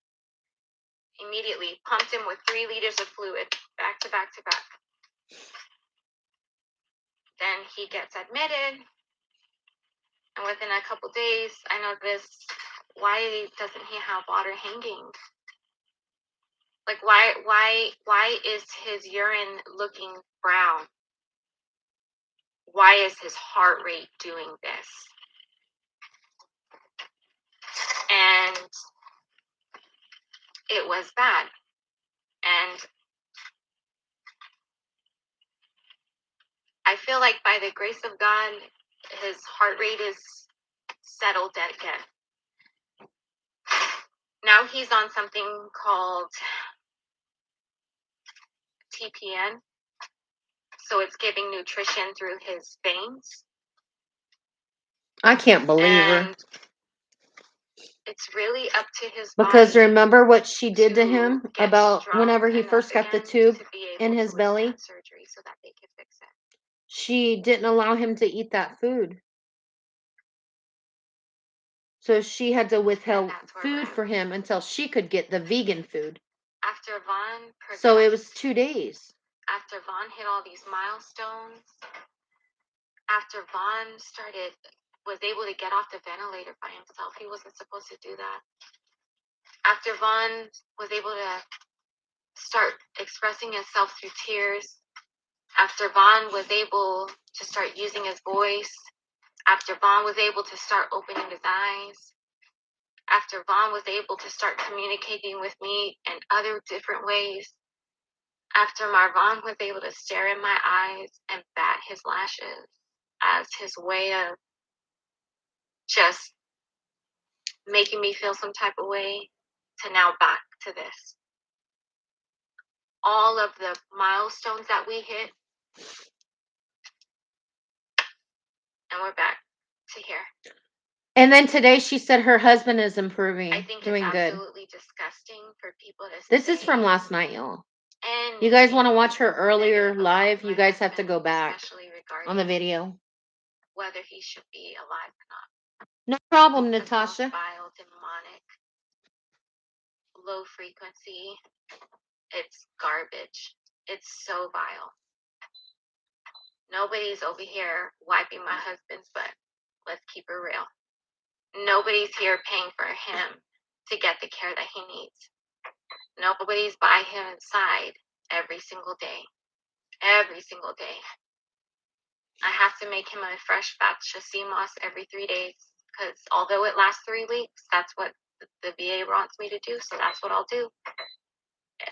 Immediately pumped him with 3 liters of fluid, back to back to back. Then he gets admitted, and within a couple days, I noticed, why doesn't he have water hanging? Like, why is his urine looking brown? Why is his heart rate doing this? And it was bad. And I feel like by the grace of God, his heart rate is settled again. Now he's on something called TPN. So it's giving nutrition through his veins. I can't believe her. And it's really up to his Because body remember what she did to him get about strong whenever he enough first got the again tube to be in able his to belly? withstand surgery so that they could fix it. She didn't allow him to eat that food. So she had to withhold that's where food we're at. for him until she could get the vegan food. After Vaughn So it was progressed, 2 days. after Vaughn hit all these milestones, after Vaughn was able to get off the ventilator by himself. He wasn't supposed to do that. After Vaughn was able to start expressing himself through tears, after Vaughn was able to start using his voice, after Vaughn was able to start opening his eyes, after Vaughn was able to start communicating with me in other different ways, after Marvon was able to stare in my eyes and bat his lashes as his way of just making me feel some type of way, to now back to this. All of the milestones that we hit, and we're back to here. And then today she said her husband is improving, I think doing it's good. absolutely disgusting for people to This say is from last night, y'all. anything You guys want to watch her earlier negative about live? my You guys have to husband, go back especially on the regarding video. whether he should be alive or not. No problem, It's the most Natasha. vile, demonic, low frequency. It's garbage. It's so vile. Nobody's over here wiping my husband's butt. Let's keep it real. Nobody's here paying for him to get the care that he needs. Nobody's by his side every single day. Every single day. I have to make him a fresh batch of CMOS every 3 days, because although it lasts 3 weeks, that's what the VA wants me to do, so that's what I'll do.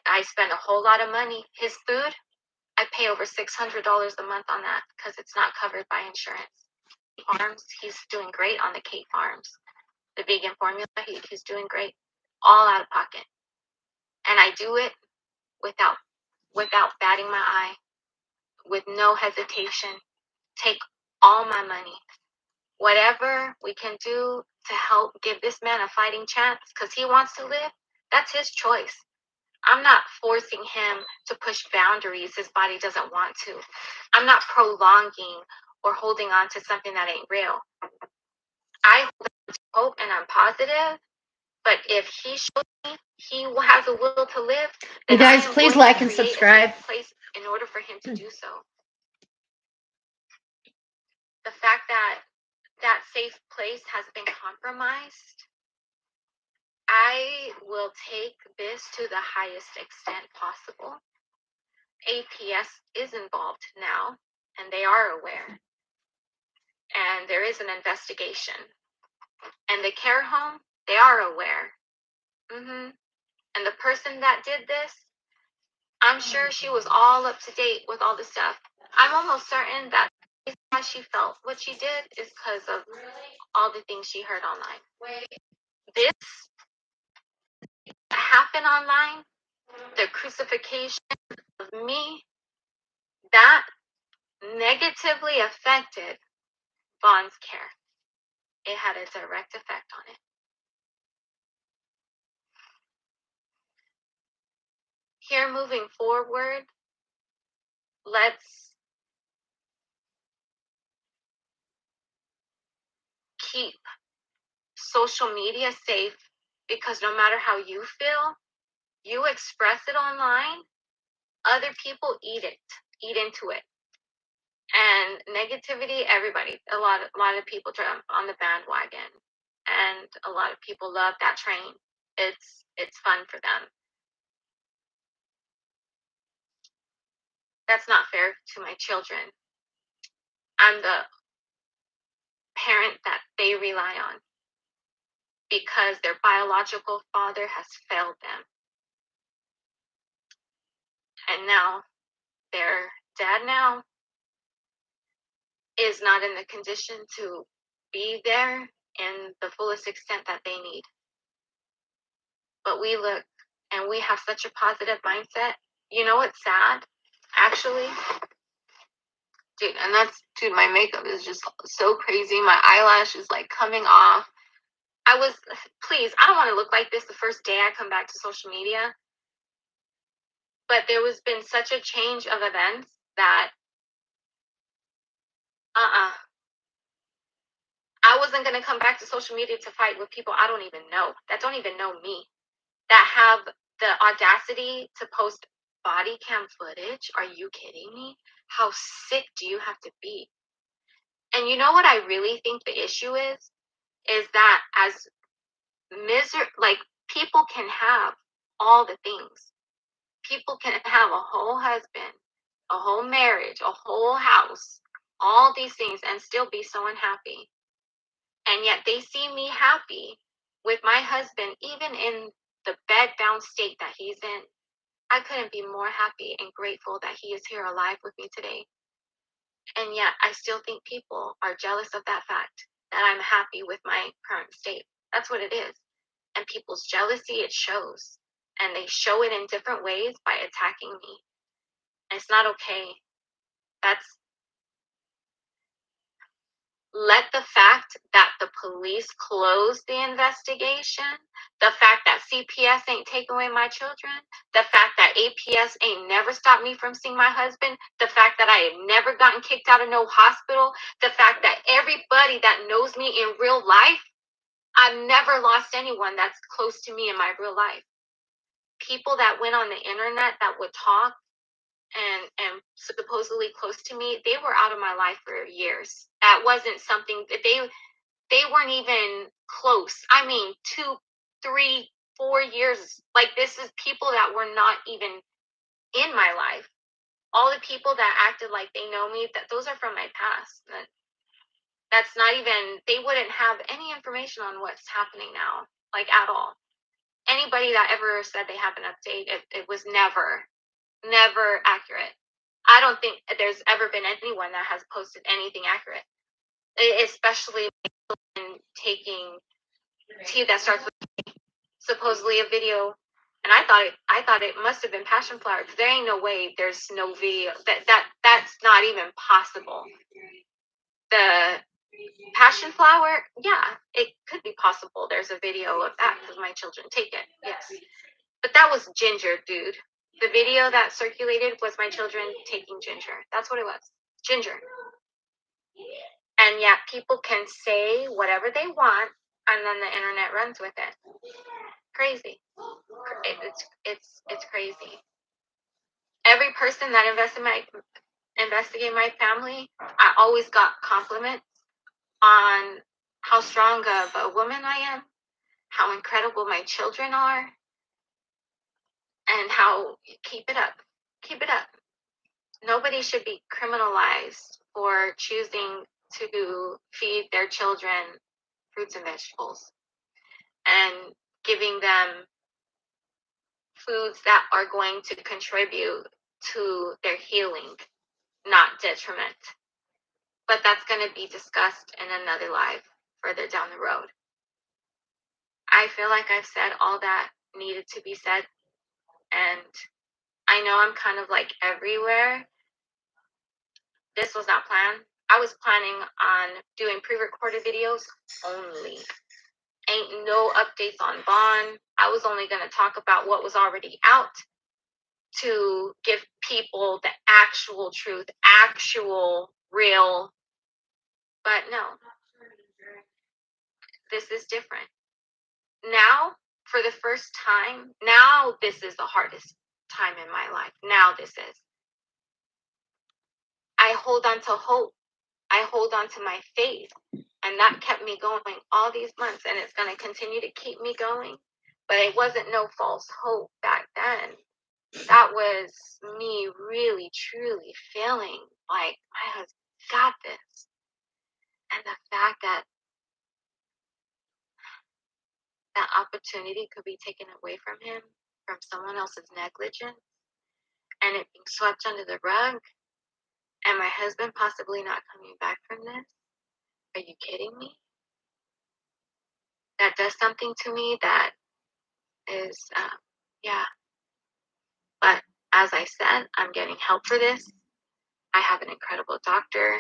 I spend a whole lot of money. His food, I pay over $600 a month on that because it's not covered by insurance. Farms, he's doing great on the Kate Farms. The vegan formula, he's doing great. All out of pocket. And I do it without batting my eye, with no hesitation. Take all my money. Whatever we can do to help give this man a fighting chance, because he wants to live, that's his choice. I'm not forcing him to push boundaries his body doesn't want to. I'm not prolonging or holding on to something that ain't real. I hope and I'm positive, but if he shows me he has a will to live, You then guys, I am please going like to and create subscribe. a safe place in order for him to do so. The fact that that safe place has been compromised, I will take this to the highest extent possible. APS is involved now, and they are aware. And there is an investigation. And the care home, they are aware. And the person that did this, I'm sure she was all up to date with all the stuff. I'm almost certain that the reason why she felt what she did is because of all the things she heard online. This happened online, the crucifixion of me, that negatively affected Vaughn's care. It had a direct effect on it. Here, moving forward, let's keep social media safe, because no matter how you feel, you express it online, other people eat into it. And negativity, everybody, a lot of people jump on the bandwagon, and a lot of people love that train. It's fun for them. That's not fair to my children. I'm the parent that they rely on because their biological father has failed them. And now their dad now is not in the condition to be there in the fullest extent that they need. But we look and we have such a positive mindset. You know what's sad? Actually, dude, and that's, dude, my makeup is just so crazy. My eyelash is like coming off. Please, I don't want to look like this the first day I come back to social media. But there was been such a change of events that, I wasn't going to come back to social media to fight with people I don't even know, that don't even know me, that have the audacity to post body cam footage. Are you kidding me? How sick do you have to be? And you know what I really think the issue is that as like, people can have all the things. People can have a whole husband, a whole marriage, a whole house, all these things, and still be so unhappy. And yet they see me happy with my husband, even in the bed-bound state that he's in. I couldn't be more happy and grateful that he is here alive with me today. And yet I still think people are jealous of that fact, that I'm happy with my current state. That's what it is. And people's jealousy, it shows. And they show it in different ways by attacking me. And it's not okay. Let the fact that the police closed the investigation, the fact that CPS ain't taking away my children, the fact that APS ain't never stopped me from seeing my husband, the fact that I have never gotten kicked out of no hospital, the fact that everybody that knows me in real life, I've never lost anyone that's close to me in my real life. People that went on the internet that would talk and supposedly close to me, they were out of my life for years. That wasn't something that they weren't even close. I mean, 2, 3, 4 years. Like, this is people that were not even in my life. All the people that acted like they know me, those are from my past. That's not even, they wouldn't have any information on what's happening now, like, at all. Anybody that ever said they have an update, it was never accurate. I don't think there's ever been anyone that has posted anything accurate, especially in taking T that starts with supposedly a video. And I thought it must have been Passion Flower, because there ain't no way there's no video. That's not even possible. The Passion Flower, yeah, it could be possible. There's a video of that because my children take it, yes. But that was ginger, dude. The video that circulated was my children taking ginger. That's what it was. Ginger. And yet people can say whatever they want, and then the internet runs with it. Crazy. It's crazy. Every person that investigated my family, I always got compliments on how strong of a woman I am, how incredible my children are, and how, keep it up. Keep it up. Nobody should be criminalized for choosing to feed their children fruits and vegetables and giving them foods that are going to contribute to their healing, not detriment. But that's going to be discussed in another live further down the road. I feel like I've said all that needed to be said, and I know I'm kind of like everywhere. This was not planned. I was planning on doing pre-recorded videos only. Ain't no updates on Vaughn. I was only going to talk about what was already out to give people the actual truth, actual, real. But no, this is different. Now, for the first time, now this is the hardest time in my life. Now this is. I hold on to hope. I hold on to my faith. And that kept me going all these months, and it's going to continue to keep me going. But it wasn't no false hope back then. that was me really, truly feeling like my husband got this. And the fact that that opportunity could be taken away from him from someone else's negligence and it being swept under the rug and my husband possibly not coming back from this. Are you kidding me? That does something to me that is, yeah. But as I said, I'm getting help for this. I have an incredible doctor.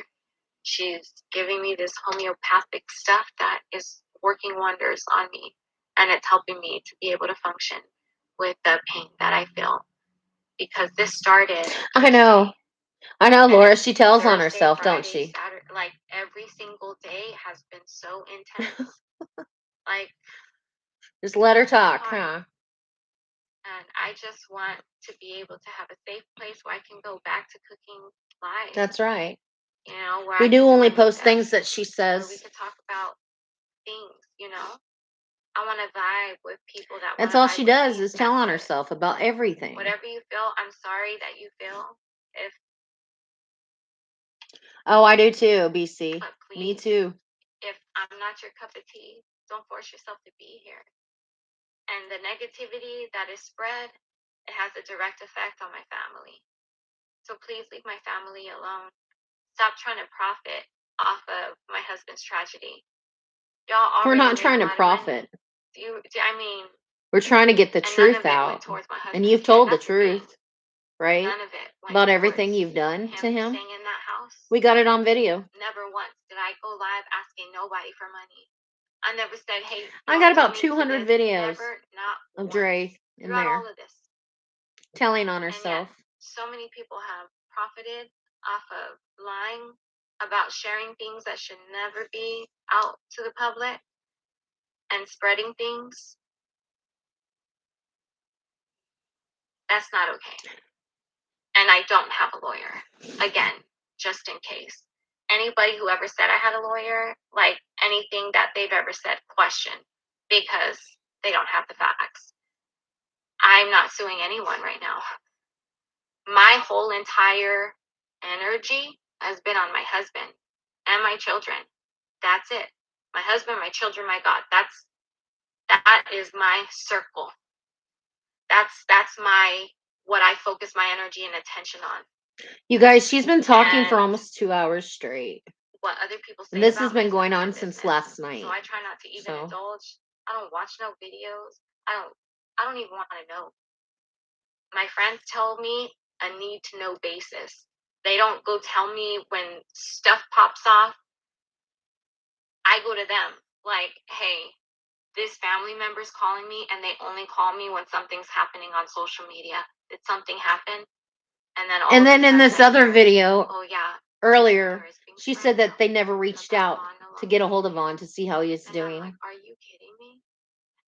She's giving me this homeopathic stuff that is working wonders on me. And it's helping me to be able to function with the pain that I feel. Because this started. I know. I know, Laura. She tells on Thursday, herself, don't Friday, she? Saturday, like every single day has been so intense. Like, Just let her talk, hard. huh? And I just want to be able to have a safe place where I can go back to cooking live. That's right. You know, where We I do can only my post makeup, things that she where we says. can talk about things, you know. I want to vibe with people that want That's to all vibe she with does me. is tell on That's it. herself about everything. Whatever you feel, I'm sorry that you feel. If Oh, I do too, BC. but Me please, too. if I'm not your cup of tea, don't force yourself to be here. And the negativity that is spread, it has a direct effect on my family. So please leave my family alone. Stop trying to profit off of my husband's tragedy. Y'all already We're not make trying a to lot of money. profit. I mean, We're trying to get the and none truth of it went out. towards my And husband's you've head. told the That's the thing. truth, right? None of it went About towards everything you've done to him. staying in that house. We got it on video. Never once did I go live asking nobody for money. I never said, "Hey, I y'all got about donate to 200 this." videos Never, not of once. Dre in Throughout all there of this. telling on And yet, herself. so many people have profited off of lying about sharing things that should never be out to the public and spreading things. That's not okay. And I don't have a lawyer. Again, just in case. Anybody who ever said I had a lawyer, like anything that they've ever said, question, because they don't have the facts. I'm not suing anyone right now. My whole entire energy has been on my husband and my children. That's it. My husband, my children, my God. That is my circle. That's my what I focus my energy and attention on. You guys, she's been talking for And almost 2 hours straight. what other people say And this about has me been is none going of their on since business. last night. So I try not to even indulge. I don't watch no videos. I don't even want to know. My friends tell me a need to know basis. They don't go tell me when stuff pops off. I go to them like, hey, this family member's calling me and they only call me when something's happening on social media. Did something happen? And then in this other video, oh yeah, earlier, she said that they never reached out to get a hold of Vaughn to see how he is and doing. I'm like, are you kidding me?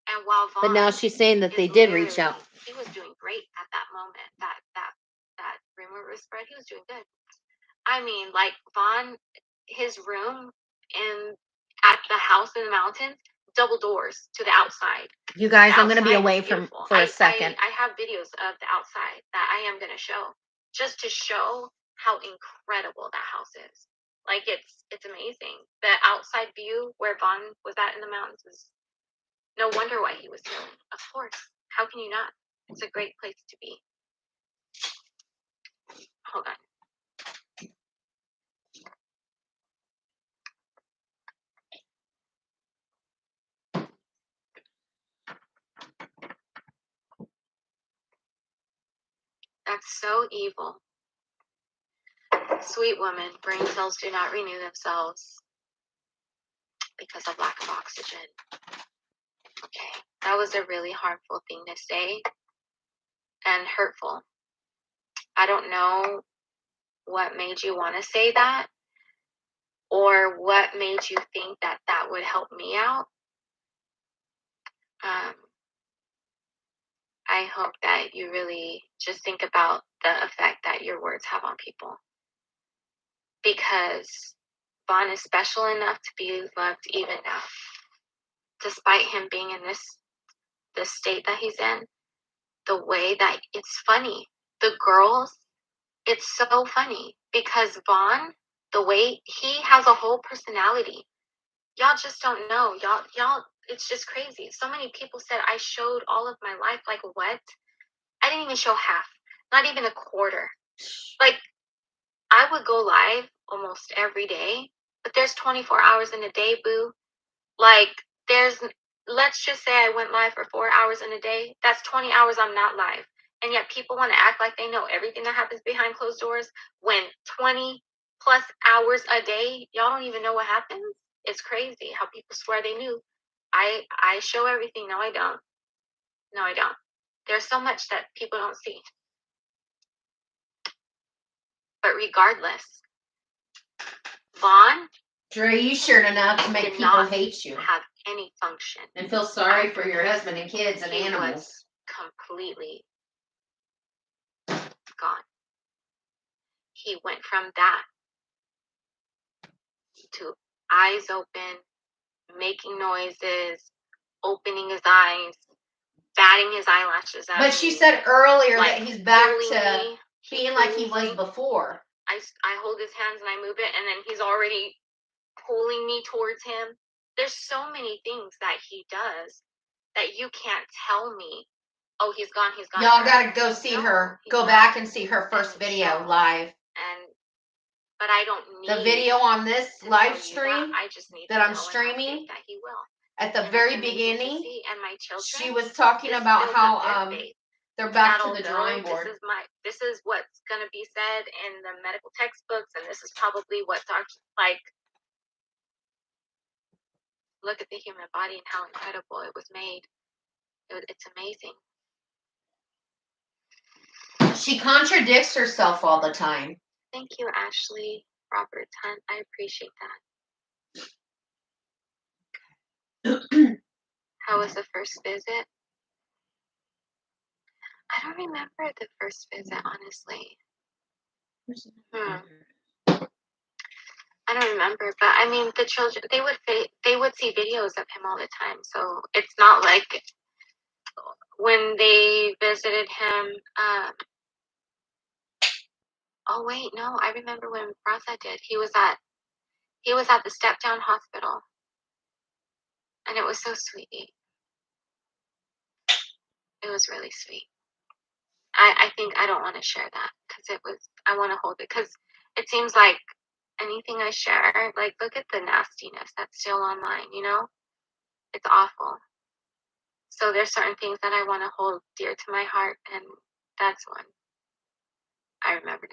And while Vaughn, But now she's saying that they did reach out. He was doing great at that moment. That rumor was spread. He was doing good. I mean, like Vaughn, his room at the house in the mountains, double doors to the outside. You guys, The I'm going to be outside away was for beautiful. a second. I have videos of the outside that I am going to show just to show how incredible that house is. Like it's amazing. The outside view where Vaughn was at in the mountains is no wonder why he was healing. Of course. How can you not? It's a great place to be. Hold on. That's so evil. Sweet woman, brain cells do not renew themselves because of lack of oxygen. Okay, that was a really harmful thing to say and hurtful. I don't know what made you want to say that or what made you think that that would help me out. I hope that you really just think about the effect that your words have on people. Because Vaughn is special enough to be loved even now. Despite him being in this state that he's in, the way that it's funny. The girls, it's so funny because Vaughn, the way he has a whole personality. Y'all just don't know. Y'all, it's just crazy. So many people said I showed all of my life. Like, what? I didn't even show half, not even a quarter. Like, I would go live almost every day, but there's 24 hours in a day, boo. Like, let's just say I went live for 4 hours in a day. That's 20 hours I'm not live. And yet people want to act like they know everything that happens behind closed doors when 20 plus hours a day, y'all don't even know what happens. It's crazy how people swear they knew. I show everything. No, I don't. No, I don't. There's so much that people don't see. But regardless, Vaughn Dre, you shared enough to make did people not hate you have any function. and feel sorry for your husband and kids and He animals. was completely gone. He went from that to eyes open, making noises, opening his eyes, batting his eyelashes at But me. she said earlier like, that he's back pulling to me. being like he pulls was me. before. I hold his hands and I move it, and then he's already pulling me towards him. There's so many things that he does that you can't tell me, oh, he's gone, he's gone. Y'all gotta go see No, her. he's Go not. back and see her first And video so- live. But I don't need The video on this to live tell you stream that. I just need that to I'm know and have streaming, faith that he will. at the And very it's amazing to beginning, see. And my children, she was talking this about builds how up their faith. they're back That to the although drawing board. This is what's gonna be said in the medical textbooks, and this is probably what doctors like. Look at the human body and how incredible it was made. It's amazing. She contradicts herself all the time. Thank you, Ashley Roberts Hunt. I appreciate that. How was the first visit? I don't remember the first visit, honestly. I don't remember, but I mean, the children, they would see videos of him all the time, so it's not like when they visited him. Oh wait, no, I remember when Raza did. He was at the step down hospital, and it was so sweet. It was really sweet. I think I don't want to share that because I want to hold it because it seems like anything I share, like, look at the nastiness that's still online, you know? It's awful. So there's certain things that I want to hold dear to my heart, and that's one. I remember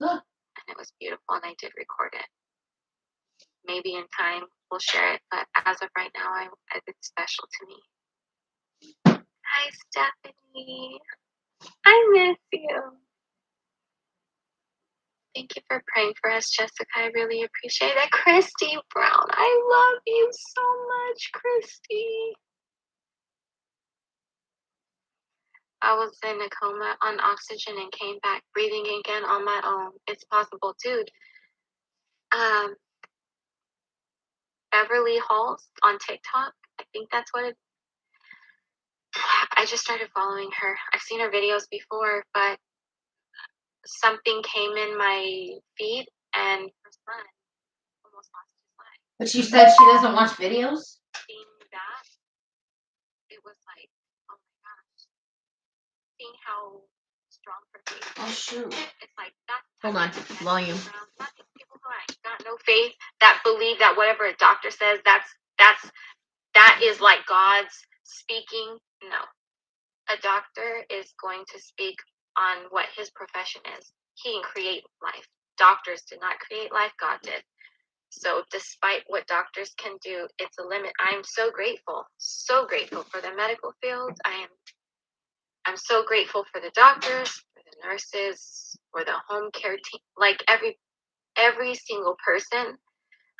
now. And it was beautiful, and I did record it. Maybe in time we'll share it, but as of right now, it's special to me. Hi, Stephanie. I miss you. Thank you for praying for us, Jessica. I really appreciate it. Christy Brown, I love you so much, Christy. I was in a coma on oxygen and came back breathing again on my own. It's possible, dude. Beverly Halls on TikTok. I think that's what it. I just started following her. I've seen her videos before, but something came in my feed and her son almost lost his life. But she said she doesn't watch videos? Seeing that, it was like, oh my gosh. Seeing how strong her faith is. Oh, shoot. It's like, that's Hold on, volume. Not these people who ain't got no faith, that believe that whatever a doctor says, that is like God's speaking. No. A doctor is going to speak on what his profession is. He can create life. Doctors did not create life, God did. So despite what doctors can do, it's a limit. I am so grateful for the medical field. I'm so grateful for the doctors, for the nurses, for the home care team, like every single person.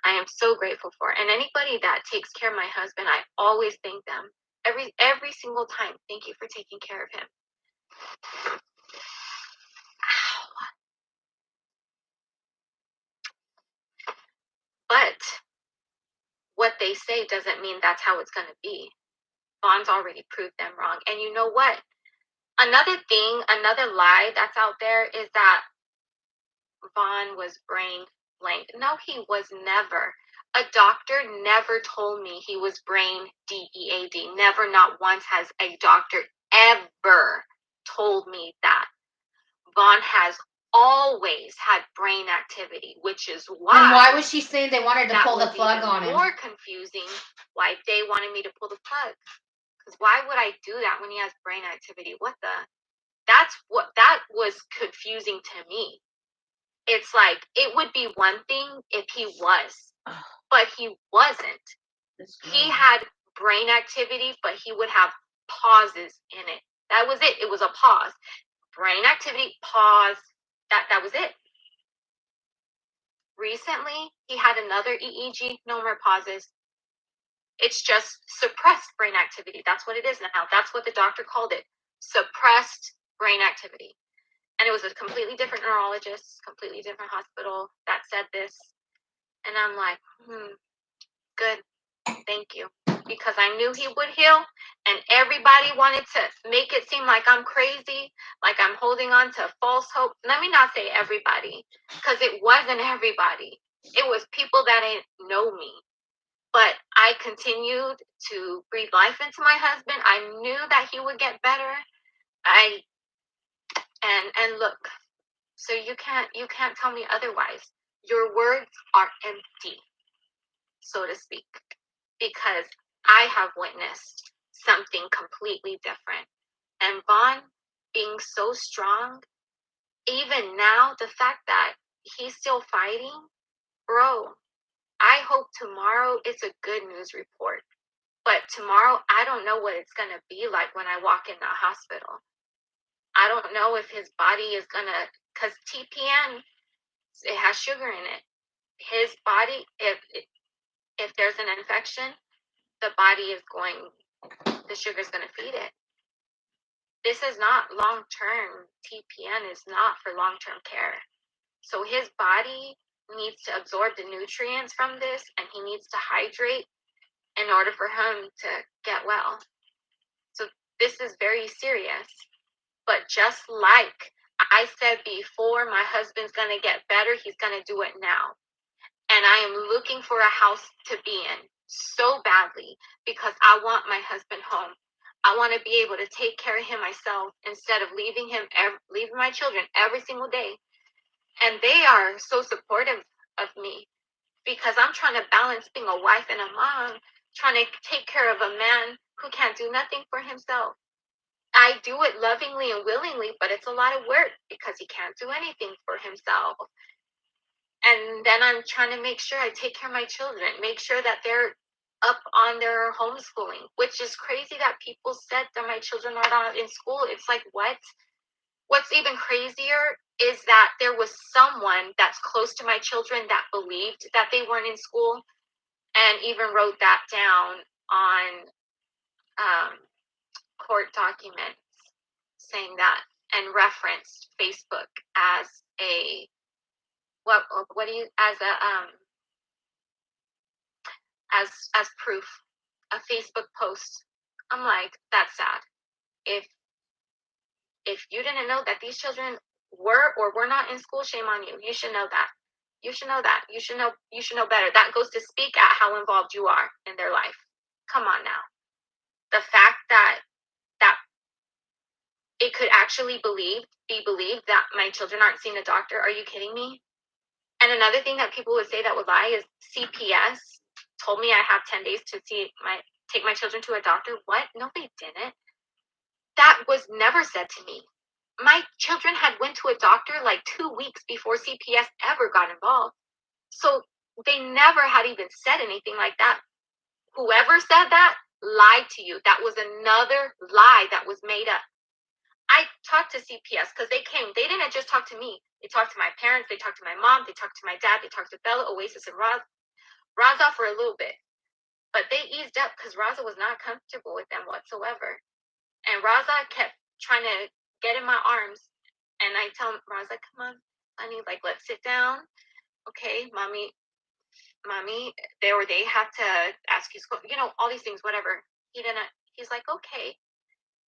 I am so grateful for. And anybody that takes care of my husband, I always thank them. Every single time. Thank you for taking care of him. But what they say doesn't mean that's how it's going to be. Vaughn's already proved them wrong. And you know what? Another thing, another lie that's out there is that Vaughn was brain blank. No, he was never. A doctor never told me he was brain DEAD. Never, not once has a doctor ever told me that. Vaughn has always had brain activity, which is why. Then why was she saying they wanted to that pull the was plug even on him? more confusing why they wanted me to pull the plug. Because why would I do that when he has brain activity? What the? That was confusing to me. It's like, it would be one thing if he was, but he wasn't. He had brain activity, but he would have pauses in it. That was it. It was a pause. Brain activity, pause. That was it. Recently, he had another EEG, no more pauses. It's just suppressed brain activity. That's what it is now. That's what the doctor called it. Suppressed brain activity. And it was a completely different neurologist, completely different hospital that said this. And I'm like, good. Thank you. Because I knew he would heal, and everybody wanted to make it seem like I'm crazy, like I'm holding on to false hope. Let me not say everybody, because it wasn't everybody. It was people that didn't know me. But I continued to breathe life into my husband. I knew that he would get better. And look, so you can't tell me otherwise. Your words are empty, so to speak, because I have witnessed something completely different. And Vaughn being so strong, even now, the fact that he's still fighting, bro, I hope tomorrow it's a good news report. But tomorrow, I don't know what it's going to be like when I walk in the hospital. I don't know if his body is going to, because TPN, it has sugar in it. His body, if there's an infection, the body is going, the sugar is going to feed it. This is not long-term. TPN is not for long-term care. So his body needs to absorb the nutrients from this, and he needs to hydrate in order for him to get well. So this is very serious. But just like I said before, my husband's going to get better. He's going to do it now. And I am looking for a house to be in so badly because I want my husband home. I want to be able to take care of him myself instead of leaving my children every single day. And they are so supportive of me because I'm trying to balance being a wife and a mom, trying to take care of a man who can't do nothing for himself. I do it lovingly and willingly, but it's a lot of work because he can't do anything for himself. And then I'm trying to make sure I take care of my children, make sure that they're up on their homeschooling, which is crazy that people said that my children are not in school. It's like, what? What's even crazier is that there was someone that's close to my children that believed that they weren't in school and even wrote that down on court documents saying that and referenced Facebook as a what do you as proof, a Facebook post. I'm like, that's sad. If you didn't know that these children were or were not in school, shame on you. You should know that. You should know that. You should know better. That goes to speak at how involved you are in their life. Come on now. The fact that it could actually be believed that my children aren't seeing a doctor. Are you kidding me? And another thing that people would say that would lie is CPS told me I have 10 days to take my children to a doctor. What? No, they didn't. That was never said to me. My children had went to a doctor like 2 weeks before CPS ever got involved. So they never had even said anything like that. Whoever said that lied to you. That was another lie that was made up. I talked to CPS because they didn't just talk to me. They talked to my parents, they talked to my mom, they talked to my dad, they talked to Bella, Oasis, and Raza for a little bit. But they eased up because Raza was not comfortable with them whatsoever. And Raza kept trying to get in my arms. And I tell Raza, come on, honey, like, let's sit down. Okay, mommy, they have to ask you, all these things, whatever. He's like, okay.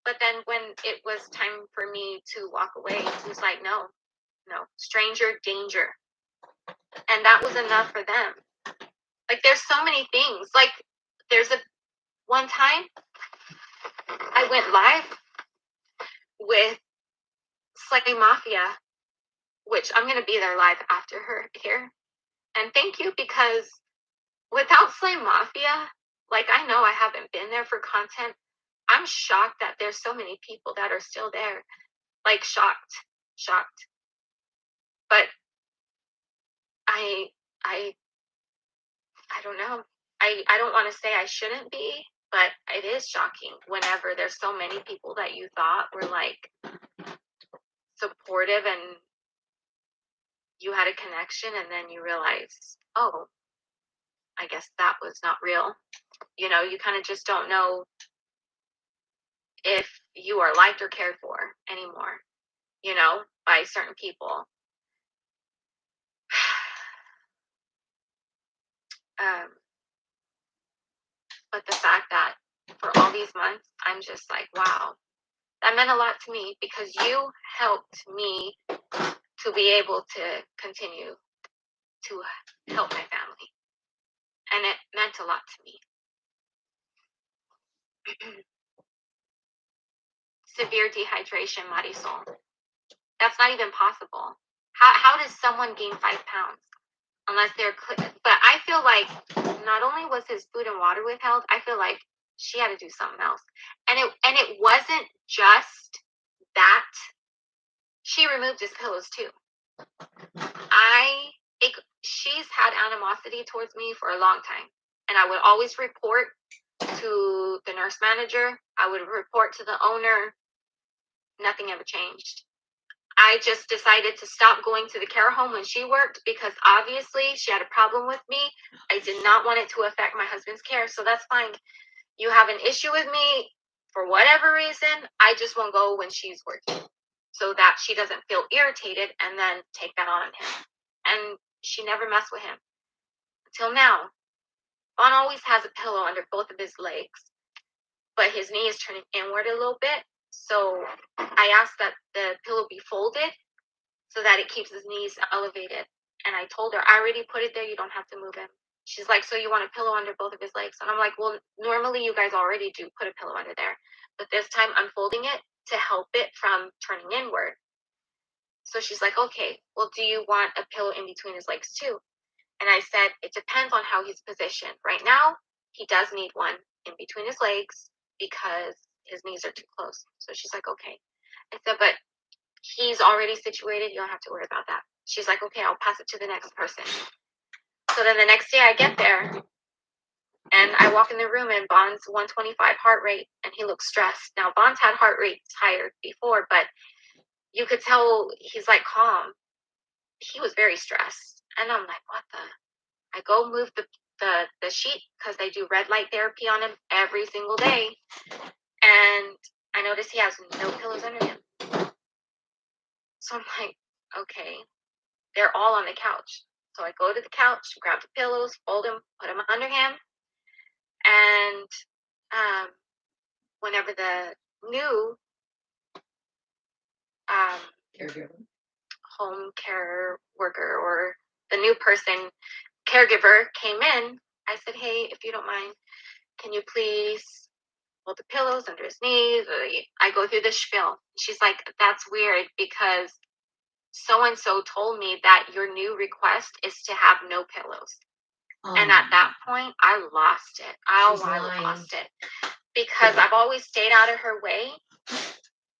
But then when it was time for me to walk away, he was like, no, stranger danger. And that was enough for them. Like, there's so many things. Like, there's one time I went live with Slay Mafia, which I'm going to be there live after her here. And thank you, because without Slay Mafia, like, I know I haven't been there for content. I'm shocked that there's so many people that are still there. Like, shocked. But I don't know. I don't want to say I shouldn't be, but it is shocking whenever there's so many people that you thought were like supportive and you had a connection, and then you realize, oh, I guess that was not real. You know, you kind of just don't know if you are liked or cared for anymore, you know, by certain people. But the fact that for all these months, I'm just like, wow, that meant a lot to me, because you helped me to be able to continue to help my family. And it meant a lot to me. Severe dehydration, Marisol. That's not even possible. How does someone gain 5 pounds? Unless they're, but I feel like not only was his food and water withheld, I feel like she had to do something else. And it wasn't just that. She removed his pillows too. She's had animosity towards me for a long time. And I would always report to the nurse manager. I would report to the owner. Nothing ever changed. I just decided to stop going to the care home when she worked, because obviously she had a problem with me. I did not want it to affect my husband's care. So that's fine. You have an issue with me for whatever reason. I just won't go when she's working, so that she doesn't feel irritated and then take that on him. And she never messed with him until now. Vaughn always has a pillow under both of his legs, but his knee is turning inward a little bit. So I asked that the pillow be folded so that it keeps his knees elevated. And I told her, I already put it there. You don't have to move him. She's like, so you want a pillow under both of his legs? And I'm like, well, normally you guys already do put a pillow under there. But this time I'm folding it to help it from turning inward. So she's like, okay, well, do you want a pillow in between his legs too? And I said, it depends on how he's positioned. Right now, he does need one in between his legs because his knees are too close. So she's like, okay. I said, but he's already situated. You don't have to worry about that. She's like, okay, I'll pass it to the next person. So then the next day I get there and I walk in the room, and Bond's 125 heart rate, and he looks stressed. Now, Bond's had heart rates higher before, but you could tell he's like calm. He was very stressed. And I'm like, what the? I go move the sheet, because they do red light therapy on him every single day. And I notice he has no pillows under him. So I'm like, okay, they're all on the couch. So I go to the couch, grab the pillows, fold them, put them under him. And whenever the new home care worker, or the new person, caregiver, came in, I said, hey, if you don't mind, can you please hold the pillows under his knees? I go through the spiel. She's like, that's weird, because so-and-so told me that your new request is to have no pillows. And at that point, I lost it. I lost it, because I've always stayed out of her way.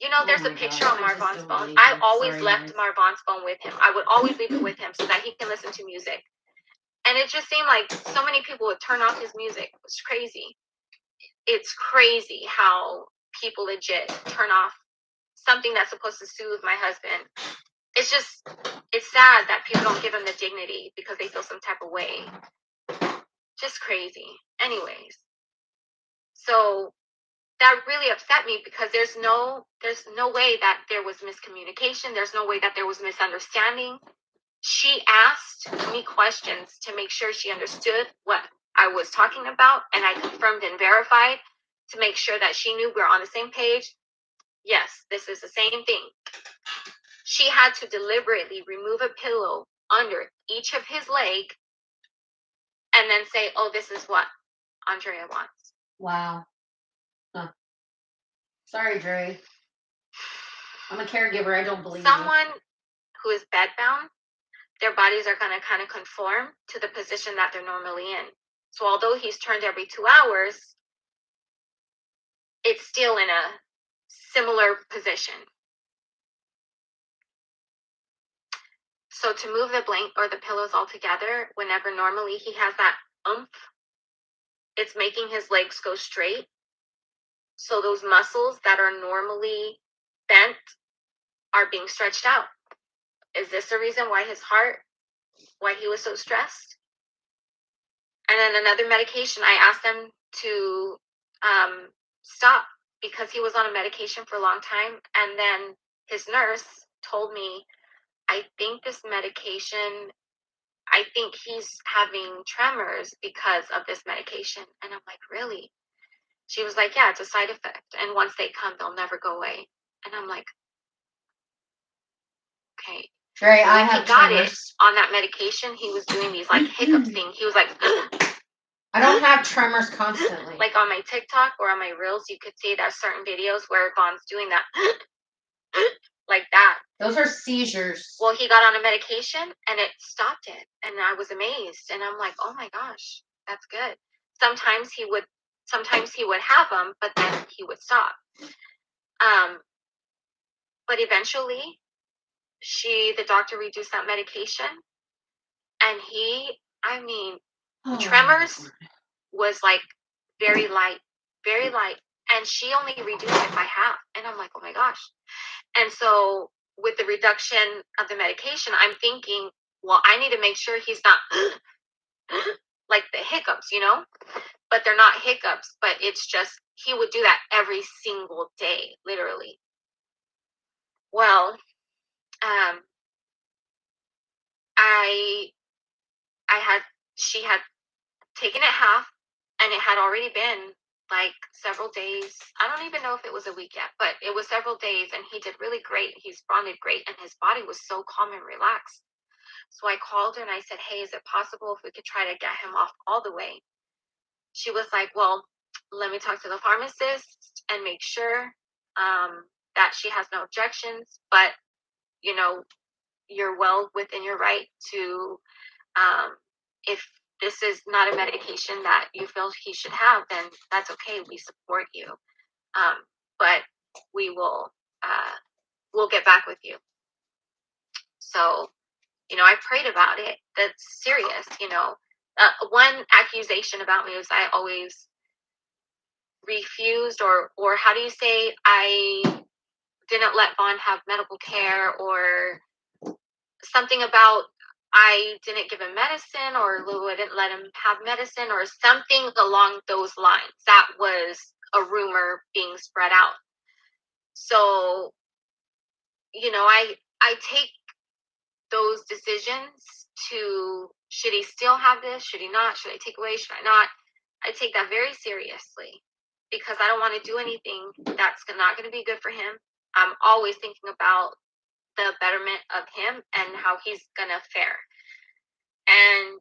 You know, there's a picture on Marvon's phone. I always left Marvon's phone with him. I would always leave it with him so that he can listen to music. And it just seemed like so many people would turn off his music. It was crazy. It's crazy how people legit turn off something that's supposed to soothe my husband. It's sad that people don't give him the dignity because they feel some type of way. Just crazy. Anyways, so that really upset me, because there's no way that there was miscommunication. There's no way that there was misunderstanding. She asked me questions to make sure she understood what I was talking about, and I confirmed and verified to make sure that she knew we're on the same page. Yes, this is the same thing. She had to deliberately remove a pillow under each of his leg and then say, oh, this is what Andrea wants. Wow. Huh. Sorry, Dre. I'm a caregiver. I don't believe Someone who is bedbound, their bodies are going to kind of conform to the position that they're normally in. So although he's turned every 2 hours, it's still in a similar position. So to move the blanket or the pillows all together, whenever normally he has that oomph, it's making his legs go straight. So those muscles that are normally bent are being stretched out. Is this the reason why why he was so stressed? And then another medication, I asked them to stop because he was on a medication for a long time. And then his nurse told me, I think this medication, I think he's having tremors because of this medication. And I'm like, really? She was like, yeah, it's a side effect. And once they come, they'll never go away. And I'm like, okay. Dre, I When have he got tremors. it on that medication, he was doing these like hiccup thing. He was like, I don't have tremors constantly. like on my TikTok or on my reels, you could see that certain videos where Vaughn's doing that like that. Those are seizures. Well, he got on a medication and it stopped it. And I was amazed. And I'm like, oh my gosh, that's good. Sometimes he would have them, but then he would stop. But eventually the doctor reduced that medication and tremors was like very light. And she only reduced it by half. And I'm like, oh my gosh. And so with the reduction of the medication, I'm thinking, well, I need to make sure he's not like the hiccups, but they're not hiccups, but it's just, he would do that every single day, literally. Well, she had taken it half and it had already been like several days. I don't even know if it was a week yet, but it was several days and he did really great. He responded great and his body was so calm and relaxed. So I called her and I said, hey, is it possible if we could try to get him off all the way? She was like, well, let me talk to the pharmacist and make sure that she has no objections, but you're well within your right to, if this is not a medication that you feel he should have, then that's okay. We support you. But we will, we'll get back with you. So, I prayed about it. That's serious. One accusation about me was I always refused, or how do you say, I didn't let Vaughn have medical care, or something about I didn't give him medicine, or Lou didn't let him have medicine, or something along those lines. That was a rumor being spread out. So, I take those decisions to, should he still have this? Should he not? Should I take away? Should I not? I take that very seriously because I don't want to do anything that's not going to be good for him. I'm always thinking about the betterment of him and how he's going to fare. And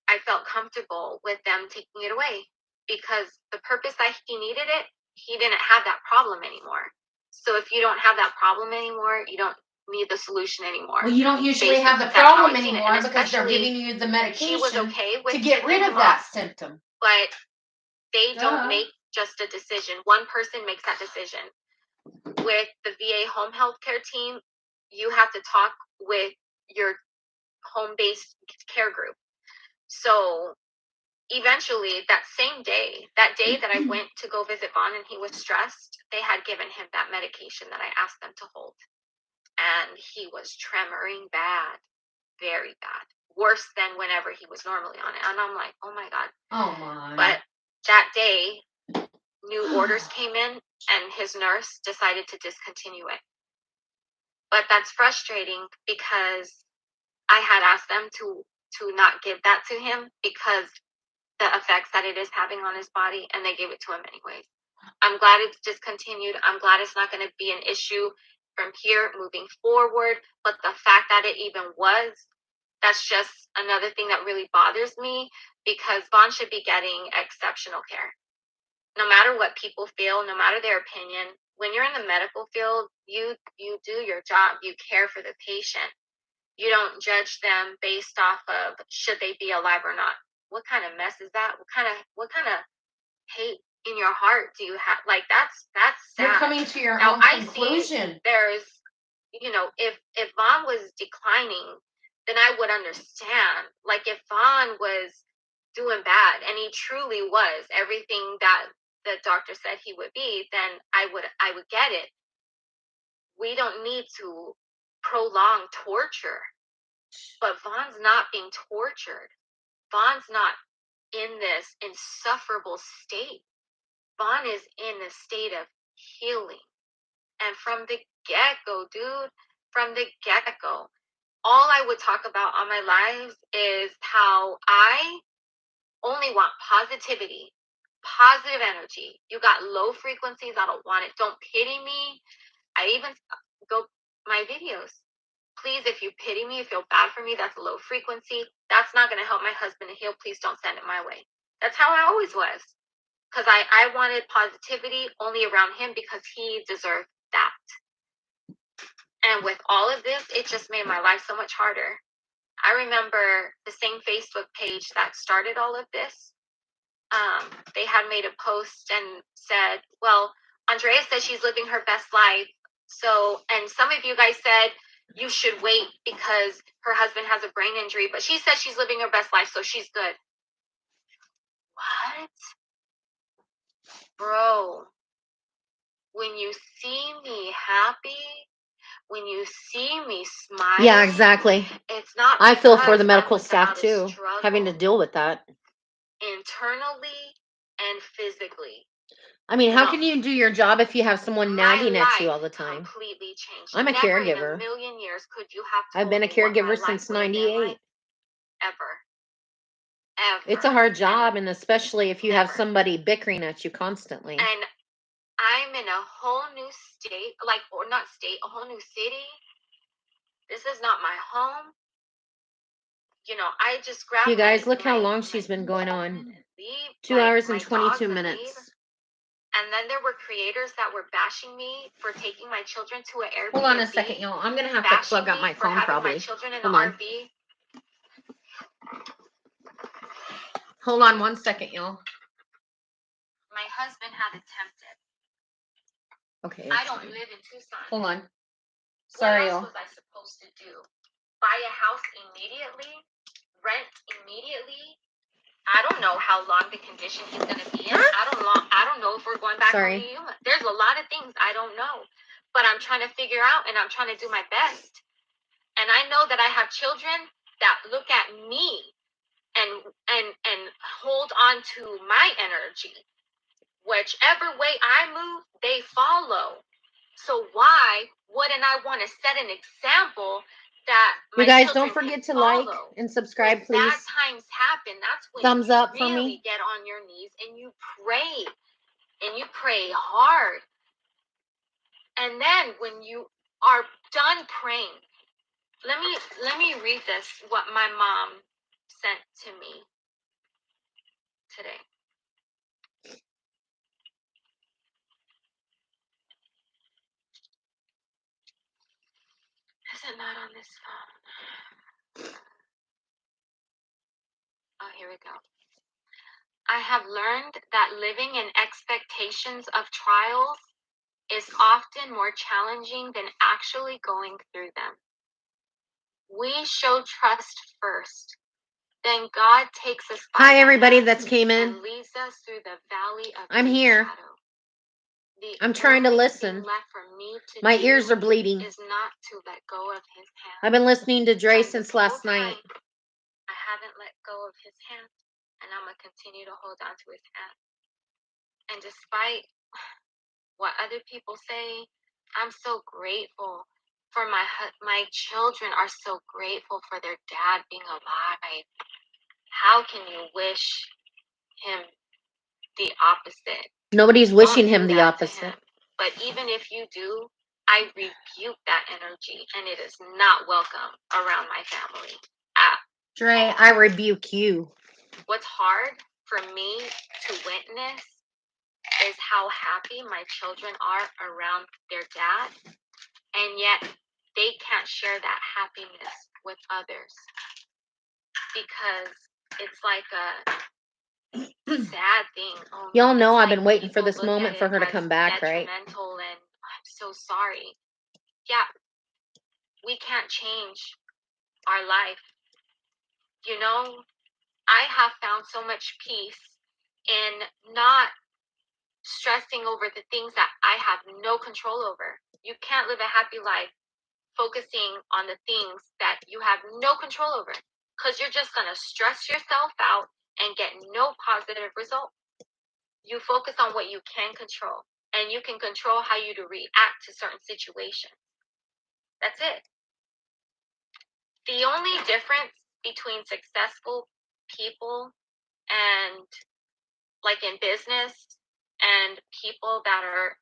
I felt comfortable with them taking it away because the purpose that he needed it, he didn't have that problem anymore. So if you don't have that problem anymore, you don't need the solution anymore. Well, you don't usually have the problem anymore because they're giving you the medication he was okay with to get rid of that symptom. But they don't make just a decision. One person makes that decision. With the VA home health care team, you have to talk with your home-based care group. So eventually that day that I went to go visit Vaughn and he was stressed, they had given him that medication that I asked them to hold. And he was tremoring bad, very bad, worse than whenever he was normally on it. And I'm like, oh my God. Oh my. But that day, new orders came in and his nurse decided to discontinue it. But that's frustrating because I had asked them to not give that to him because the effects that it is having on his body, and they gave it to him anyways. I'm glad it's discontinued. I'm glad it's not going to be an issue from here moving forward. But the fact that it even was, that's just another thing that really bothers me, because Vaughn should be getting exceptional care. No matter what people feel, no matter their opinion, when you're in the medical field, you do your job. You care for the patient. You don't judge them based off of should they be alive or not. What kind of mess is that? What kind of hate in your heart do you have? Like, that's sad. You're coming to your Now own I conclusion. see there's, if Vaughn was declining, then I would understand. Like, if Vaughn was doing bad and he truly was everything that the doctor said he would be, then I would get it. We don't need to prolong torture. But Vaughn's not being tortured. Vaughn's not in this insufferable state. Vaughn is in a state of healing. And from the get-go, dude, from the get-go, all I would talk about on my lives is how I only want positivity, positive energy. You got low frequencies, I don't want it. Don't pity me. I even go my videos. Please, if you pity me, you feel bad for me, that's a low frequency. That's not going to help my husband to heal. Please don't send it my way. That's how I always was. Because I wanted positivity only around him because he deserved that. And with all of this, it just made my life so much harder. I remember the same Facebook page that started all of this. They had made a post and said, well, Andrea says she's living her best life. So, and some of you guys said you should wait because her husband has a brain injury, but she says she's living her best life, so she's good. What? Bro, when you see me happy, when you see me smile, Yeah, exactly. it's not. I feel for the because medical I was staff out of too, having to struggle deal with that. internally and physically. I mean, how No. can you do your job if you have someone My nagging at you life all the time? completely changed. I'm a Never caregiver. in a million years could you have I've told been a me what my caregiver life since would have been '98. like. Ever. It's a hard job, and especially if you have Never. somebody bickering at you constantly. And I'm in a whole new state, like, or not state, a whole new city. This is not my home. I just grabbed You guys, my look how long my she's been going on. and leave, 2 like, hours my and dogs 22 and leave. minutes. And then there were creators that were bashing me for taking my children to an Airbnb. Hold on a second, y'all. I'm going to have to Bashing plug up me my for phone having probably. my children in Hold an on. RV. Hold on 1 second, y'all. My husband had attempted. Okay. I don't live in Tucson. Hold on. Sorry, what y'all. else was I supposed to do? Buy a house immediately? Rent immediately? I don't know how long the condition he's going to be in. I don't know if we're going back home to you. There's a lot of things I don't know. But I'm trying to figure out, and I'm trying to do my best. And I know that I have children that look at me and hold on to my energy. Whichever way I move, they follow. So why wouldn't I want to set an example that you guys don't forget to like and subscribe, please. Bad times happen. That's when thumbs you up really for me. Get on your knees and you pray, and you pray hard. And then when you are done praying, let me read this, what my mom sent to me today. Is it not on this phone? Oh, here we go. I have learned that living in expectations of trials is often more challenging than actually going through them. We show trust first, then God takes us by Hi, the everybody hand that's came in. and leads us through the valley of I'm deep here. shadow. The I'm trying to only listen. thing left for me to My do ears are bleeding. is not to let go of his hand. I've been listening to Dre And since this whole last night. time, I haven't let go of his hand, and I'm going to continue to hold on to his hand. And despite what other people say, I'm so grateful for my children are so grateful for their dad being alive. How can you wish him the opposite? Nobody's Don't wishing do him the that to opposite. him. But even if you do, I rebuke that energy, and it is not welcome around my family at Dre, all. I rebuke you. What's hard for me to witness is how happy my children are around their dad, and yet they can't share that happiness with others because it's like a sad thing. Oh Y'all no, know it's I've like been waiting for people this look moment at for it her to as come back, right? detrimental, and I'm so sorry. Yeah, we can't change our life. You know, I have found so much peace in not stressing over the things that I have no control over. You can't live a happy life focusing on the things that you have no control over, because you're just going to stress yourself out and get no positive result. You focus on what you can control, and you can control how you to react to certain situations. That's it. The only difference between successful people and like in business and people that are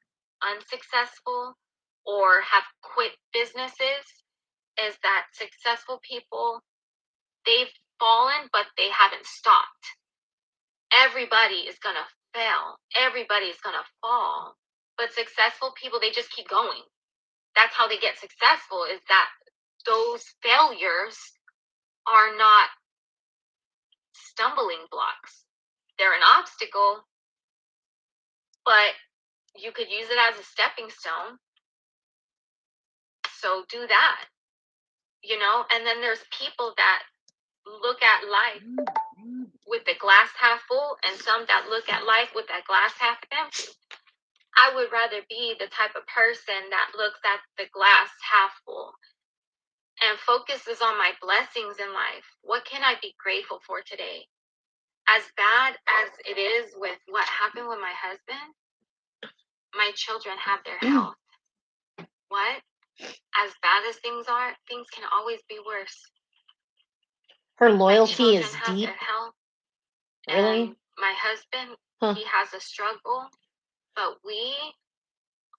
unsuccessful or have quit businesses is that successful people, they've fallen, but they haven't stopped. Everybody is going to fail. Everybody is going to fall. But successful people, they just keep going. That's how they get successful, is that those failures are not stumbling blocks. They're an obstacle, but you could use it as a stepping stone. So do that, you know? And then there's people that look at life with the glass half full, and some that look at life with that glass half empty. I would rather be the type of person that looks at the glass half full and focuses on my blessings in life. What can I be grateful for today? As bad as it is with what happened with my husband, my children have their health. What? As bad as things are, things can always be worse. Her My loyalty children is have deep. their health. Really? And my husband, Huh. he has a struggle, but we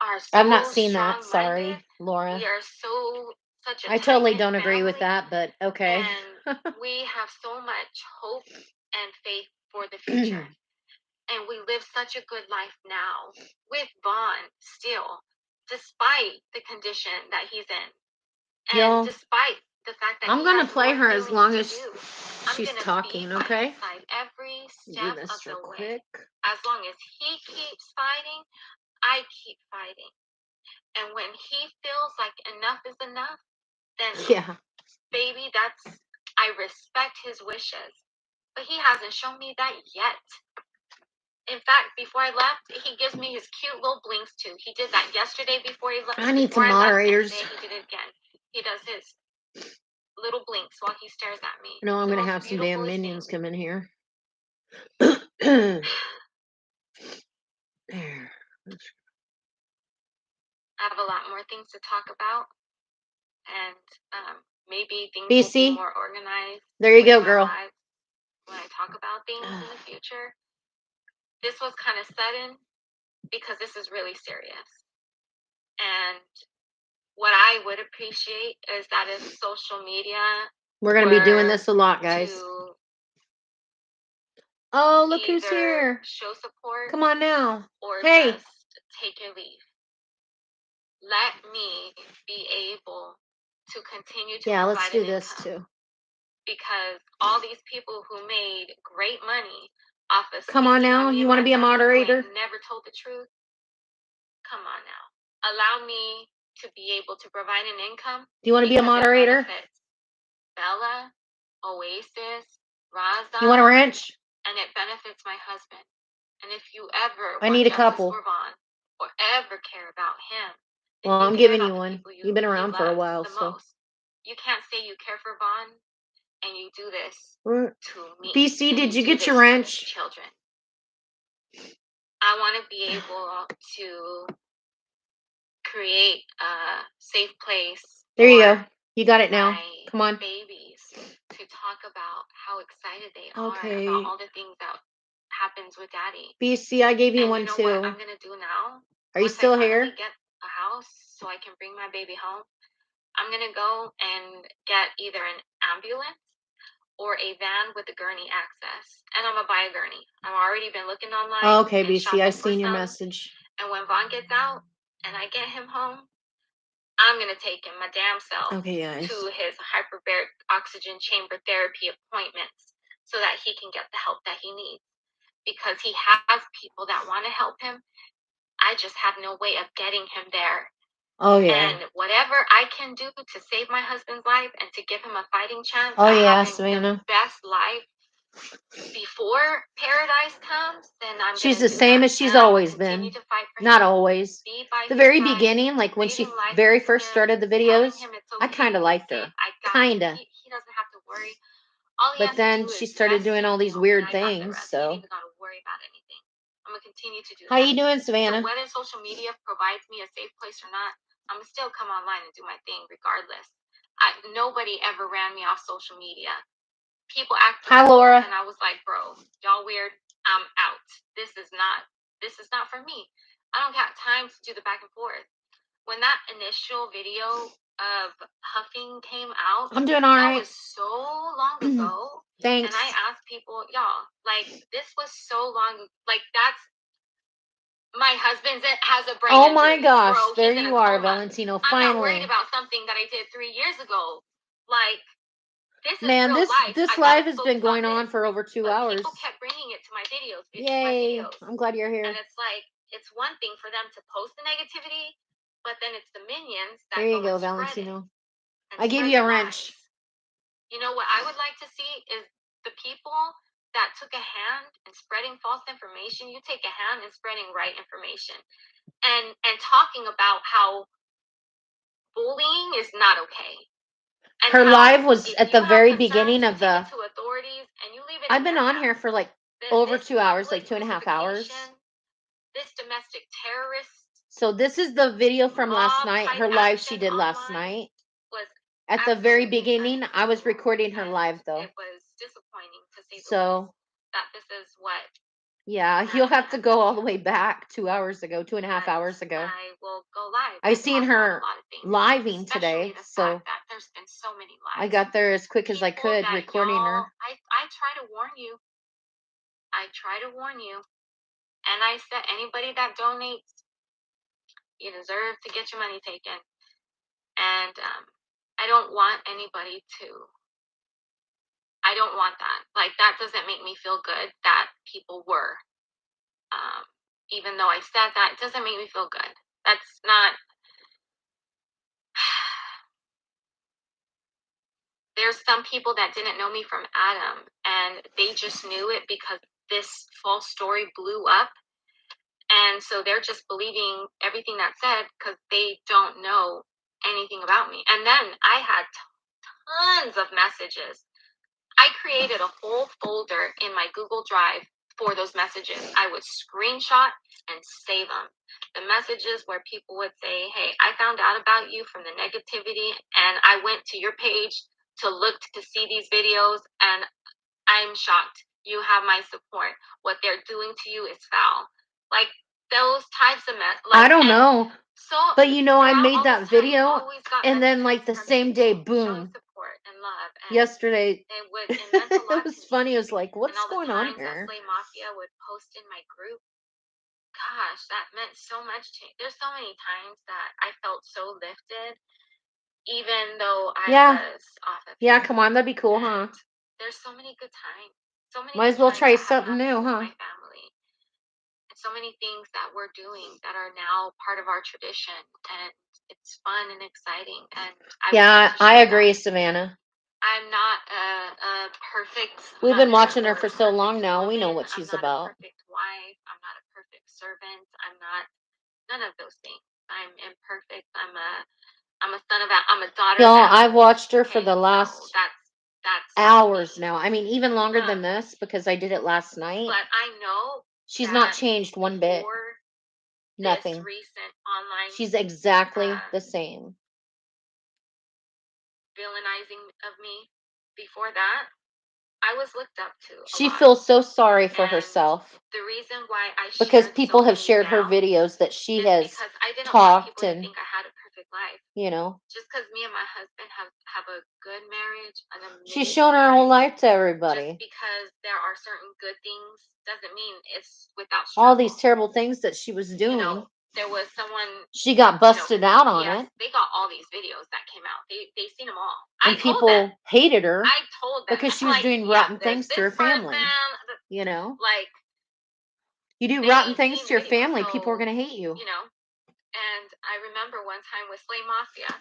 are I've not so seen that. strong-minded. Sorry, Laura. We are such a I totally tight-knit don't agree with family, that, but okay. and we have so much hope and faith for the future. And we live such a good life now with Vaughn still, despite the condition that he's in, and Y'all, despite the fact that I'm he gonna has play more her as healing long to as do. I'm she's gonna talking, be by okay? his side every Do step this of real the way. quick. As long as he keeps fighting, I keep fighting. And when he feels like enough is enough, then Yeah. baby, I respect his wishes. But he hasn't shown me that yet. In fact, before I left, he gives me his cute little blinks too. He did that yesterday before he left. I need some before I left, and moderators. today he did it again. He does his little blinks while he stares at me. No, I'm It's the gonna most have some damn beautifulest minions thing. come in here. There. I have a lot more things to talk about, and maybe things will be BC, more organized. there you with go, my girl. lives when I talk about things in the future. This was kind of sudden because this is really serious. And what I would appreciate is that if social media We're gonna be doing were this a lot, guys. to Oh, look who's either here. show support Come on now. or Hey. just take your leave. Let me be able to continue to Yeah, let's provide do an this income, too. because all these people who made great money off of Come on speaking now. on me You and want to my be a family, who moderator? ain't never told the truth, come on now. Allow me to be able to provide an income. Do you want to be a because it moderator? benefits Bella, Oasis, Raza, You want a ranch? and it benefits my husband. And if you ever I want need a justice couple. for Vaughn or ever care about him, then Well, you I'm care giving about you the one. people You've been he around for a loves while, the so. most. You can't say you care for Vaughn and you do this to me. BC, and did you do get your this to his wrench? children. I want to be able to create a safe place There you go. for You got it now. my Come on. babies to talk about how excited they are Okay. about all the things that happens with daddy. BC, I gave you And one you know what I'm too. gonna do now? Are you Once I still finally here? get a house so I can bring my baby home, I'm gonna go and get either an ambulance or a van with a gurney access. And I'm gonna buy a gurney. I've already been looking Oh, online okay, and BC, I shopping for seen your some. message. And when Vaughn gets out and I get him home, I'm gonna take him my damn self Okay, guys. to his hyperbaric oxygen chamber therapy appointments so that he can get the help that he needs. Because he has people that want to help him. I just have no way of getting him there. Oh yeah. And whatever I can do to save my husband's life and to give him a fighting chance Oh at yeah, having the Savannah. best life before paradise comes, then I'm She's gonna the do same that. as she's And I will always continue been. to fight for Not him, always. be by The his very side, beginning, like when she reading very life to first him, started the telling videos, him it's I okay. kind of liked her. Babe, I got Kinda. he doesn't have to worry. All he But has to then do she is started doing message all me, these and weird I got the things. rest. He ain't So, even gotta worry about anything. I'm gonna continue to do how that. you doing, So Savannah? whether social media provides me a safe place or not, I'm gonna still come online and do my thing regardless. Nobody ever ran me off social media. People acted Hi, cool, Laura. and I was like, bro, y'all weird. I'm out. This is not for me. I don't got time to do the back and forth. When that initial video of huffing came out, I'm doing all that right. was so long ago. Thanks. And I asked people, y'all, like, this was so long, like, that's my husband has a brain Oh injury. my gosh, Bro, there he's in a you are, coma. Valentino. I'm not worried Finally. about something that I did 3 years ago. Like, this is Man, real this life. I live gotta has been focus on going on this. for over 2 But hours. people kept bringing it to my videos. It's my Yay. videos. I'm glad you're here. And it's like, it's one thing for them to post the negativity, but then it's the minions that There you go go, and spread it. Valentino. And I gave spread you a the wrench. lies. You know what I would like to see is the people that took a hand in spreading false information. You take a hand in spreading right information, and talking about how bullying is not okay. And Her how live was if at you the have very concerns, beginning you of take it the. to authorities and you leave it I've in been their on hands. here for like Then over this 2 hours, public like 2.5 hours. crucifixion, this domestic terrorist So this is the video from last mob night. type Her live she action did last online night. was At the very absolutely beginning, I was unacceptable. recording her And live though. it was disappointing to say the least So that this is what yeah, had you'll have to happened. go all the way back 2 hours ago, 2.5 But hours ago. I will go live I and seen talk about her a lot of things, living especially today, the so fact that there's been so many lies. I got there as quick as I People could that recording y'all, her. I try to warn you. I try to warn you. And I said, anybody that donates, you deserve to get your money taken. And I don't want anybody to, I don't want that. Like, that doesn't make me feel good that people were. Even though I said that, it doesn't make me feel good. That's not, there's some people that didn't know me from Adam, and they just knew it because this false story blew up. And so they're just believing everything that's said because they don't know anything about me. And then I had tons of messages. I created a whole folder in my Google Drive for those messages. I would screenshot and save them. The messages where people would say, hey, I found out about you from the negativity and I went to your page to look to see these videos and I'm shocked. You have my support. What they're doing to you is foul. Like those types of I don't know. So, but you know, I throughout made all that this time, video, always got and then like the messages from same day, people showing boom. support and love. And Yesterday, it meant a lot it was to me. funny. It was like, And what's all the going on times that here? Slay Mafia would post in my group, gosh, that meant so much to me. There's so many times that I felt so lifted, even though I was off of Yeah, it. come on, that'd be cool, huh? And there's so many good times. So many Might good as well times try that have something new, happened with huh? my family. And so many things that we're doing that are now part of our tradition. And it's fun and exciting. And I would Yeah, like to I share agree, that. Savannah. I'm not a perfect We've been mother watching her or for a so long perfect now. We know woman. what I'm she's not a about. perfect wife. I'm not a perfect servant. I'm not none of those things. I'm imperfect. I'm a son of I'm a daughter Y'all, of Adam. I've watched her for Okay, the so last that's hours me. now. I mean, even longer than this because I did it last night. But I know She's not changed one bit. before Nothing. this recent online She's exactly the same. villainizing of me, before that, I was looked up to a She lot. feels so sorry for And herself the reason why I because shared so people have many shared her now videos that she is has because I didn't want talked people to and, think I had a perfect life. you know, Just because me and my husband have a good marriage, an she's amazing shown her whole marriage, life to just everybody. because there are certain good things doesn't mean it's without All these struggle. terrible things that she was You doing, know, there was someone, she got you know, busted out on yes, it, they got all these videos that came out. They seen them all. and I told them. people hated her I told them. because she I'm was like, doing yeah, rotten there's things to her this family. person. You know, Like, you do rotten they things seen to the your video, family, people are so gonna hate you. you know. And I remember one time with Slay Mafia,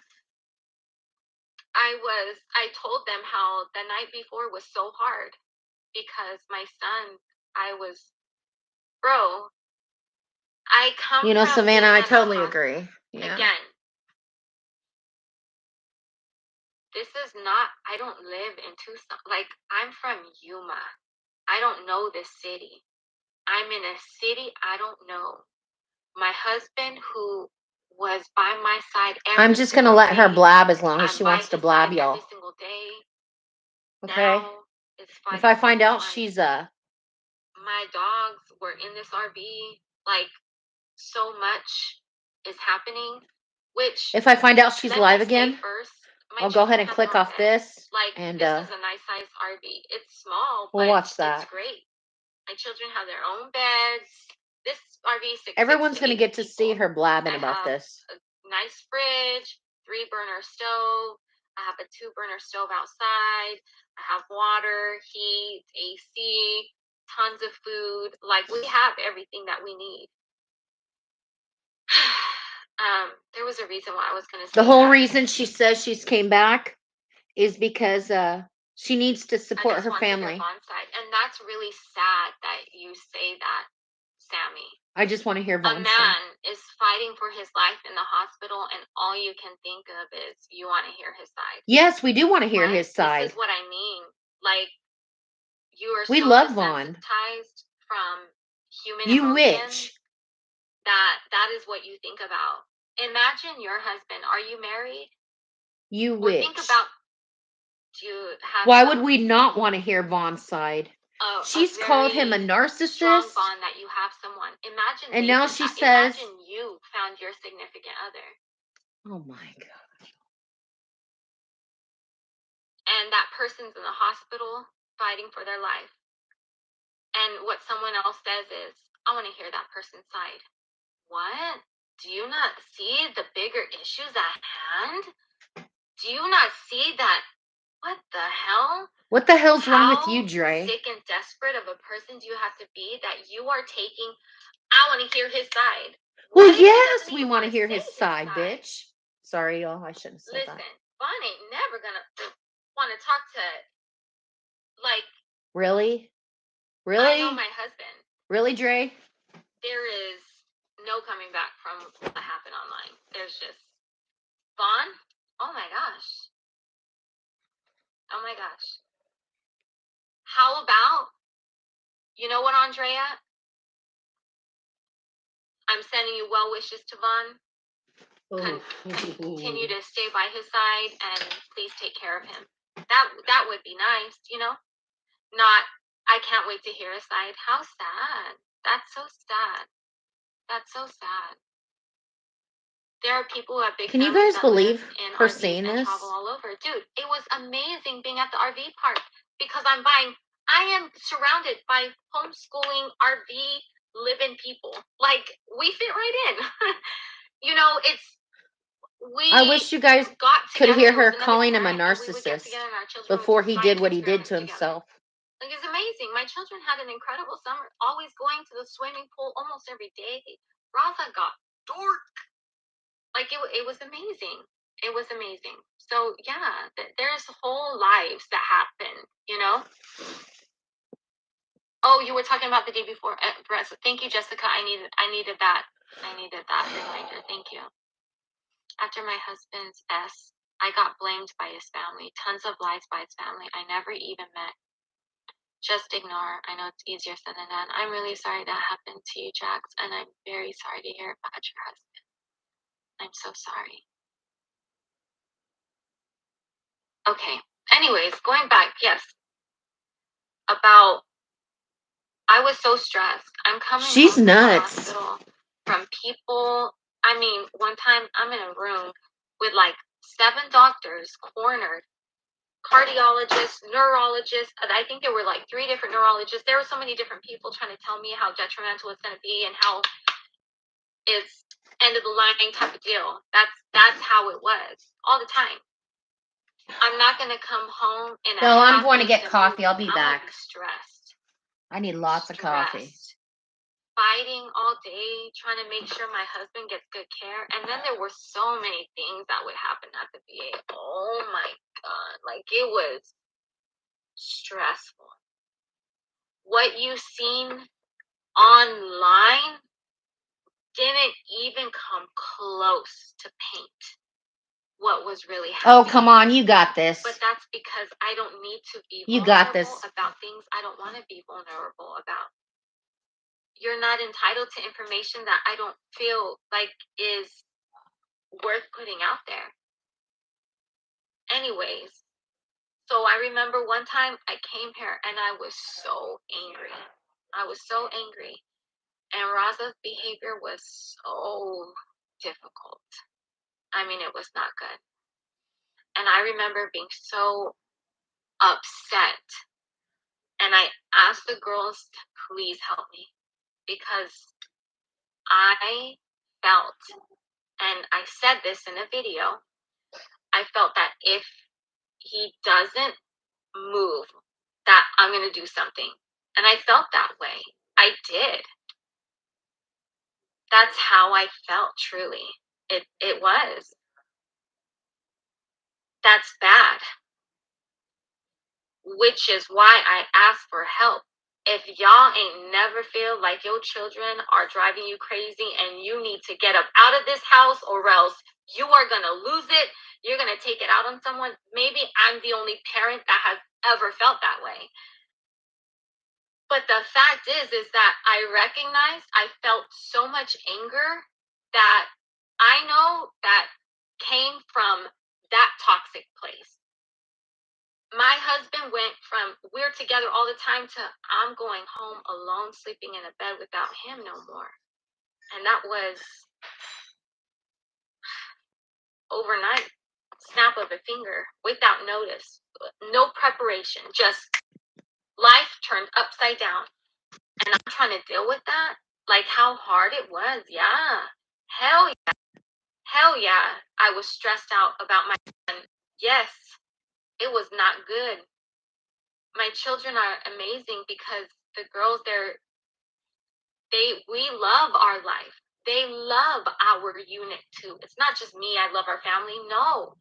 I told them how the night before was so hard because my son, I was, bro, I come You know, from Savannah, being I in the totally hospital. agree. Yeah. Again, this is not, I don't live in Tucson. Like, I'm from Yuma. I don't know this city. I'm in a city I don't know. My husband, who was by my side I'm every just gonna single let her day, blab as long as I'm she by wants to his blab, side every y'all. single day. Okay? Now it's If I 5 find out 7 she's my dogs were in this RV. Like, so much is happening. Which, if I find out she's let me live say again, first, my I'll go ahead children and have their click own off bed. this Like, and this is a nice sized RV. It's small, we'll but watch it's that. great. My children have their own beds. This RV is six Everyone's to gonna eight get to see people. her blabbing I about have this. a nice fridge, 3 burner stove. I have a 2 burner stove outside. I have water, heat, AC, tons of food. Like, we have everything that we need. There was a reason why I was going to say The whole that. reason she says she's came back is because she needs to I support just her want to hear family. Von's side. And that's really sad that you say that, Sammy. I just want to hear A Von's side. man is fighting for his life in the hospital, and all you can think of is you want to hear his side. Yes, we do want to hear What? his side. This is what I mean. Like, you are We so love Von. desensitized from human You emotions witch. that is what you think about. Imagine your husband. Are you married? You Or think witch. about, do you have Why would we not want to hear Von's side? She's called him a very narcissist. strong bond that you have someone. Imagine, And they now did she that. says, Imagine you found your significant other, oh my God. and that person's in the hospital fighting for their life. And what someone else says is, I want to hear that person's side. What? Do you not see the bigger issues at hand? Do you not see that? What the hell? What the hell's wrong with you, How Dre? sick and desperate of a person do you have to be that you are taking, I want to hear his side? Well, What if he yes, doesn't we even want to wanna hear say his side, bitch. Sorry, y'all. I shouldn't have said Listen, that. Von ain't never gonna want to talk to, like, Really? I know Really? my husband. Really, Dre? There is no coming back from what happened online. There's just, Von, oh my gosh. Oh my gosh. How about, you know what, Andrea? I'm sending you well wishes to Von. Continue to stay by his side and please take care of him. That would be nice, you know? Not, I can't wait to hear his side. How sad. That's so sad. That's so sad. There are people who have big Can you families guys that live believe in her RVs saying and this? travel all over. Dude, it was amazing being at the RV park because I am surrounded by homeschooling RV living people. Like, we fit right in. You know, I wish you guys got could together. hear There was her another calling him a parent, and we would get narcissist together and our children would before do he did science what he did experiments to together. himself. Like, it's amazing. My children had an incredible summer, always going to the swimming pool almost every day. Raza got dork. Like, it was amazing. It was amazing. So yeah, there's whole lives that happen, you know. Oh, you were talking about the day before. Thank you, Jessica. I needed that. I needed that reminder. Thank you. After my husband's I got blamed by his family. Tons of lies by his family. I never even met. Just ignore. I know it's easier said than done. I'm really sorry that happened to you, Jax, and I'm very sorry to hear about your husband. I'm so sorry. Okay. Anyways, going back, yes. about, I was so stressed. I'm coming She's home from the nuts. hospital from people. I mean, one time I'm in a room with like 7 doctors cornered, cardiologists, neurologists. And I think there were like 3 different neurologists. There were so many different people trying to tell me how detrimental it's going to be and how it's end of the line type of deal. That's how it was all the time. I'm not going to come home in a No, I'm going to happy get coffee. I'll be I'm back. gonna be stressed. I need lots of coffee. Fighting all day, trying to make sure my husband gets good care. And then there were so many things that would happen at the VA. Oh my God. Like, it was stressful. What you seen online didn't even come close to paint what was really Oh, happening. come on. You got this. But that's because I don't need to be You vulnerable got this. about things I don't want to be vulnerable about. You're not entitled to information that I don't feel like is worth putting out there. Anyways, so I remember one time I came here and I was so angry. I was so angry. And Raza's behavior was so difficult. I mean, it was not good. And I remember being so upset. And I asked the girls to please help me because I felt, and I said this in a video, I felt that if he doesn't move, that I'm going to do something. And I felt that way. I did. That's how I felt, truly. It was. That's bad. Which is why I asked for help. If y'all ain't never feel like your children are driving you crazy and you need to get up out of this house or else you are going to lose it, you're going to take it out on someone, maybe I'm the only parent that has ever felt that way. But the fact is that I recognized I felt so much anger that I know that came from that toxic place. My husband went from we're together all the time to I'm going home alone, sleeping in a bed without him no more. And that was overnight, snap of a finger, without notice, no preparation, just life turned upside down. And I'm trying to deal with that. Like how hard it was. Yeah. Hell yeah. Hell yeah. I was stressed out about my son. Yes. It was not good. My children are amazing because the girls we love our life. They love our unit too. It's not just me, I love our family. No.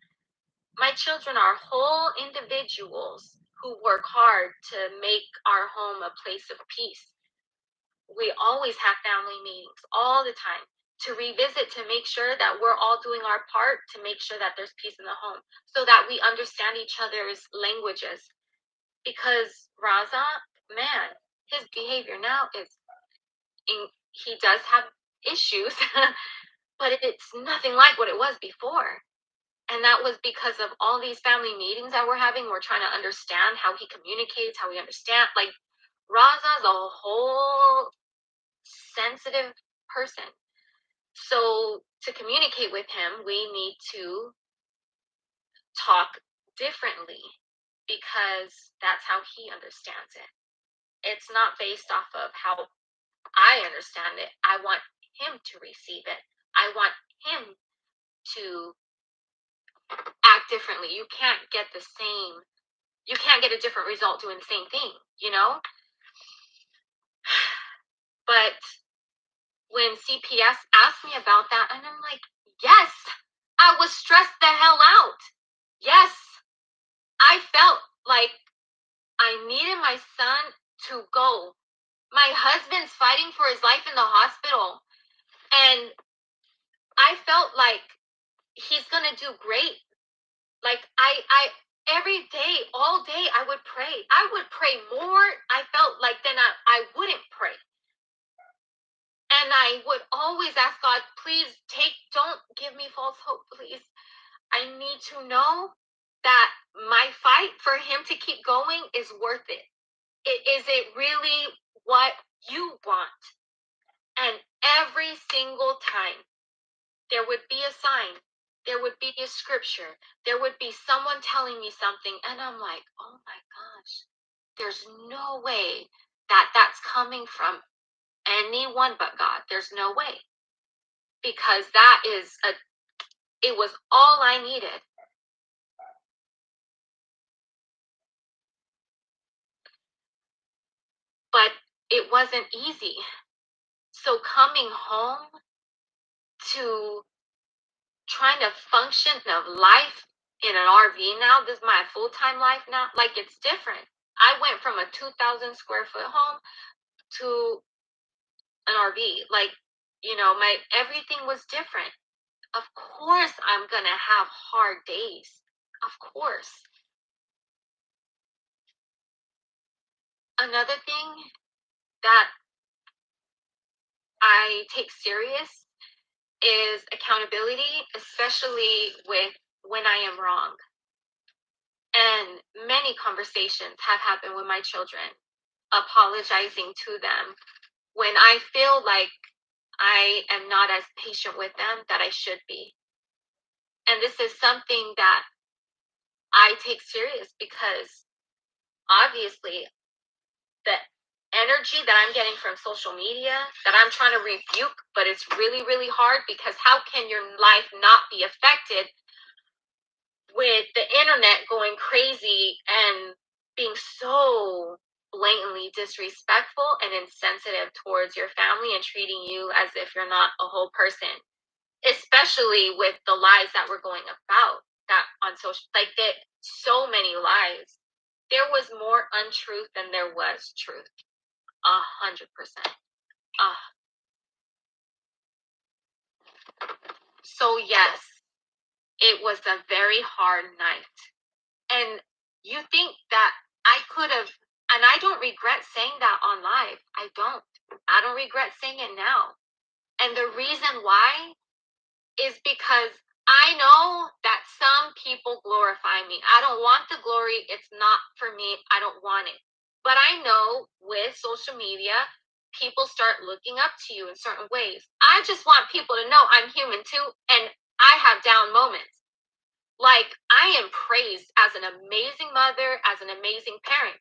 My children are whole individuals who work hard to make our home a place of peace. We always have family meetings all the time to revisit, to make sure that we're all doing our part to make sure that there's peace in the home so that we understand each other's languages. Because Raza, man, his behavior now is, he does have issues, but it's nothing like what it was before. And that was because of all these family meetings that we're having. We're trying to understand how he communicates, how we understand. Like, Raza's a whole sensitive person. So to communicate with him, we need to talk differently because that's how he understands it. It's not based off of how I understand it. I want him to receive it. I want him to act differently. You can't get a different result doing the same thing, you know? But when CPS asked me about that, and I'm like, yes, I was stressed the hell out. Yes, I felt like I needed my son to go. My husband's fighting for his life in the hospital. And I felt like he's going to do great. Like I every day, all day, I would pray. I would pray more. I felt like then I wouldn't pray. And I would always ask God, please don't give me false hope, please. I need to know that my fight for him to keep going is worth it. Is it really what you want? And every single time there would be a sign, there would be a scripture, there would be someone telling me something, and I'm like, oh my gosh, there's no way that that's coming from anyone but God. There's no way. Because it was all I needed. But it wasn't easy. So coming home to trying to function of life in an RV now, this is my full-time life now, like it's different. I went from a 2,000 square foot home to an RV. Like, my everything was different. Of course I'm gonna have hard days. Of course. Another thing that I take serious is accountability, especially with when I am wrong. And many conversations have happened with my children, apologizing to them when I feel like I am not as patient with them that I should be. And this is something that I take serious because obviously the energy that I'm getting from social media that I'm trying to rebuke, but it's really, really hard because how can your life not be affected with the internet going crazy and being so blatantly disrespectful and insensitive towards your family and treating you as if you're not a whole person, especially with the lies that were going about that on social, like that, so many lies. There was more untruth than there was truth. 100%. So yes, it was a very hard night. And you think that I could have, and I don't regret saying that on live. I don't regret saying it now. And the reason why is because I know that some people glorify me. I don't want the glory. It's not for me. I don't want it. But I know with social media, people start looking up to you in certain ways. I just want people to know I'm human too, and I have down moments. Like, I am praised as an amazing mother, as an amazing parent.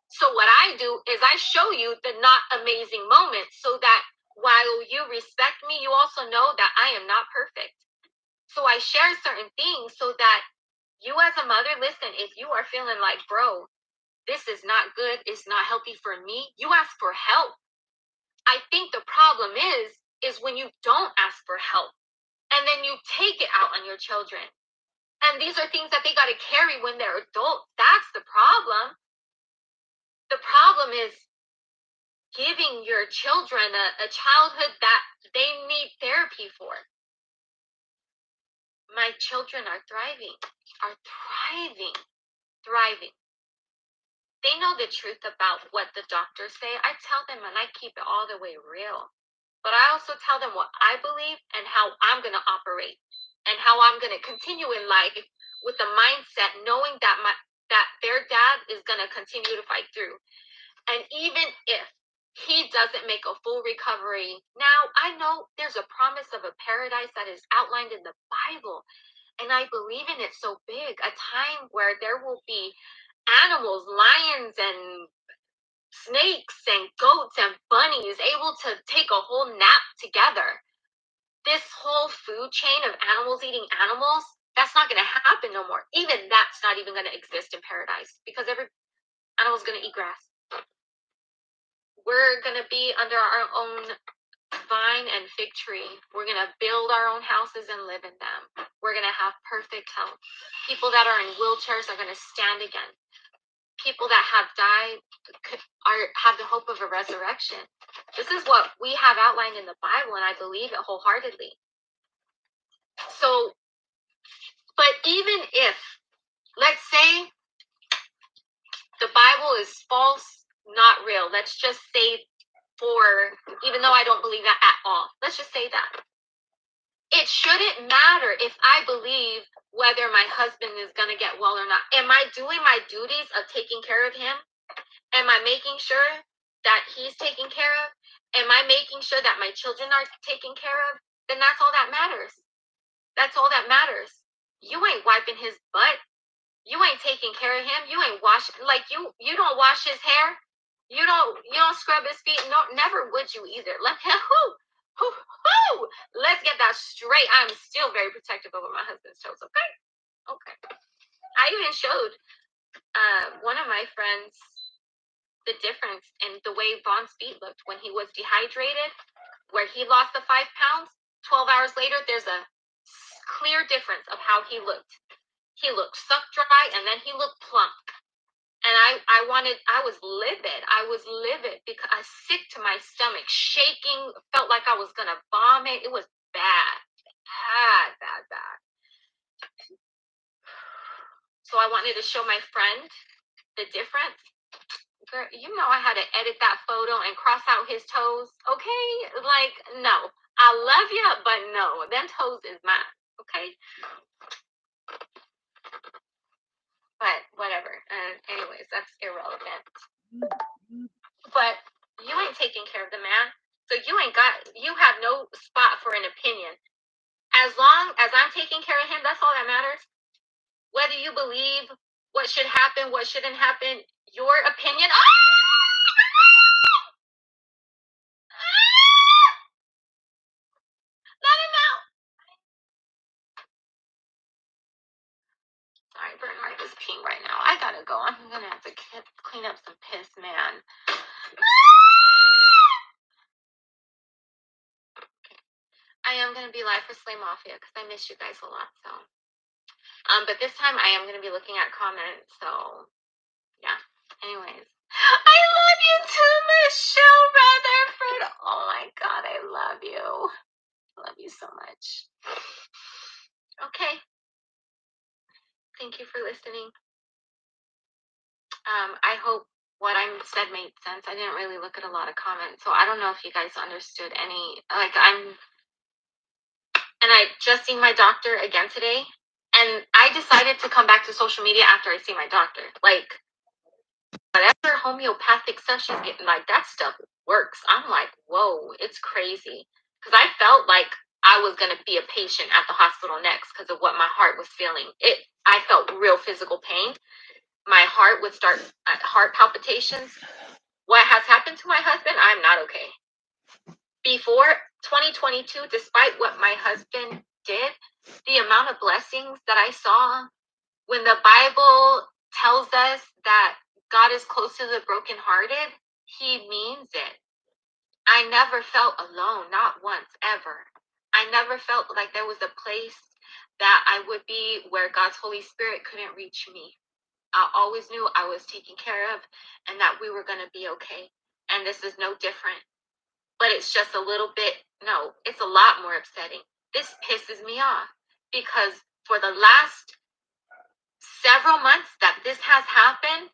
So what I do is I show you the not amazing moments so that while you respect me, you also know that I am not perfect. So I share certain things so that you as a mother, listen, if you are feeling like, bro, this is not good, it's not healthy for me, you ask for help. I think the problem is when you don't ask for help and then you take it out on your children. And these are things that they got to carry when they're adults. That's the problem. The problem is giving your children a childhood that they need therapy for. My children are thriving. They know the truth about what the doctors say. I tell them and I keep it all the way real. But I also tell them what I believe and how I'm going to operate and how I'm going to continue in life with the mindset knowing that their dad is going to continue to fight through. And even if he doesn't make a full recovery now, I know there's a promise of a paradise that is outlined in the Bible. And I believe in it so big, a time where there will be animals, lions and snakes and goats and bunnies able to take a whole nap together. This whole food chain of animals eating animals, that's not going to happen no more. Even that's not even going to exist in paradise because every animal's going to eat grass. We're going to be under our own vine and fig tree. We're going to build our own houses and live in them. We're going to have perfect health. People that are in wheelchairs are going to stand again. People that have died have the hope of a resurrection. This is what we have outlined in the Bible, and I believe it wholeheartedly. So, but even if, let's say, the Bible is false, not real, let's just say, even though I don't believe that at all, let's just say that. It shouldn't matter if I believe whether my husband is going to get well or not. Am I doing my duties of taking care of him? Am I making sure that he's taken care of? Am I making sure that my children are taken care of? Then that's all that matters. That's all that matters. You ain't wiping his butt. You ain't taking care of him. You ain't washing, like, you don't wash his hair. You don't scrub his feet. No, never would you either. Let him let's get that straight. I'm still very protective over my husband's toes, okay? Okay. I even showed one of my friends the difference in the way Vaughn's feet looked when he was dehydrated, where he lost the 5 pounds. 12 hours later, there's a clear difference of how he looked. He looked suck dry, and then he looked plump. And I was livid. I was livid because I was sick to my stomach, shaking, felt like I was gonna vomit. It was bad. Bad. So I wanted to show my friend the difference. Girl, you know I had to edit that photo and cross out his toes. Okay? Like, no. I love you, but no. Them toes is mine. Okay? But whatever. Anyways, that's irrelevant. But you ain't taking care of the man. So you have no spot for an opinion. As long as I'm taking care of him, that's all that matters. Whether you believe what should happen, what shouldn't happen, your opinion. Let him out. Sorry, Bernard is peeing right now. I gotta go. I'm gonna have to clean up some piss, man. I am gonna be live for Slay Mafia because I miss you guys a lot. So, but this time I am gonna be looking at comments. So, yeah. Anyways, I love you too, Michelle Rutherford. Oh my God, I love you. I love you so much. Okay. Thank you for listening. I hope what I said made sense. I didn't really look at a lot of comments, so I don't know if you guys understood any. Like, and I just seen my doctor again today, and I decided to come back to social media after I see my doctor. Like, whatever homeopathic stuff she's getting, like, that stuff works. I'm like, whoa, it's crazy. Because I felt like I was going to be a patient at the hospital next because of what my heart was feeling. I felt real physical pain. My heart would start heart palpitations. What has happened to my husband? I'm not okay. Before 2022, despite what my husband did, the amount of blessings that I saw, when the Bible tells us that God is close to the brokenhearted, he means it. I never felt alone, not once, ever. I never felt like there was a place that I would be where God's Holy Spirit couldn't reach me. I always knew I was taken care of and that we were going to be okay. And this is no different. But it's just a little bit, no, it's a lot more upsetting. This pisses me off because for the last several months that this has happened,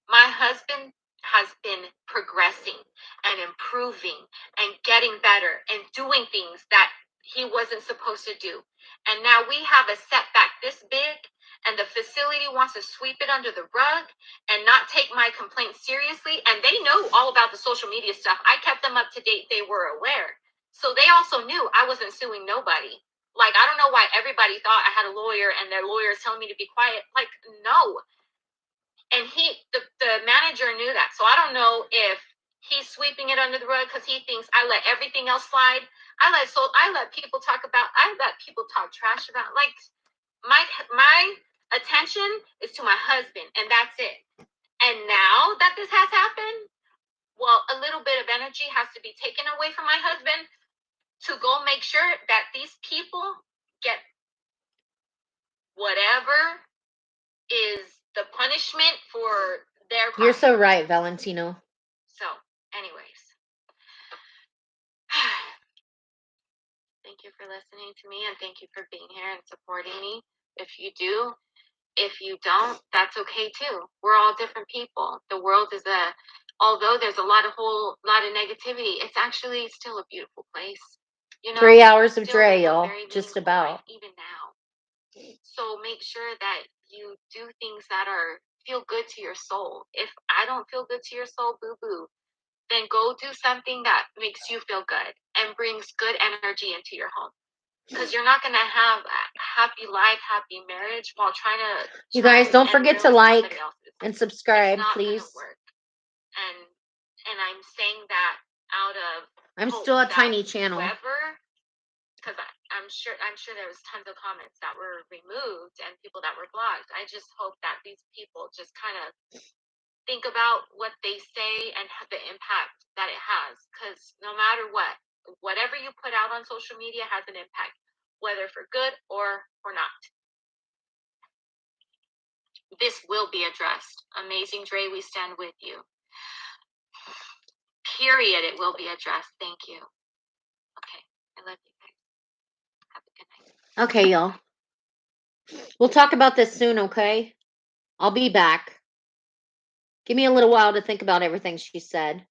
my husband has been progressing and improving and getting better and doing things that he wasn't supposed to do. And now we have a setback this big, and the facility wants to sweep it under the rug and not take my complaint seriously. And they know all about the social media stuff. I kept them up to date. They were aware. So they also knew I wasn't suing nobody. Like, I don't know why everybody thought I had a lawyer and their lawyer is telling me to be quiet. Like, no. And the manager knew that. So I don't know if he's sweeping it under the rug because he thinks I let everything else slide. I let people talk trash about, like, my attention is to my husband, and that's it. And now that this has happened, well, a little bit of energy has to be taken away from my husband to go make sure that these people get whatever is the punishment for their crime. You're so right, Valentino. So, anyways, thank you for listening to me, and thank you for being here and supporting me. If you do, if you don't, that's okay too. We're all different people. The world is although there's a lot of negativity, it's actually still a beautiful place. You know, 3 hours of Dre, y'all. Just about. Even now. So make sure that you do things that are feel good to your soul. If I don't feel good to your soul, boo boo, then go do something that makes you feel good and brings good energy into your home. Because you're not going to have a happy life, happy marriage while trying to You guys, don't and forget to ruin somebody like else's. and It's subscribe, not going please. to work. And I'm saying that out of I'm hope still a that tiny channel. whoever, because I'm sure there was tons of comments that were removed and people that were blocked. I just hope that these people just kind of think about what they say and the impact that it has. Because no matter what, whatever you put out on social media has an impact, whether for good or not. This will be addressed. Amazing Dre, we stand with you. Period. It will be addressed. Thank you. Okay. I love you guys. Have a good night. Okay, y'all. We'll talk about this soon, okay? I'll be back. Give me a little while to think about everything she said.